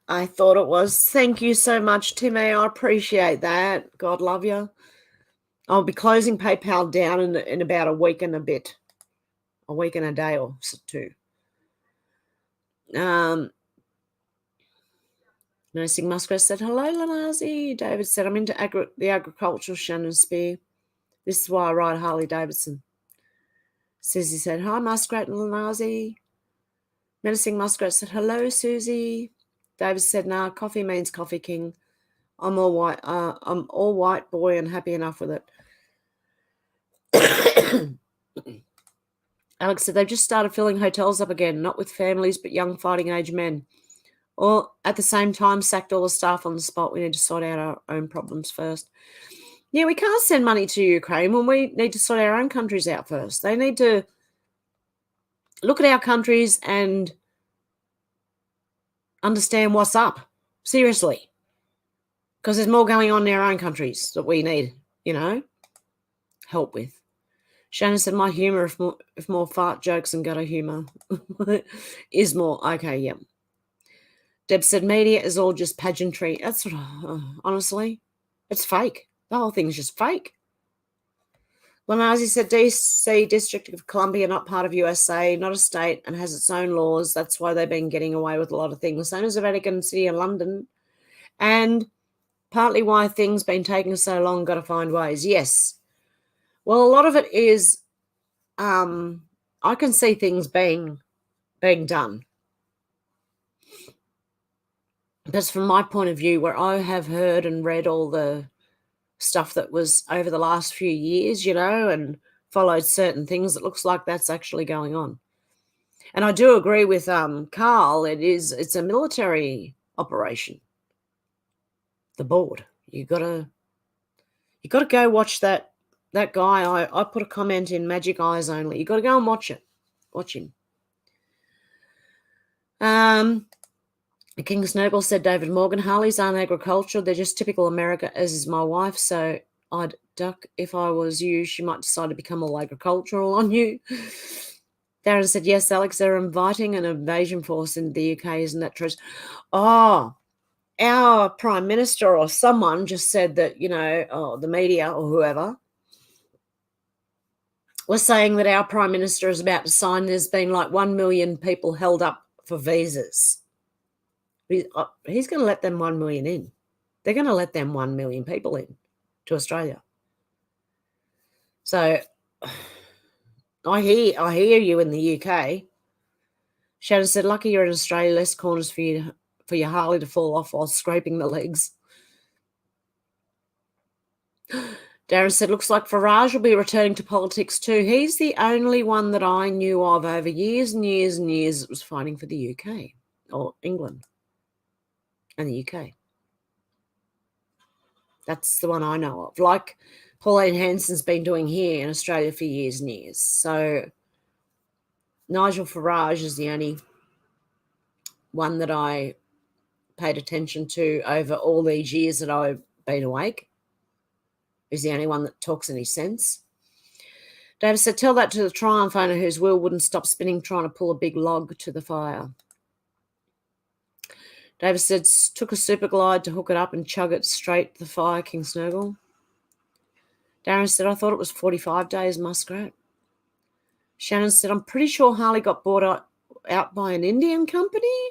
I thought it was. Thank you so much, Timmy. I appreciate that. God love you. I'll be closing PayPal down in about a week and a bit. A week and a day or two. Nursing Muskrat said, hello, Lanazi. David said, I'm into the agricultural Shannon Spear. This is why I ride Harley Davidson. Susie said, hi, Muskrat and Lanazi. Menacing Muskrat said, hello, Susie. David said, nah, coffee means Coffee King. I'm all white boy and happy enough with it. Alex said, they've just started filling hotels up again, not with families, but young fighting age men. Or at the same time, sacked all the staff on the spot. We need to sort out our own problems first. Yeah, we can't send money to Ukraine when we need to sort our own countries out first. They need to look at our countries and understand what's up. Seriously. Because there's more going on in our own countries that we need, help with. Shannon said, my humour, if more fart jokes and gutter humour is more. Okay, yeah. Deb said, media is all just pageantry. That's what, honestly, it's fake. The whole thing is just fake. Lanazi said, DC, District of Columbia, not part of USA, not a state, and has its own laws. That's why they've been getting away with a lot of things. Same as the Vatican City and London. And partly why things been taking so long, got to find ways. Yes. Well, a lot of it is, I can see things being done. That's from my point of view, where I have heard and read all the stuff that was over the last few years, and followed certain things. It looks like that's actually going on. And I do agree with Carl. It's a military operation. The board. You gotta go watch that guy. I put a comment in Magic Eyes Only. You gotta go and watch it. Watch him. King Snowball said, David Morgan, Harleys aren't agricultural. They're just typical America, as is my wife. So I'd duck if I was you. She might decide to become all agricultural on you. Darren said, yes, Alex, they're inviting an invasion force into the UK. Isn't that true? Oh, our Prime Minister or someone just said that, the media or whoever was saying that our Prime Minister is about to sign. There's been like 1 million people held up for visas. He's going to let them 1 million in. They're going to let them 1 million people in to Australia. So I hear you in the UK. Shannon said, lucky you're in Australia, less corners for your Harley to fall off while scraping the legs. Darren said, looks like Farage will be returning to politics too. He's the only one that I knew of over years and years and years that was fighting for the UK or England and the UK. That's the one I know of. Like Pauline Hanson's been doing here in Australia for years and years. So Nigel Farage is the only one that I paid attention to over all these years that I've been awake. He's the only one that talks any sense. David said, tell that to the Triumph owner whose wheel wouldn't stop spinning trying to pull a big log to the fire. David said, took a super glide to hook it up and chug it straight to the fire, King Snowball. Darren said, I thought it was 45 days, Muskrat. Shannon said, I'm pretty sure Harley got bought out by an Indian company.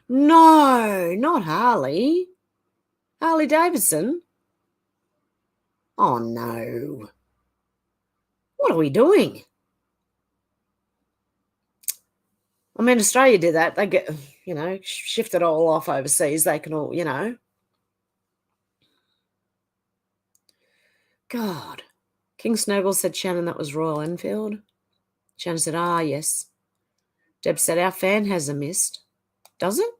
No, not Harley. Harley Davidson. Oh, no. What are we doing? I mean, Australia did that. They get, shift it all off overseas. They can all, God. King Snowball said, Shannon, that was Royal Enfield. Shannon said, yes. Deb said, our fan has a mist. Does it?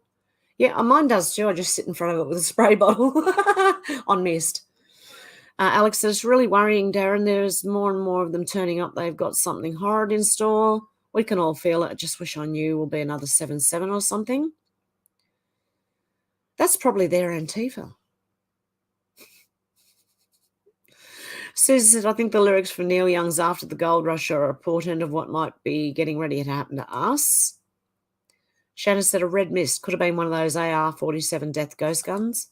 Yeah, mine does too. I just sit in front of it with a spray bottle on mist. Alex said, it's really worrying, Darren. There's more and more of them turning up. They've got something horrid in store We can all feel it. I just wish I knew will be another 7-7 or something. That's probably their Antifa. Susan said, I think the lyrics from Neil Young's After the Gold Rush are a portent of what might be getting ready to happen to us. Shannon said, a red mist. Could have been one of those AR-47 death ghost guns.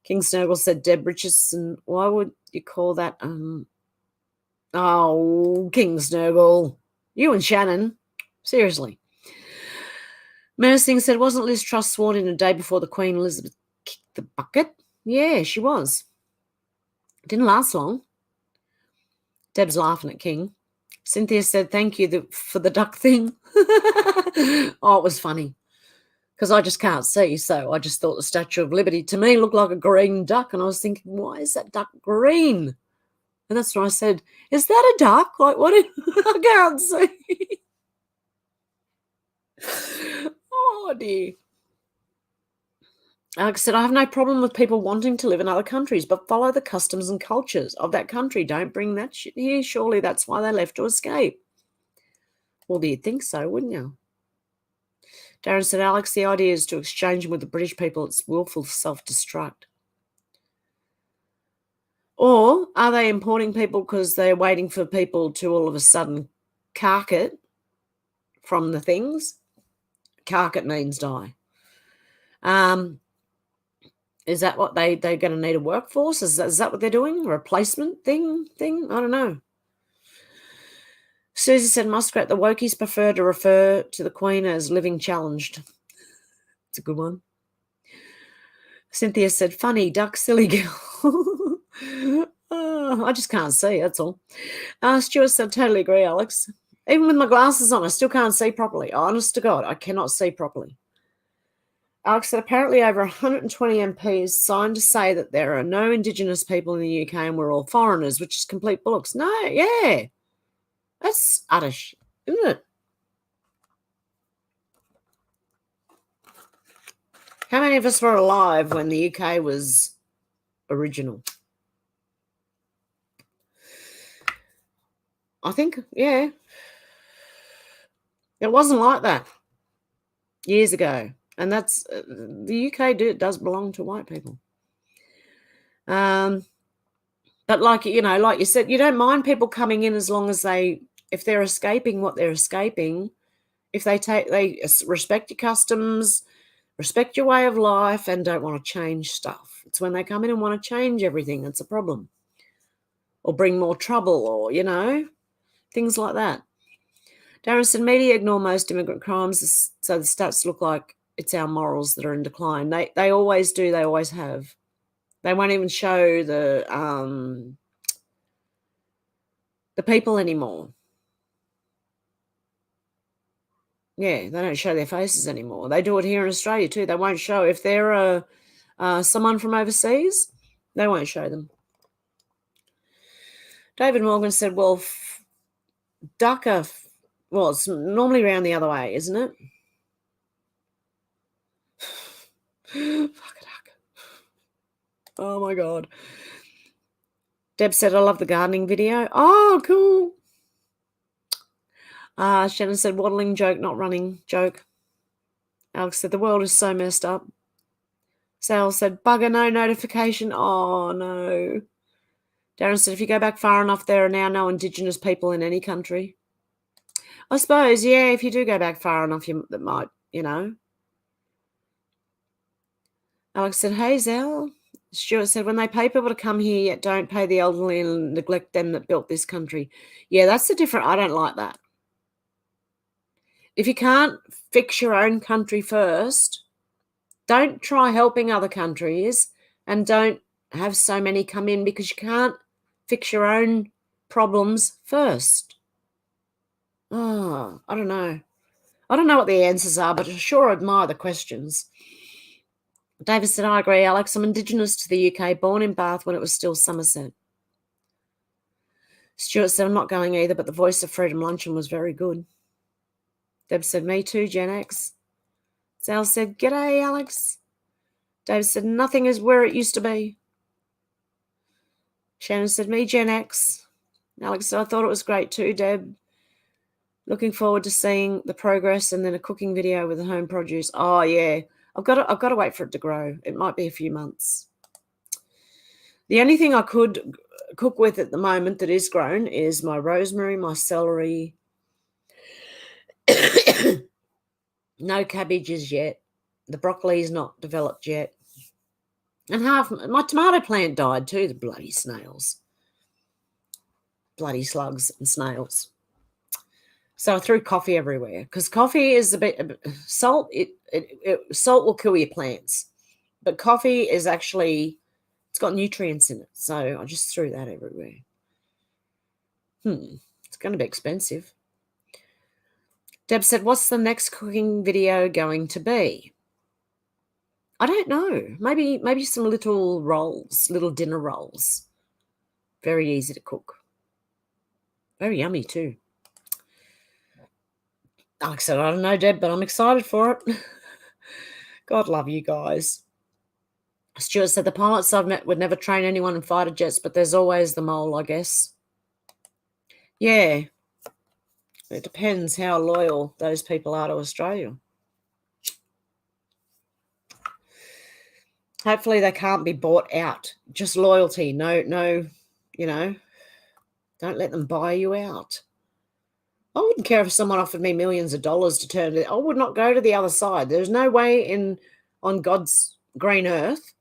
King Snurgle said, Deb Richardson. Why would you call that? Oh, King Snurgle. You and Shannon. Seriously. Mersing said, wasn't Liz Truss sworn in a day before the Queen Elizabeth kicked the bucket? Yeah, she was. It didn't last long. Deb's laughing at King. Cynthia said, thank you for the duck thing. Oh, it was funny. Because I just can't see, so I just thought the Statue of Liberty to me looked like a green duck, and I was thinking, why is that duck green? And that's when I said, is that a duck? Like, what? I can't see. Oh, dear. Like I said, I have no problem with people wanting to live in other countries, but follow the customs and cultures of that country. Don't bring that shit here. Surely that's why they left to escape. Well, you'd think so, wouldn't you? Darren said, Alex, the idea is to exchange them with the British people. It's willful self-destruct. Or are they importing people because they're waiting for people to all of a sudden cark it from the things? Cark it means die. Is that what they're going to need a workforce? Is that what they're doing? A replacement thing? I don't know. Susie said, Muskrat, the wokies prefer to refer to the Queen as living challenged. It's a good one. Cynthia said, funny, duck, silly girl. I just can't see, that's all. Stuart said, totally agree, Alex. Even with my glasses on, I still can't see properly. Honest to God, I cannot see properly. Alex said, apparently over 120 MPs signed to say that there are no Indigenous people in the UK and we're all foreigners, which is complete bollocks. No, yeah. That's utter shit, isn't it? How many of us were alive when the UK was original? I think, yeah. It wasn't like that years ago. And that's, the UK does belong to white people. But like, like you said, you don't mind people coming in as long as if they're escaping what they're escaping, if they respect your customs, respect your way of life, and don't want to change stuff. It's when they come in and want to change everything that's a problem. Or bring more trouble, or, things like that. Darren said, media ignore most immigrant crimes, so the stats look like it's our morals that are in decline. They always do, they always have. They won't even show the people anymore. Yeah, they don't show their faces anymore. They do it here in Australia too. They won't show. If they're someone from overseas, they won't show them. David Morgan said, well, ducker, well, it's normally around the other way, isn't it? Fuck it, duck. Oh, my God. Deb said, I love the gardening video. Oh, cool. Shannon said, waddling joke, not running joke. Alex said, the world is so messed up. Sal said, bugger, no notification. Oh, no. Darren said, if you go back far enough, there are now no Indigenous people in any country. I suppose, yeah, if you do go back far enough, that might, Alex said, hey, Zal. Stuart said, when they pay people to come here, yet don't pay the elderly and neglect them that built this country. Yeah, that's the different. I don't like that. If you can't fix your own country first, don't try helping other countries, and don't have so many come in because you can't fix your own problems first. Oh, I don't know. I don't know what the answers are, but I sure admire the questions. David said, I agree, Alex. I'm Indigenous to the UK, born in Bath when it was still Somerset. Stuart said, I'm not going either, but the Voice of Freedom luncheon was very good. Deb said, me too, Gen X. Sal said, g'day, Alex. Dave said, nothing is where it used to be. Shannon said, me, Gen X. Alex said, I thought it was great too, Deb. Looking forward to seeing the progress and then a cooking video with the home produce. Oh, yeah. I've got to wait for it to grow. It might be a few months. The only thing I could cook with at the moment that is grown is my rosemary, my celery. No cabbages yet. The broccoli is not developed yet. And half my tomato plant died too, the bloody snails. Bloody slugs and snails. So I threw coffee everywhere because coffee is a bit salt. Salt will kill your plants, but coffee is actually, it's got nutrients in it. So I just threw that everywhere. It's going to be expensive. Deb said, "What's the next cooking video going to be?" I don't know. Maybe some little rolls, little dinner rolls. Very easy to cook. Very yummy too. Like I said, I don't know, Deb, but I'm excited for it. God love you guys. Stuart said, the pilots I've met would never train anyone in fighter jets, but there's always the mole, I guess. Yeah. It depends how loyal those people are to Australia. Hopefully they can't be bought out. Just loyalty. No, you know, don't let them buy you out. I wouldn't care if someone offered me millions of dollars to turn it. I would not go to the other side. There's no way on God's green earth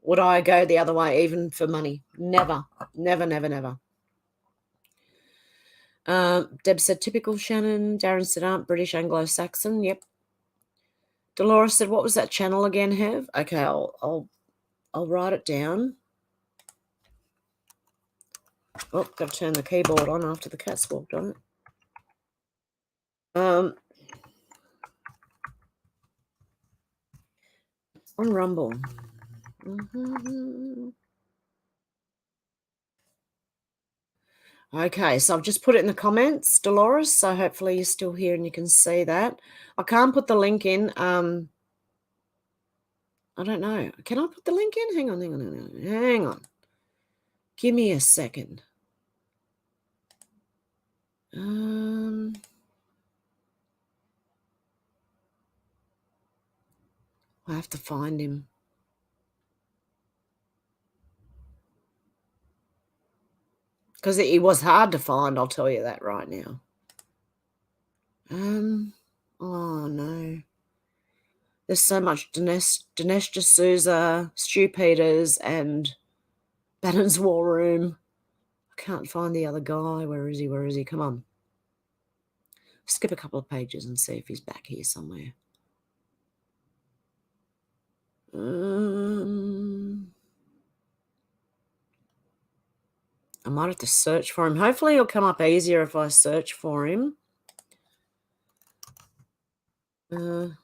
would I go the other way, even for money. Never, never, never, never. Deb said, typical Shannon. Darren said, aren't British Anglo-Saxon. Yep. Dolores said, what was that channel again, Hev? Okay, I'll write it down. Oh, got to turn the keyboard on after the cat's walked on it. On Rumble. Okay, so I've just put it in the comments, Dolores, so hopefully you're still here and you can see that. I can't put the link in. I don't know. Can I put the link in? Hang on. Give me a second. I have to find him. Because he was hard to find, I'll tell you that right now. Oh no. There's so much Dinesh D'Souza, Stu Peters, and Bannon's War Room. I can't find the other guy. Where is he? Come on. Skip a couple of pages and see if he's back here somewhere. I might have to search for him. Hopefully he'll come up easier if I search for him. No,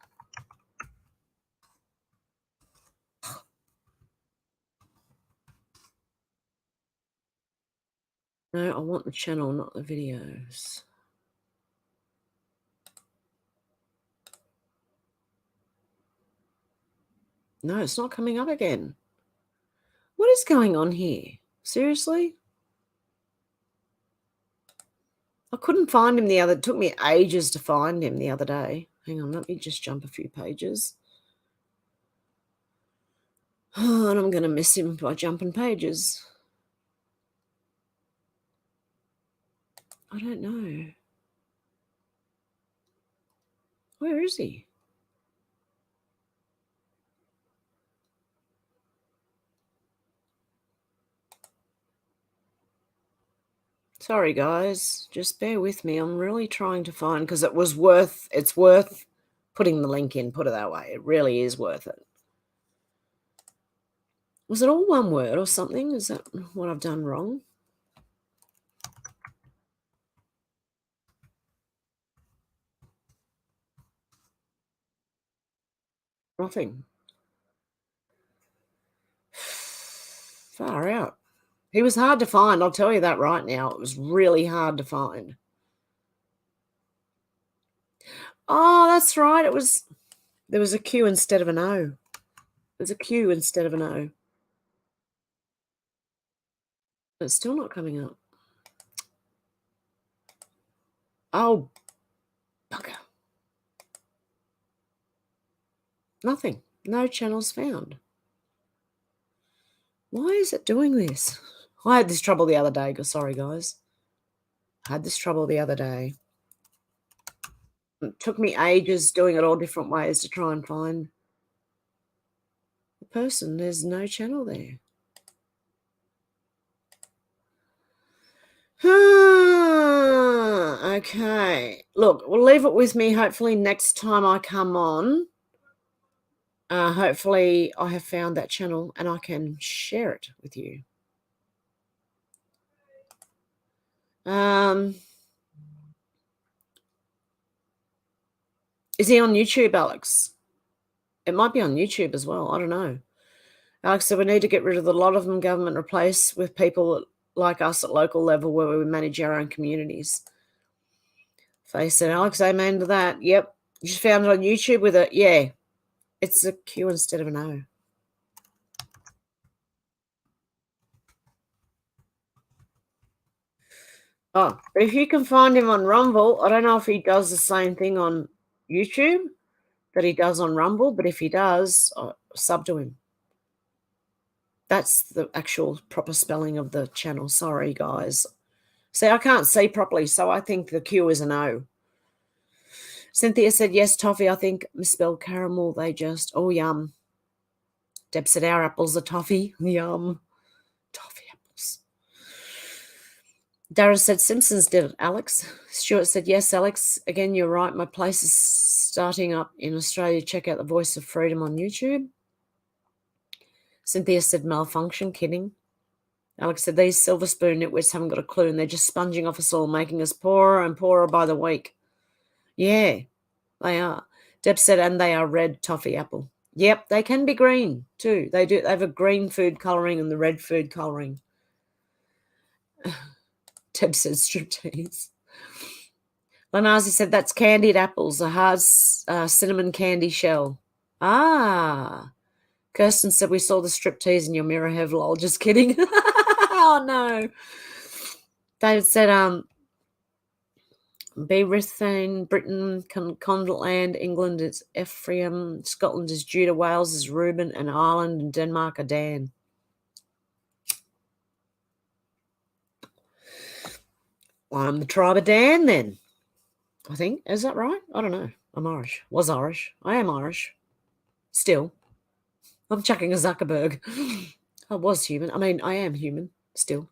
I want the channel, not the videos. No, it's not coming up again. What is going on here? Seriously? I couldn't find him it took me ages to find him the other day. Hang on, let me just jump a few pages. Oh, and I'm going to miss him by jumping pages. I don't know. Where is he? Sorry, guys. Just bear with me. I'm really trying to find, because it's worth putting the link in, put it that way. It really is worth it. Was it all one word or something? Is that what I've done wrong? Nothing. Far out. He was hard to find. I'll tell you that right now. It was really hard to find. Oh, that's right. There was a Q instead of an O. There's a Q instead of an O. It's still not coming up. Oh, bugger. Nothing. No channels found. Why is it doing this? I had this trouble the other day. Sorry, guys. I had this trouble the other day. It took me ages doing it all different ways to try and find the person. There's no channel there. Okay. Look, we'll leave it with me. Hopefully next time I come on, hopefully I have found that channel and I can share it with you. Is he on YouTube, Alex? It might be on YouTube as well. I don't know. Alex said we need to get rid of a lot of them, government replace with people like us at local level where we manage our own communities. Faye said, Alex, amen to that. Yep. You just found it on YouTube with it. Yeah. It's a Q instead of an O. Oh, but if you can find him on Rumble, I don't know if he does the same thing on YouTube that he does on Rumble, but if he does, sub to him. That's the actual proper spelling of the channel. Sorry, guys. See, I can't see properly, so I think the Q is an O. Cynthia said, yes, toffee. I think misspelled caramel. They just, oh, yum. Deb said, our apples are toffee. Yum. Toffee apples. Darren said, Simpsons did it, Alex. Stuart said, yes, Alex. Again, you're right. My place is starting up in Australia. Check out The Voice of Freedom on YouTube. Cynthia said, malfunction. Kidding. Alex said, these silver spoon nitwits haven't got a clue and they're just sponging off us all, making us poorer and poorer by the week. Yeah, they are. Deb said, and they are red toffee apple. Yep, they can be green too. They do. They have a green food colouring and the red food colouring. Deb said striptease. Lanazi said, that's candied apples, a hard cinnamon candy shell. Ah. Kirsten said, we saw the striptease in your mirror, Hev, lol. Just kidding. Oh, no. David said, Berithane, Britain, Conventland, England is Ephraim, Scotland is Judah, Wales is Reuben, and Ireland and Denmark are Dan. Well, I'm the tribe of Dan then, I think. Is that right? I don't know. I'm Irish. Was Irish. I am Irish. Still. I'm chucking a Zuckerberg. I was human. I mean, I am human. Still.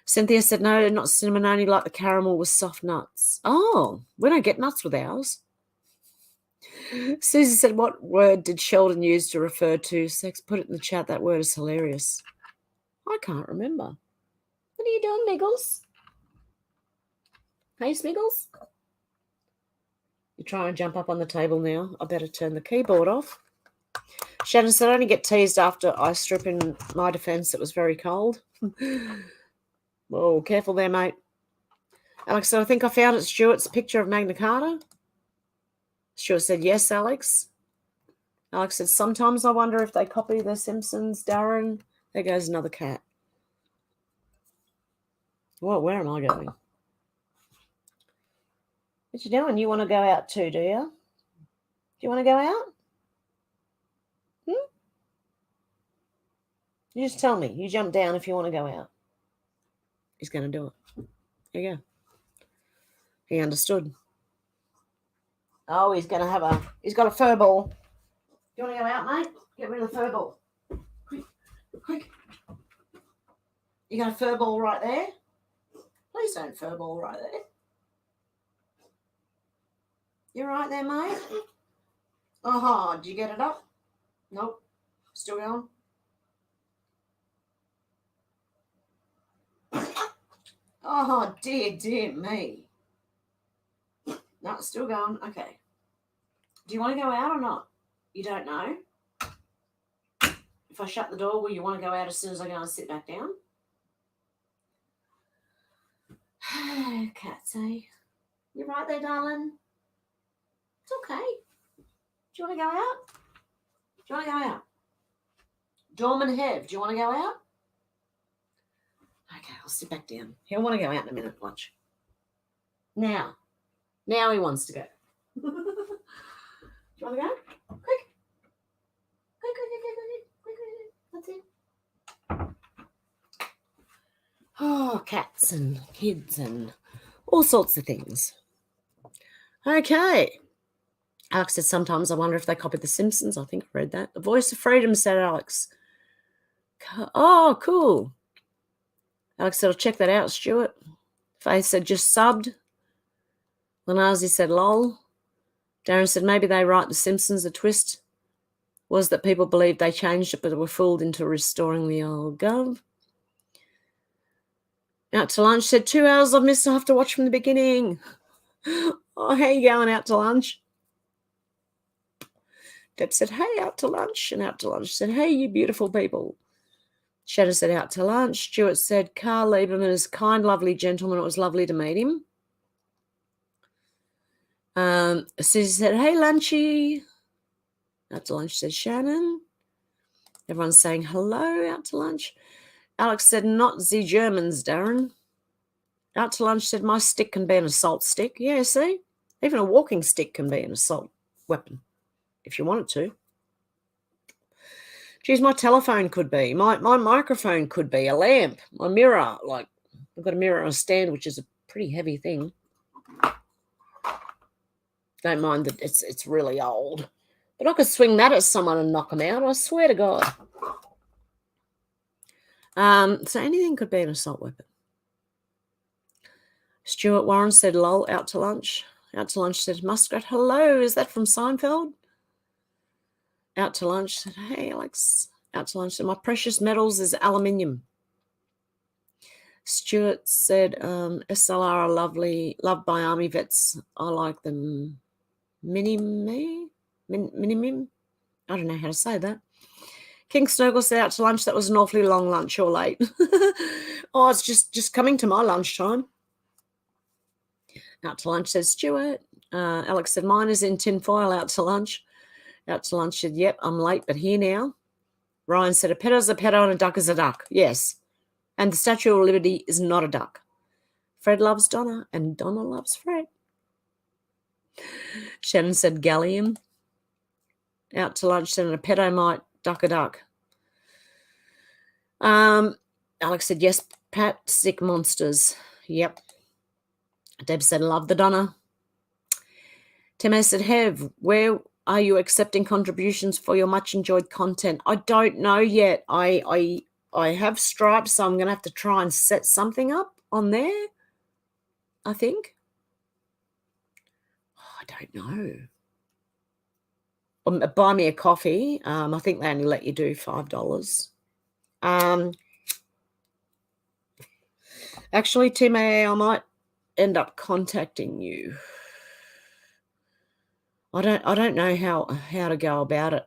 Cynthia said, no, not cinnamon, only like the caramel with soft nuts. Oh, we don't get nuts with ours. Susie said, what word did Sheldon use to refer to sex? Put it in the chat. That word is hilarious. I can't remember. What are you doing, Miggles? Hey, Smiggles? You try and jump up on the table now. I better turn the keyboard off. Shannon said, I only get teased after I strip. In my defense, it was very cold. Whoa, careful there, mate. Alex said, I think I found it. Stuart's picture of Magna Carta. Stuart said, yes, Alex. Alex said, sometimes I wonder if they copy The Simpsons, Darren. There goes another cat. Well, where am I going? What you doing? You want to go out too, do you? Do you want to go out? You just tell me. You jump down if you want to go out. He's going to do it. There you go. He understood. Oh, he's got a fur ball. Do you want to go out, mate? Get rid of the fur ball. Quick. You got a fur ball right there? Please don't fur ball right there. You right there, mate? Oh, did you get it up? Nope. Still going? Oh, dear me. No, still going. Okay. Do you want to go out or not? You don't know? If I shut the door, will you want to go out as soon as I go and sit back down? Cats, eh? You right there, darling? It's okay. Do you want to go out? Do you want to go out? Dorman Hev, do you want to go out? Okay, I'll sit back down. He'll want to go out in a minute. Watch. Now he wants to go. Do you want to go? Quick. That's it. Oh, cats and kids and all sorts of things. Okay. Alex said, sometimes I wonder if they copied The Simpsons. I think I read that. The Voice of Freedom, said Alex. Oh, cool. Alex said, I'll check that out, Stuart. Faith said, just subbed. Lanazi said, lol. Darren said, maybe they write The Simpsons. The twist was that people believed they changed it, but were fooled into restoring the old gov. Out to lunch said, 2 hours I've missed. I have to watch from the beginning. Oh, how you going out to lunch? Deb said, hey, out to lunch. And out to lunch said, hey, you beautiful people. Shadow said, out to lunch. Stuart said, Carl Lieberman is a kind, lovely gentleman. It was lovely to meet him. Susie said, hey, lunchy. Out to lunch said Shannon. Everyone's saying hello out to lunch. Alex said, not the Germans, Darren. Out to lunch said, my stick can be an assault stick. Yeah, see? Even a walking stick can be an assault weapon if you want it to. Geez, my telephone could be. My microphone could be. A lamp. My mirror. Like, I've got a mirror on a stand, which is a pretty heavy thing. Don't mind that it's really old. But I could swing that at someone and knock them out. I swear to God. So anything could be an assault weapon. Stuart Warren said, lol, out to lunch. Out to lunch said, Muskrat, hello. Is that from Seinfeld? Out to lunch said, hey, Alex. Out to lunch said, my precious metals is aluminium. Stuart said, SLR are lovely, loved by army vets. I like them. Minimim? I don't know how to say that. King Snowgle said, out to lunch. That was an awfully long lunch or late. Oh, it's just coming to my lunchtime. Out to lunch says Stuart. Alex said, mine is in tinfoil. Out to lunch. Out to lunch said, yep, I'm late, but here now. Ryan said, a pedo is a pedo and a duck is a duck. Yes. And the Statue of Liberty is not a duck. Fred loves Donna and Donna loves Fred. Shannon said, gallium. Out to lunch said, a pedo might duck a duck. Alex said, yes, Pat, sick monsters. Yep. Deb said, love the Donna. Tim said, Hev, where are you accepting contributions for your much enjoyed content? I don't know yet. I have Stripe, so I'm going to have to try and set something up on there, I think. Oh, I don't know. Buy me a coffee. I think they only let you do $5. Actually, Tim, I might end up contacting you. I don't know how to go about it.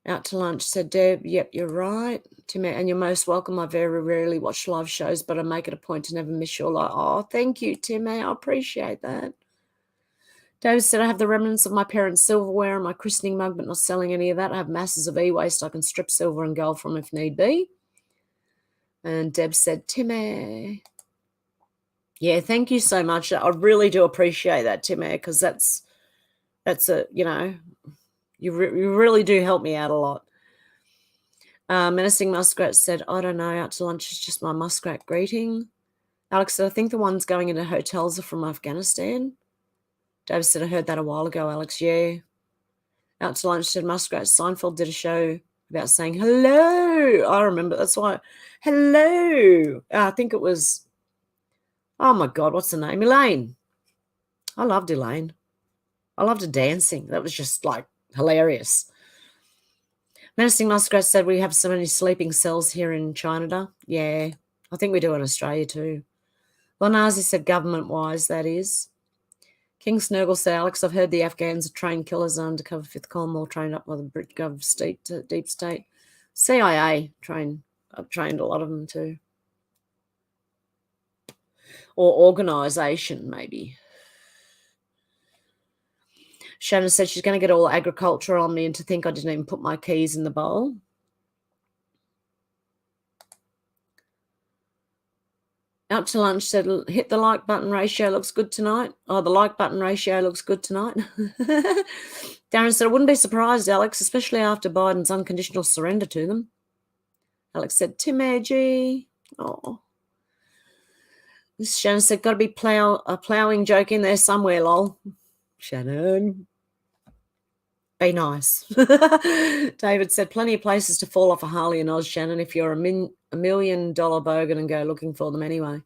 Out to lunch said Deb, yep, you're right. Tim, and you're most welcome. I very rarely watch live shows, but I make it a point to never miss your live. Oh, thank you, Tim. I appreciate that. David said, I have the remnants of my parents' silverware and my christening mug, but not selling any of that. I have masses of e-waste I can strip silver and gold from if need be. And Deb said, Timmy. Yeah, thank you so much. I really do appreciate that, Timmy, because that's a, you really do help me out a lot. Menacing Muskrat said, I don't know, out to lunch is just my muskrat greeting. Alex said, I think the ones going into hotels are from Afghanistan. Dave said, I heard that a while ago, Alex. Yeah. Out to lunch said, Muskrat, Seinfeld did a show about saying hello. I remember. That's why. Hello. I think it was, oh my God, what's the name? Elaine. I loved Elaine. I loved her dancing. That was just like hilarious. Menacing Muskrat said, we have so many sleeping cells here in China. Yeah, I think we do in Australia too. Lonazi said, government-wise, that is. King Snurgle said, Alex, I've heard the Afghans are trained killers and undercover fifth column, all trained up by the Brit Gov state, deep state. CIA trained. I've trained a lot of them too. Or organisation, maybe. Shannon said she's going to get all agriculture on me and to think I didn't even put my keys in the bowl. Out to lunch said, hit the like button ratio looks good tonight. Oh, the like button ratio looks good tonight. Darren said, I wouldn't be surprised, Alex, especially after Biden's unconditional surrender to them. Alex said, Tim AG. Oh. Shannon said, got to be a ploughing joke in there somewhere, lol. Shannon. Be nice. David said, plenty of places to fall off a Harley in Oz, Shannon, if you're $1 million bogan and go looking for them anyway.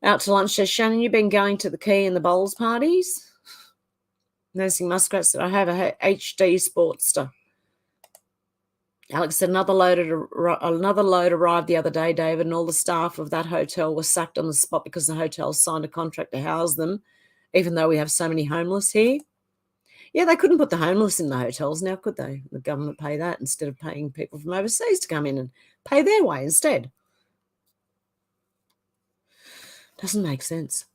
Out to lunch says, Shannon, you've been going to the Key and the Bowls parties? Nursing Muskrat said, I have a HD Sportster. Alex said, another load arrived the other day, David, and all the staff of that hotel were sacked on the spot because the hotel signed a contract to house them, even though we have so many homeless here. Yeah, they couldn't put the homeless in the hotels now, could they? The government pay that instead of paying people from overseas to come in and pay their way instead. Doesn't make sense.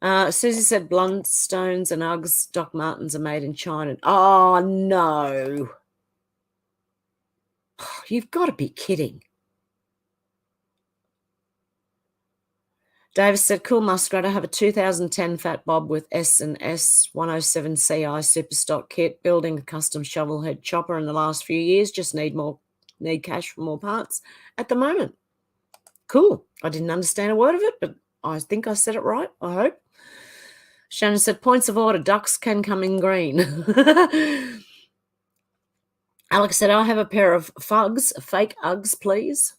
Susie said Blundstones and Uggs Doc Martens are made in China. Oh, no. You've got to be kidding. Davis said, cool Muskrat, I have a 2010 Fat Bob with S&S 107 CI Superstock kit, building a custom shovel head chopper in the last few years, just need cash for more parts at the moment. Cool. I didn't understand a word of it, but I think I said it right, I hope. Shannon said, points of order, ducks can come in green. Alex said, I'll have a pair of Fugs, fake Uggs, please.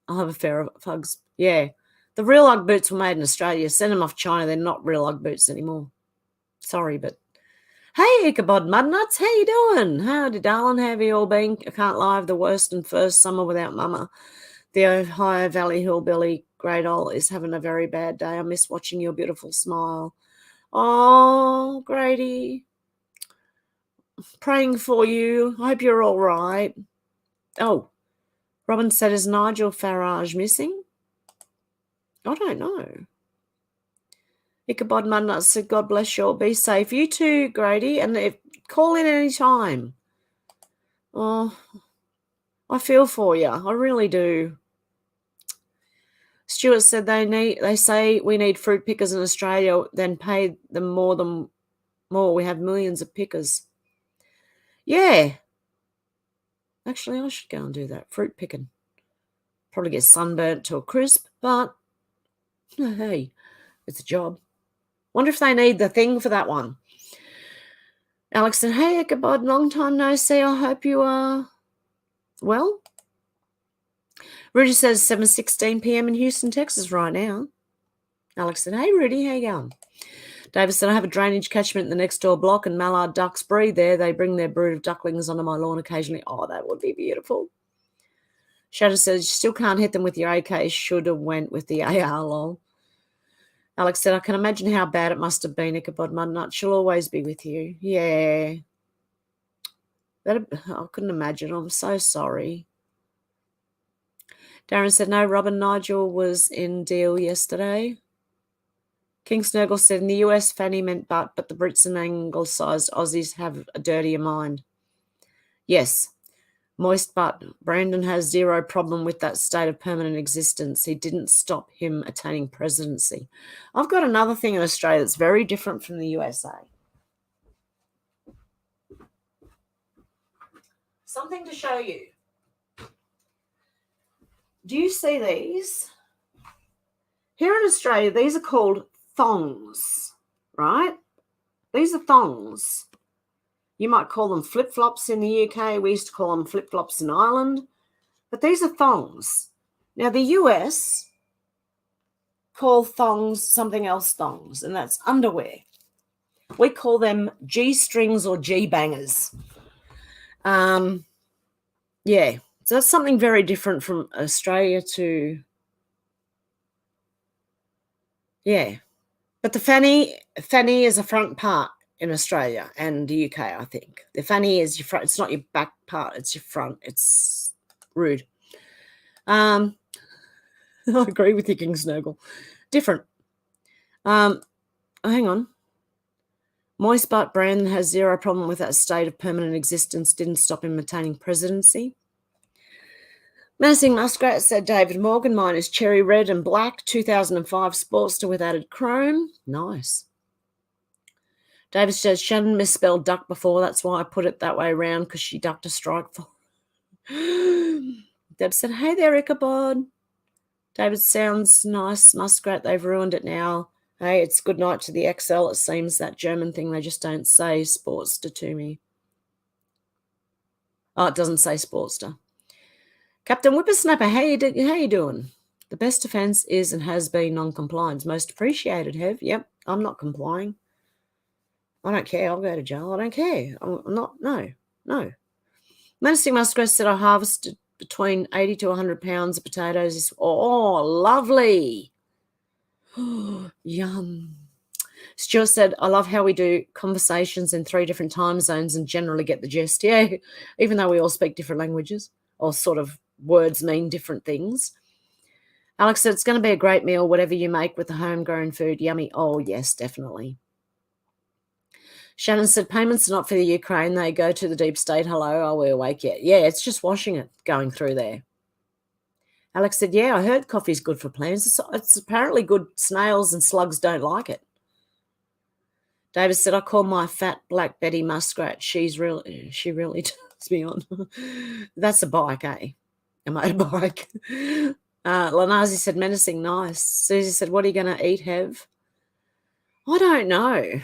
I'll have a pair of Fugs. Yeah. The real Ugg boots were made in Australia. Send them off China. They're not real Ugg boots anymore. Sorry, but... Hey, Ichabod Mudnuts, how you doing? Howdy, darling. How have you all been? I can't lie, the worst and first summer without Mama. The Ohio Valley Hillbilly Great Ol is having a very bad day. I miss watching your beautiful smile. Oh, Grady. Praying for you. I hope you're all right. Oh, Robin said, is Nigel Farage missing? I don't know. Ichabod Mudnuts said, God bless you all. Be safe. You too, Grady. And call in any time. Oh, I feel for you. I really do. Stuart said they say we need fruit pickers in Australia, then pay them more. We have millions of pickers. Yeah. Actually, I should go and do that. Fruit picking. Probably get sunburnt to a crisp, but hey, it's a job. Wonder if they need the thing for that one. Alex said, hey, Ichabod, long time no see. I hope you are well. Rudy says 7:16 p.m. in Houston, Texas right now. Alex said, hey, Rudy, how you going? Davis said, I have a drainage catchment in the next door block and mallard ducks breed there. They bring their brood of ducklings onto my lawn occasionally. Oh, that would be beautiful. Shadow says, you still can't hit them with your AK. Should have went with the AR, lol. Alex said, I can imagine how bad it must have been, Ichabod Mudnut. She'll always be with you. Yeah. I couldn't imagine. I'm so sorry. Darren said, no, Robin, Nigel was in deal yesterday. King Snurgle said, in the US, Fanny meant but the Brits and Anglicized Aussies have a dirtier mind. Yes. Moist butt. Brandon has zero problem with that state of permanent existence. He didn't stop him attaining presidency. I've got another thing in Australia that's very different from the USA. Something to show you. Do you see these? Here in Australia, these are called thongs, right? These are thongs. You might call them flip-flops in the UK. We used to call them flip-flops in Ireland. But these are thongs. Now, the US call thongs something else thongs, and that's underwear. We call them G-strings or G-bangers. Yeah, so that's something very different from Australia to... Yeah. But the fanny is a front part in Australia and the UK, I think. The fanny is your front. It's not your back part. It's your front. It's rude. I agree with you, King Snurgle. Different. Hang on. Moist butt Brandon has zero problem with that state of permanent existence. Didn't stop him attaining presidency. Menacing Muskrat said, David Morgan, mine is cherry red and black, 2005 Sportster with added chrome. Nice. David says, Shannon misspelled duck before. That's why I put it that way around, because she ducked a strike for. Deb said, hey there, Ichabod. David, sounds nice, Muskrat. They've ruined it now. Hey, it's good night to the XL. It seems that German thing they just don't say Sportster to me. Oh, it doesn't say Sportster. Captain Whippersnapper, how you doing? The best defence is and has been non-compliance. Most appreciated, Hev. Yep, I'm not complying. I don't care. I'll go to jail. I don't care. I'm not. No. Menacing Muskrat said I harvested between 80 to 100 pounds of potatoes. Oh, lovely. Yum. Stuart said, I love how we do conversations in 3 different time zones and generally get the gist. Yeah, even though we all speak different languages, or sort of words mean different things. Alex said, it's going to be a great meal, whatever you make with the homegrown food. Yummy. Oh, yes, definitely. Shannon said, payments are not for the Ukraine. They go to the deep state. Hello, are we awake yet? Yeah, it's just washing it going through there. Alex said, yeah, I heard coffee's good for plants. It's apparently good. Snails and slugs don't like it. David said, I call my fat black Betty Muskrat. She really turns me on. That's a bike, eh? A motorbike. Lanazi said, menacing, nice. Susie said, what are you going to eat, Hev? I don't know.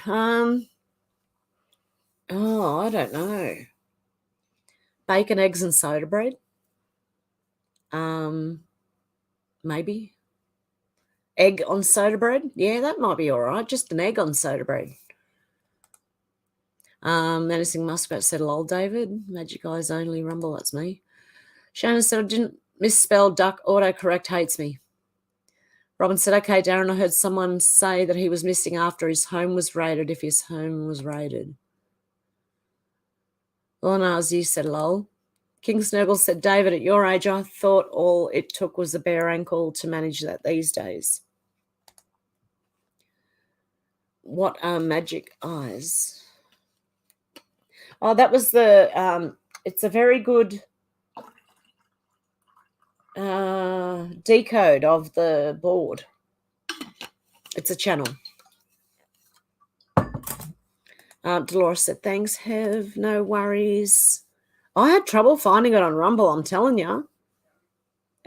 I don't know. Bacon, eggs, and soda bread. Maybe. Egg on soda bread. Yeah, that might be all right. Just an egg on soda bread. Menacing Muskrat said, lol, David. Magic Eyes only rumble. That's me. Shannon said, I didn't misspell duck. Autocorrect hates me. Robin said, okay, Darren, I heard someone say that he was missing after his home was raided, if his home was raided. Lanazi said, lol. King Snurgle said, David, at your age, I thought all it took was a bare ankle to manage that these days. What are Magic Eyes? Oh, that was the, it's a very good decode of the board. It's a channel. Dolores said, thanks, Hev. No worries. I had trouble finding it on Rumble, I'm telling you.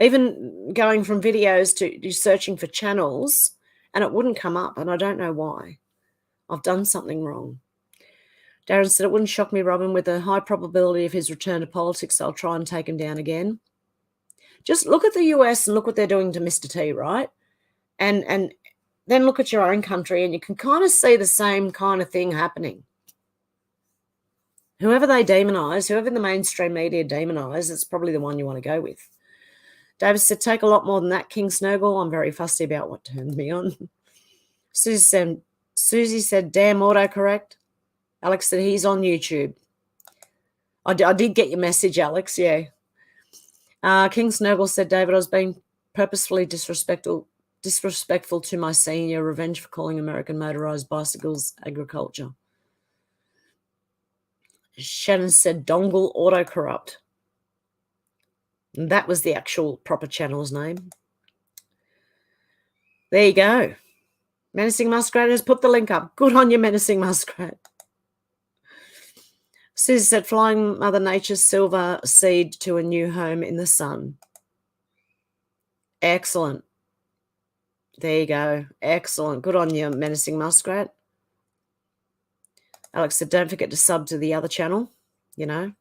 Even going from videos to searching for channels, and it wouldn't come up, and I don't know why. I've done something wrong. Darren said, it wouldn't shock me, Robin, with a high probability of his return to politics, I'll try and take him down again. Just look at the US and look what they're doing to Mr. T, right? And then look at your own country, and you can kind of see the same kind of thing happening. Whoever they demonise, whoever the mainstream media demonise, it's probably the one you want to go with. David said, take a lot more than that, King Snurgle. I'm very fussy about what turns me on. Susie said, damn autocorrect. Alex said, he's on YouTube. I did get your message, Alex, yeah. King Snurgle said, David, I was being purposefully disrespectful to my senior, revenge for calling American motorized bicycles agriculture. Shannon said, dongle autocorrupt. And that was the actual proper channel's name. There you go. Menacing Muskrat has put the link up. Good on you, Menacing Muskrat. Susie said, flying Mother Nature's silver seed to a new home in the sun. Excellent. There you go. Excellent. Good on you, Menacing Muskrat. Alex said, don't forget to sub to the other channel, you know.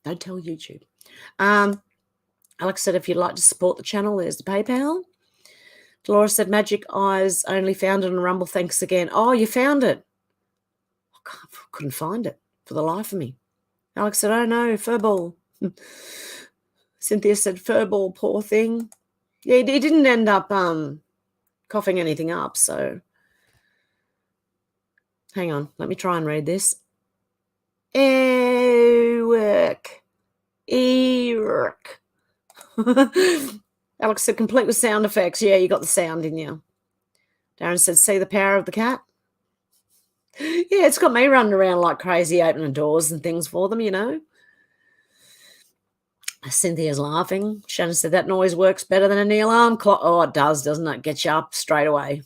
Don't tell YouTube. Alex said, if you'd like to support the channel, there's the PayPal. Dolores said, Magic Eyes only found it on Rumble. Thanks again. Oh, you found it. I couldn't find it for the life of me. Alex said, oh, no, furball. Cynthia said, furball, poor thing. Yeah, he didn't end up coughing anything up, so. Hang on, let me try and read this. Ewick. Alex said, complete with sound effects. Yeah, you got the sound in you. Darren said, see the power of the cat? Yeah, it's got me running around like crazy opening doors and things for them, you know. Cynthia's laughing. Shannon said, that noise works better than an alarm clock. Oh, it does, doesn't it? Gets you up straight away.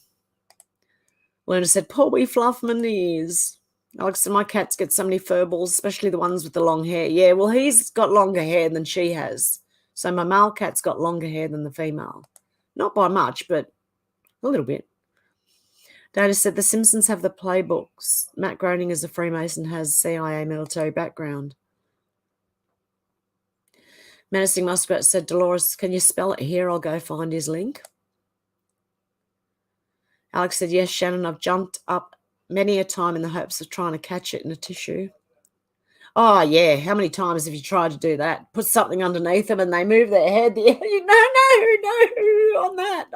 Luna said, poor wee Fluffman is. Alex said, my cats get so many fur balls, especially the ones with the long hair. Yeah, well, he's got longer hair than she has. So my male cat's got longer hair than the female. Not by much, but a little bit. Dana said, the Simpsons have the playbooks. Matt Groening is a Freemason, has CIA military background. Menacing Muskrat said, Dolores, can you spell it here? I'll go find his link. Alex said, yes, Shannon, I've jumped up many a time in the hopes of trying to catch it in a tissue. Oh, yeah. How many times have you tried to do that? Put something underneath them and they move their head. No, on that,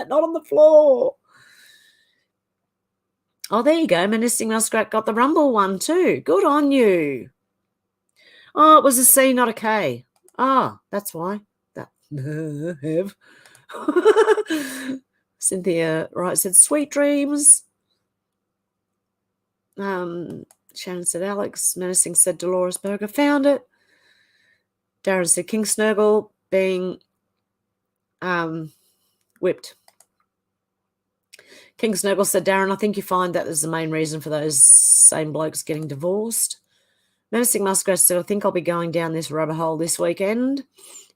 not on the floor. Oh, there you go. Menacing Muskrat got the Rumble one too. Good on you. Oh, it was a C, not a K. Ah, that's why. That Hev. Cynthia Wright said, sweet dreams. Shannon said, Alex. Menacing said, Dolores Berger found it. Darren said, King Snurgle being whipped. King Snurgle said, Darren, I think you find that is the main reason for those same blokes getting divorced. Menacing Muskrat said, I think I'll be going down this rabbit hole this weekend.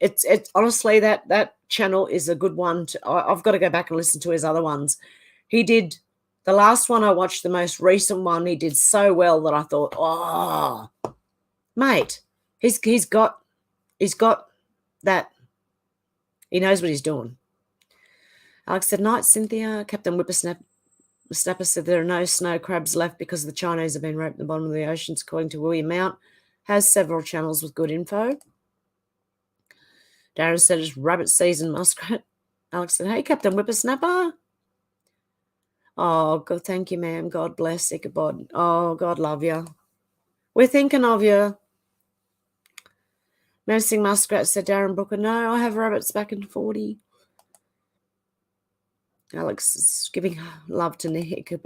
It's honestly, that channel is a good one. I've got to go back and listen to his other ones. He did, the last one I watched, the most recent one, he did so well that I thought, oh, mate, he's got that. He knows what he's doing. Alex said, night, Cynthia. Captain Whippersnapper said there are no snow crabs left because the Chinese have been raped at the bottom of the oceans, according to William Mount. Has several channels with good info. Darren said it's rabbit season, Muskrat. Alex said, hey, Captain Whippersnapper. Oh, God, thank you, ma'am. God bless Ichabod. Oh, God love you. We're thinking of you. Menacing Muskrat said, Darren Brooker, no, I have rabbits back in 40. Alex is giving love to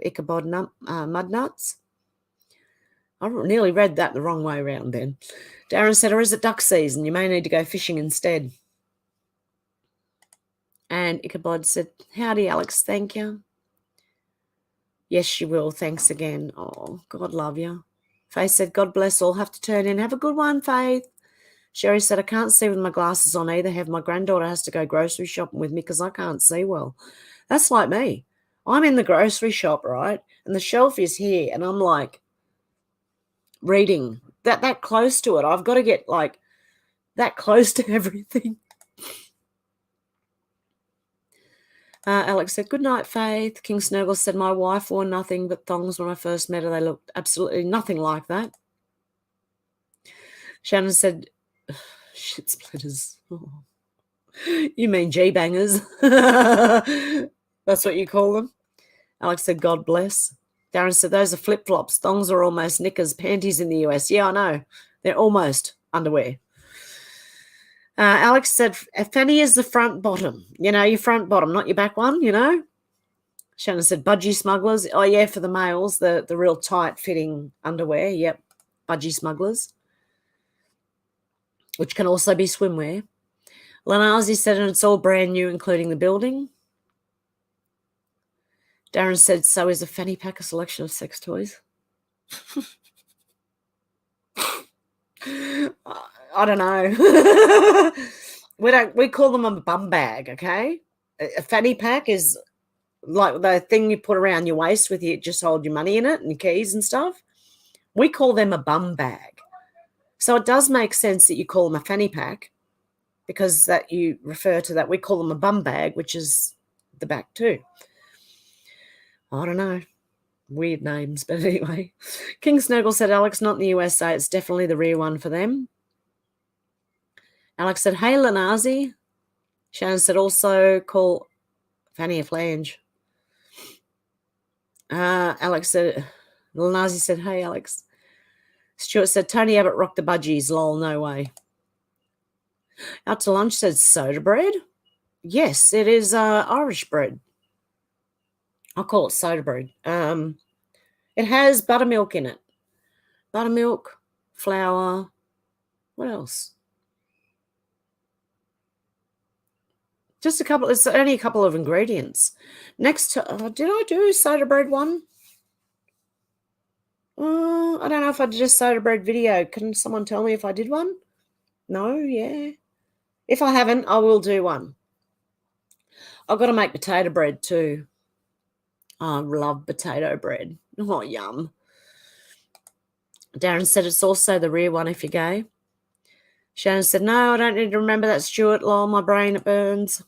Ichabod Mudnuts. I nearly read that the wrong way around then. Darren said, or is it duck season? You may need to go fishing instead. And Ichabod said, howdy, Alex, thank you. Yes, she will. Thanks again. Oh, God love you. Faith said, God bless all. Have to turn in. Have a good one, Faith. Sherry said, I can't see with my glasses on either. My granddaughter has to go grocery shopping with me because I can't see well. That's like me. I'm in the grocery shop, right? And the shelf is here. And I'm like reading that close to it. I've got to get like that close to everything. Alex said, good night, Faith. King Snurgle said, my wife wore nothing but thongs when I first met her. They looked absolutely nothing like that. Shannon said, shit splitters. Oh. You mean G-bangers. That's what you call them. Alex said, God bless. Darren said, those are flip-flops. Thongs are almost knickers. Panties in the US. Yeah, I know. They're almost underwear. Alex said, a fanny is the front bottom. You know, your front bottom, not your back one, you know. Shannon said, budgie smugglers. Oh, yeah, for the males, the real tight-fitting underwear. Yep, budgie smugglers, which can also be swimwear. Lanazi said, and it's all brand new, including the building. Darren said, so is a fanny pack a selection of sex toys? I don't know. We call them a bum bag, okay? A fanny pack is like the thing you put around your waist with you, just hold your money in it and your keys and stuff. We call them a bum bag. So it does make sense that you call them a fanny pack because that you refer to that. We call them a bum bag, which is the back too. I don't know. Weird names, but anyway. King Snurgle said, Alex, not in the USA. It's definitely the rear one for them. Alex said, hey, Lanazi. Shannon said, also call fanny a flange. Alex said, Lanazi said, hey, Alex. Stuart said, Tony Abbott rocked the budgies. Lol, no way. Out to lunch said, soda bread. Yes, it is Irish bread. I'll call it soda bread. It has buttermilk in it. Buttermilk, flour. What else? Just a couple. It's only a couple of ingredients. Next, did I do soda bread one? I don't know if I did a soda bread video. Can someone tell me if I did one? No, yeah. If I haven't, I will do one. I've got to make potato bread too. I love potato bread. Oh, yum. Darren said it's also the rear one if you're gay. Shannon said, no, I don't need to remember that, Stuart. Lol, my brain, it burns.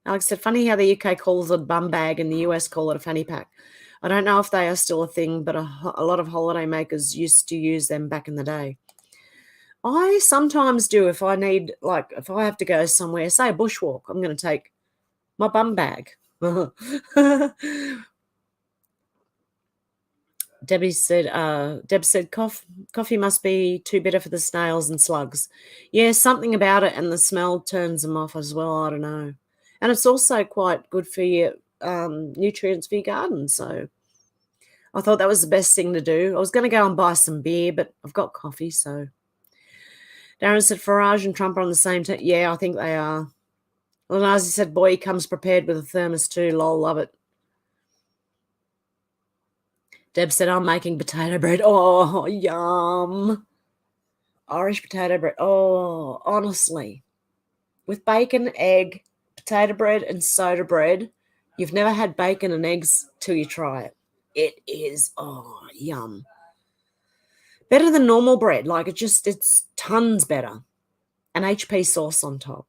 Alex said, funny how the UK calls it a bum bag and the US call it a fanny pack. I don't know if they are still a thing, but a lot of holiday makers used to use them back in the day. I sometimes do if I need, like, if I have to go somewhere, say a bushwalk, I'm going to take my bum bag. Deb said, coffee must be too bitter for the snails and slugs. Yeah, something about it, and the smell turns them off as well. I don't know. And it's also quite good for your nutrients for your garden. So I thought that was the best thing to do. I was going to go and buy some beer, but I've got coffee. So Darren said, Farage and Trump are on the same team. Yeah, I think they are. Lenazi said, boy, he comes prepared with a thermos too. Lol, love it. Deb said, I'm making potato bread. Oh, yum. Irish potato bread. Oh, honestly. With bacon, egg, potato bread, and soda bread, you've never had bacon and eggs till you try it. It is, oh, yum. Better than normal bread. Like, it's tons better. An HP sauce on top.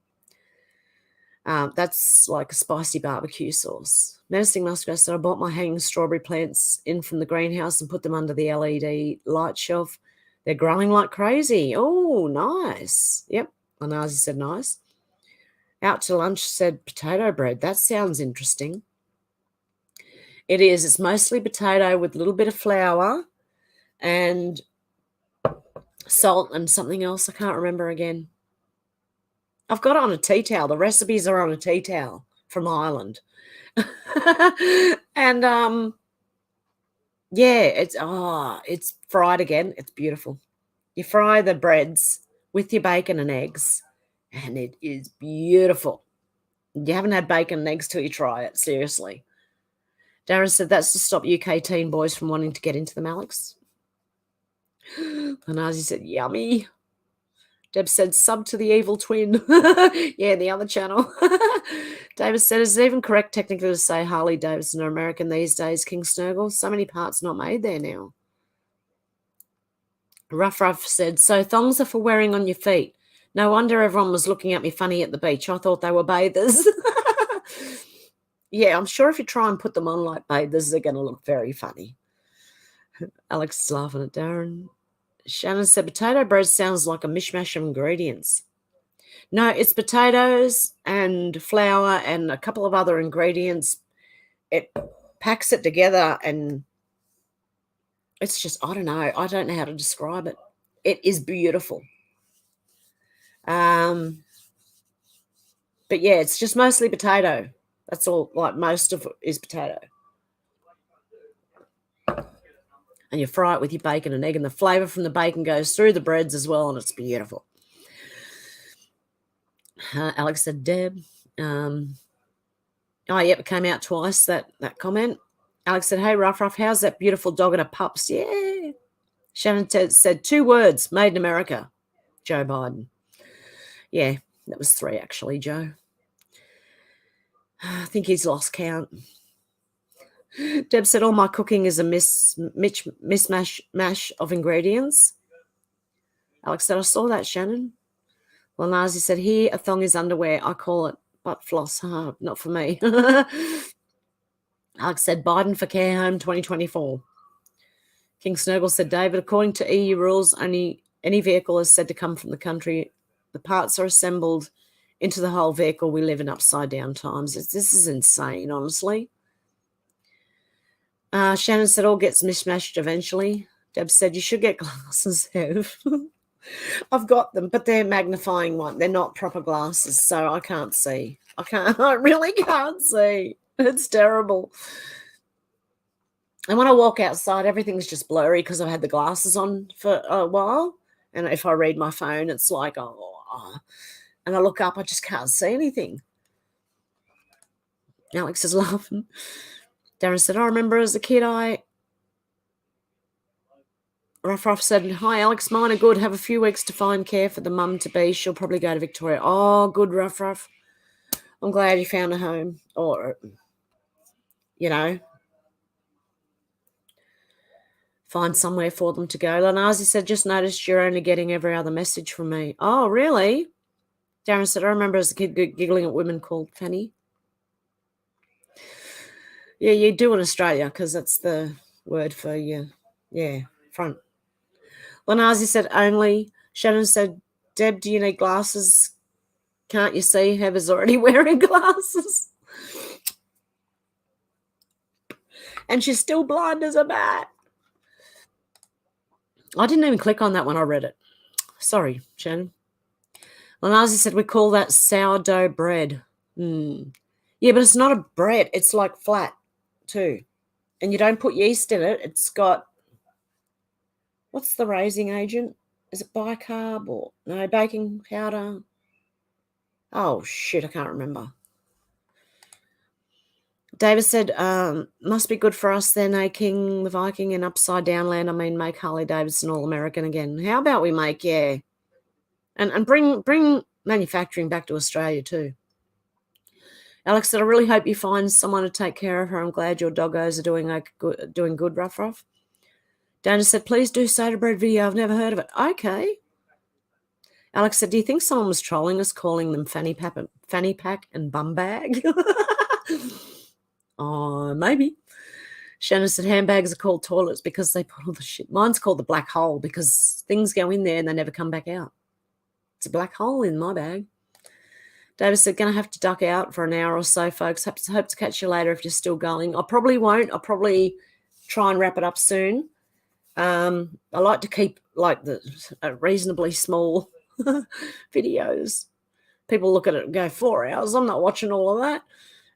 That's like a spicy barbecue sauce. Menacing Muskrat said, I bought my hanging strawberry plants in from the greenhouse and put them under the LED light shelf. They're growing like crazy. Oh, nice. Yep. Anazi said nice. Out to lunch said potato bread. That sounds interesting. It is. It's mostly potato with a little bit of flour and salt and something else. I can't remember again. I've got it on a tea towel. The recipes are on a tea towel from Ireland. And yeah, it's fried again. It's beautiful. You fry the breads with your bacon and eggs, and it is beautiful. You haven't had bacon and eggs till you try it, seriously. Darren said that's to stop UK teen boys from wanting to get into them, Alex. And Ozzy said, yummy. Deb said, sub to the evil twin. Yeah, the other channel. David said, is it even correct technically to say Harley Davidson are American these days, King Snurgle? So many parts not made there now. Ruff said, so thongs are for wearing on your feet. No wonder everyone was looking at me funny at the beach. I thought they were bathers. Yeah, I'm sure if you try and put them on like bathers, they're going to look very funny. Alex is laughing at Darren. Shannon said, potato bread sounds like a mishmash of ingredients. No, it's potatoes and flour and a couple of other ingredients. It packs it together and it's just, I don't know how to describe it. It is beautiful. But yeah, it's just mostly potato. That's all, like most of it is potato. And you fry it with your bacon and egg, and the flavour from the bacon goes through the breads as well, and it's beautiful. Alex said, Deb. Oh, yep, it came out twice, that comment. Alex said, hey, Ruff, how's that beautiful dog and a pups? Yeah. Shannon said 2 words, made in America. Joe Biden. Yeah, that was 3 actually, Joe. I think he's lost count. Deb said, all my cooking is a mismatch of ingredients. Alex said, I saw that, Shannon. Well, Nazi said, here, a thong is underwear. I call it butt floss. Not for me. Alex said, Biden for Care Home 2024. King Snurgle said, David, according to EU rules, only any vehicle is said to come from the country. The parts are assembled into the whole vehicle. We live in upside down times. This is insane, honestly. Shannon said, all gets mishmashed eventually. Deb said, you should get glasses, Hev. I've got them, but they're magnifying one. They're not proper glasses, so I can't see. I really can't see. It's terrible. And when I walk outside, everything's just blurry because I've had the glasses on for a while. And if I read my phone, it's like, and I look up, I just can't see anything. Alex is laughing. Darren said, I remember as a kid, Ruff said, hi, Alex, mine are good. Have a few weeks to find care for the mum to be. She'll probably go to Victoria. Oh, good, Ruff. I'm glad you found a home. Or, you know, find somewhere for them to go. Lanazi said, just noticed you're only getting every other message from me. Oh, really? Darren said, I remember as a kid giggling at women called Fanny. Yeah, you do in Australia because that's the word for you. Yeah, front. Lanazi said, only. Shannon said, Deb, do you need glasses? Can't you see? Heather's already wearing glasses. And she's still blind as a bat. I didn't even click on that when I read it. Sorry, Shannon. Lanazi said, we call that sourdough bread. Yeah, but it's not a bread. It's like flat too. And you don't put yeast in it. It's got, what's the raising agent? Is it bicarb or, no, baking powder? Oh, shit, I can't remember. David said, must be good for us then, King the Viking in Upside Down Land. I mean, make Harley Davidson all-American again. How about we make, yeah. And bring manufacturing back to Australia too. Alex said, I really hope you find someone to take care of her. I'm glad your doggos are doing good, Ruff. Dana said, please do soda bread video. I've never heard of it. Okay. Alex said, do you think someone was trolling us, calling them fanny pack and bum bag? Oh, maybe. Shannon said, handbags are called toilets because they put all the shit. Mine's called the black hole because things go in there and they never come back out. It's a black hole in my bag. David said, going to have to duck out for an hour or so, folks. Hope to catch you later if you're still going. I probably won't. I'll probably try and wrap it up soon. I like to keep like the reasonably small videos. People look at it and go, 4 hours. I'm not watching all of that.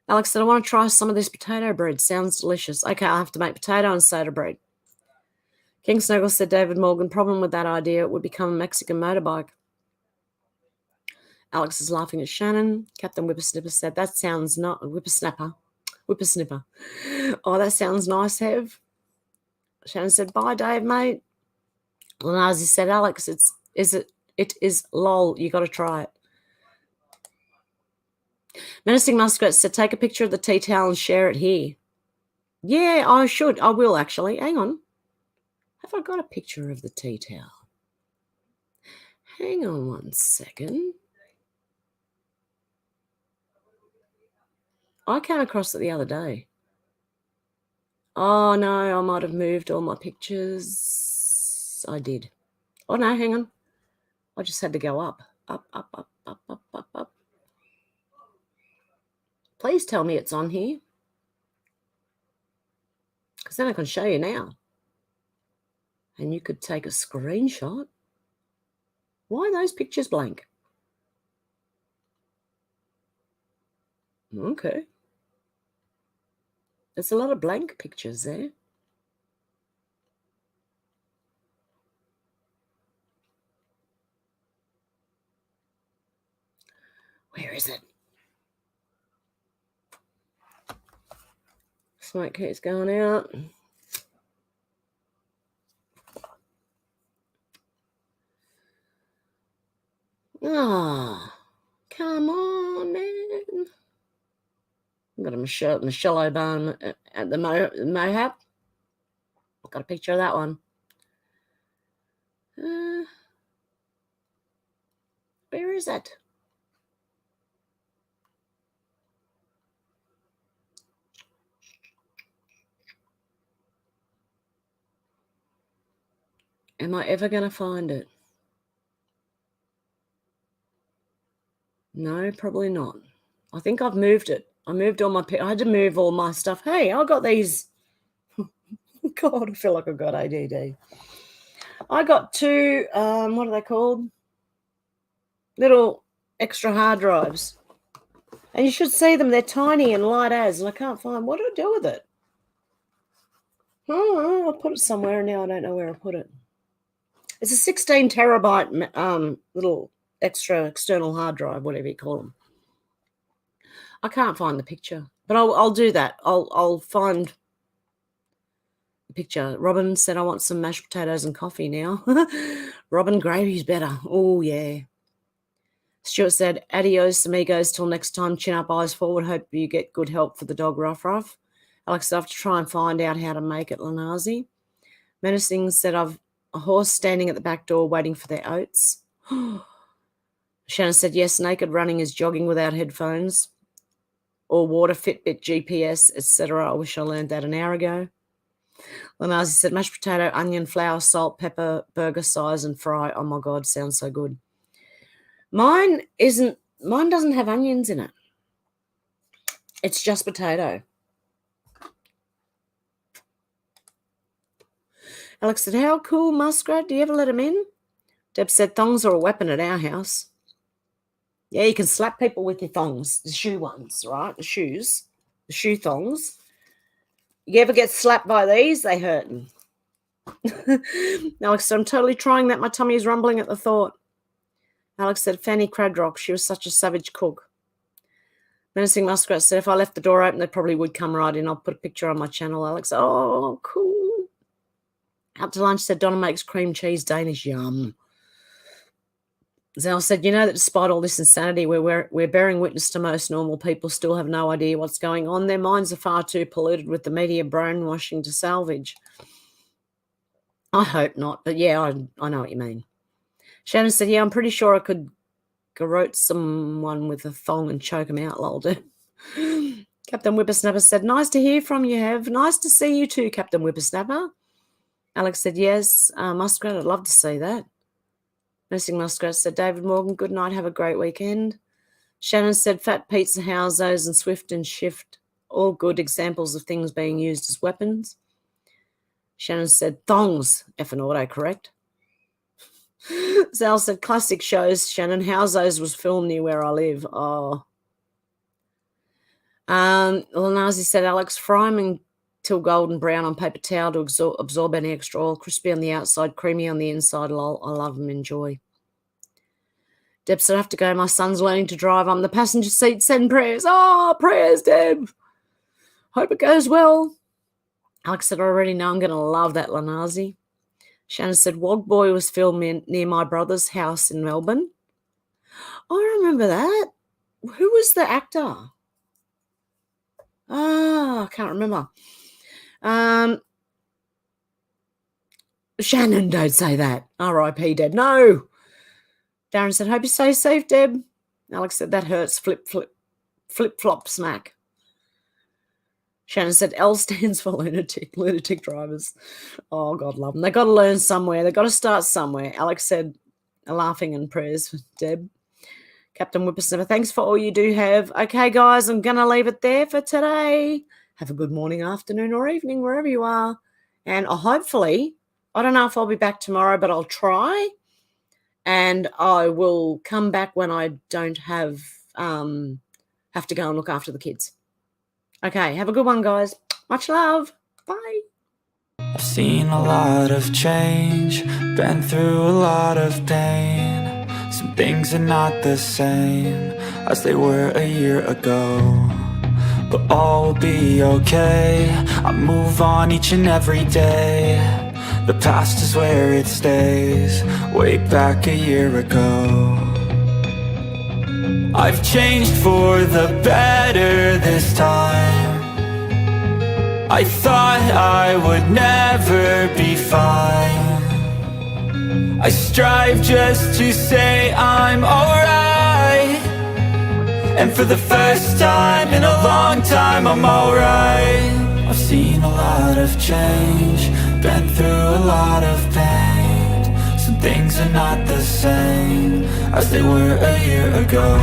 Alex said, I want to try some of this potato bread. Sounds delicious. Okay, I'll have to make potato and soda bread. King Snuggle said, David Morgan, problem with that idea, it would become a Mexican motorbike. Alex is laughing at Shannon. Captain Whippersnipper said, that sounds not Whippersnapper. Oh, that sounds nice, Hev. Shannon said, bye, Dave, mate. Lanazi said, Alex, it is lol. You got to try it. Menacing Muskrat said, take a picture of the tea towel and share it here. Yeah, I should. I will, actually. Hang on. Have I got a picture of the tea towel? Hang on 1 second. I came across it the other day. Oh, no, I might have moved all my pictures. I did. Oh, no, hang on. I just had to go up. Up. Please tell me it's on here. Because then I can show you now. And you could take a screenshot. Why are those pictures blank? Okay. There's a lot of blank pictures there. Where is it? Smoke keeps going out. Ah, come on, man. I've got a Michelle Obama at the Mohab. Got a picture of that one. Where is it? Am I ever going to find it? No, probably not. I think I've moved it. I moved all my... I had to move all my stuff. Hey, I got these... God, I feel like I've got ADD. I got two, what are they called? Little extra hard drives. And you should see them. They're tiny and light as, and I can't find... What do I do with it? Oh, I'll put it somewhere, and now I don't know where I put it. It's a 16 terabyte little extra external hard drive, whatever you call them. I can't find the picture, but I'll do that. I'll find the picture. Robin said, I want some mashed potatoes and coffee now. Robin, gravy's better. Oh, yeah. Stuart said, adios, amigos, till next time. Chin up, eyes forward. Hope you get good help for the dog, Ruff Ruff. Alex, I have to try and find out how to make it, Lanazi. Menacing said, I've a horse standing at the back door waiting for their oats. Shannon said, yes, naked running is jogging without headphones or water, Fitbit, GPS, etc. I wish I learned that an hour ago. Lanazi said, mashed potato, onion, flour, salt, pepper, burger size and fry. Oh, my God, sounds so good. Mine doesn't have onions in it. It's just potato. Alex said, how cool, Muskrat? Do you ever let him in? Deb said, thongs are a weapon at our house. Yeah, you can slap people with your thongs, the shoe ones, right? The shoes, the shoe thongs. You ever get slapped by these? They hurt. Alex said, I'm totally trying that. My tummy is rumbling at the thought. Alex said, Fanny Cradrock, she was such a savage cook. Menacing Muskrat said, if I left the door open, they probably would come right in. I'll put a picture on my channel, Alex. Oh, cool. Out to lunch said, Donna makes cream cheese Danish. Yum. Zal said, you know that despite all this insanity, we're bearing witness to most normal people still have no idea what's going on. Their minds are far too polluted with the media brainwashing to salvage. I hope not, but yeah, I know what you mean. Shannon said, yeah, I'm pretty sure I could garrote someone with a thong and choke him out, lol. Captain Whippersnapper said, nice to hear from you, Hev. Nice to see you too, Captain Whippersnapper. Alex said, yes, Muskrat, I'd love to see that. Nursing Muskrat said, David Morgan, good night, have a great weekend. Shannon said, Fat Pizza Houses and Swift and Shift, all good examples of things being used as weapons. Shannon said, thongs, F and auto, correct? Zal said, classic shows, Shannon. Houses was filmed near where I live. Oh. Lanazi said, Alex, fry them until golden brown on paper towel to absorb any extra oil. Crispy on the outside, creamy on the inside. Lol, I love them. Enjoy. Deb said, I have to go. My son's learning to drive. I'm the passenger seat. Send prayers. Oh, prayers, Deb. Hope it goes well. Alex said, I already know I'm going to love that, Lanazi. Shannon said, Wog Boy was filmed near my brother's house in Melbourne. I remember that. Who was the actor? I can't remember. Shannon, don't say that. R.I.P. Deb. No. Darren said, hope you stay safe, Deb. Alex said, that hurts. Flip, flop, smack. Shannon said, L stands for lunatic drivers. Oh, God love them. They got to learn somewhere. They got to start somewhere. Alex said, laughing and prayers for Deb. Captain Whippersnapper, thanks for all you do have. Okay, guys, I'm going to leave it there for today. Have a good morning, afternoon, or evening, wherever you are. And hopefully, I don't know if I'll be back tomorrow, but I'll try. And I will come back when I don't have to go and look after the kids. Okay, have a good one, guys. Much love. Bye. I've seen a lot of change, been through a lot of pain. Some things are not the same as they were a year ago, but all will be okay. I move on each and every day. The past is where it stays, way back a year ago. I've changed for the better this time. I thought I would never be fine. I strive just to say I'm alright, and for the first time in a long time I'm alright. I've seen a lot of change, been through a lot of pain. Some things are not the same as they were a year ago,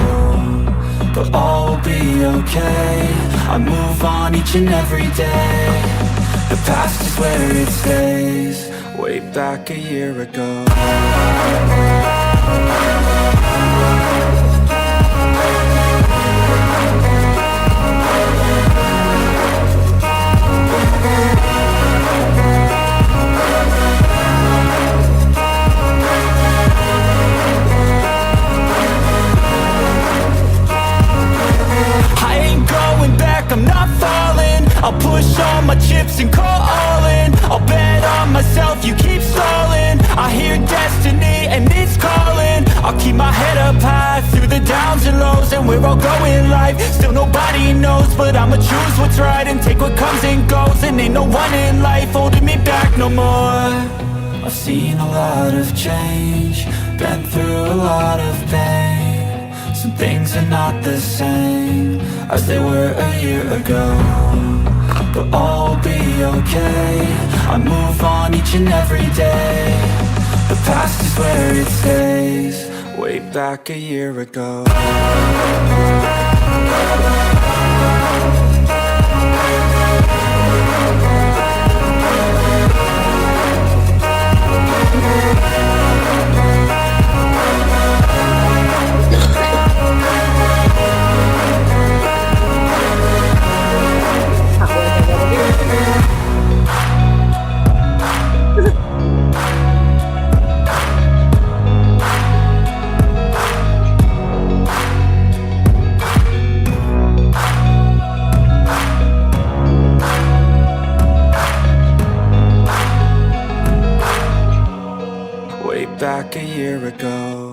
but all will be okay. I move on each and every day. The past is where it stays, way back a year ago. I ain't where I'll go in life. Still nobody knows, but I'ma choose what's right and take what comes and goes. And ain't no one in life holding me back no more. I've seen a lot of change, been through a lot of pain. Some things are not the same as they were a year ago, but all will be okay. I move on each and every day. The past is where it stays, way back a year ago. Back a year ago.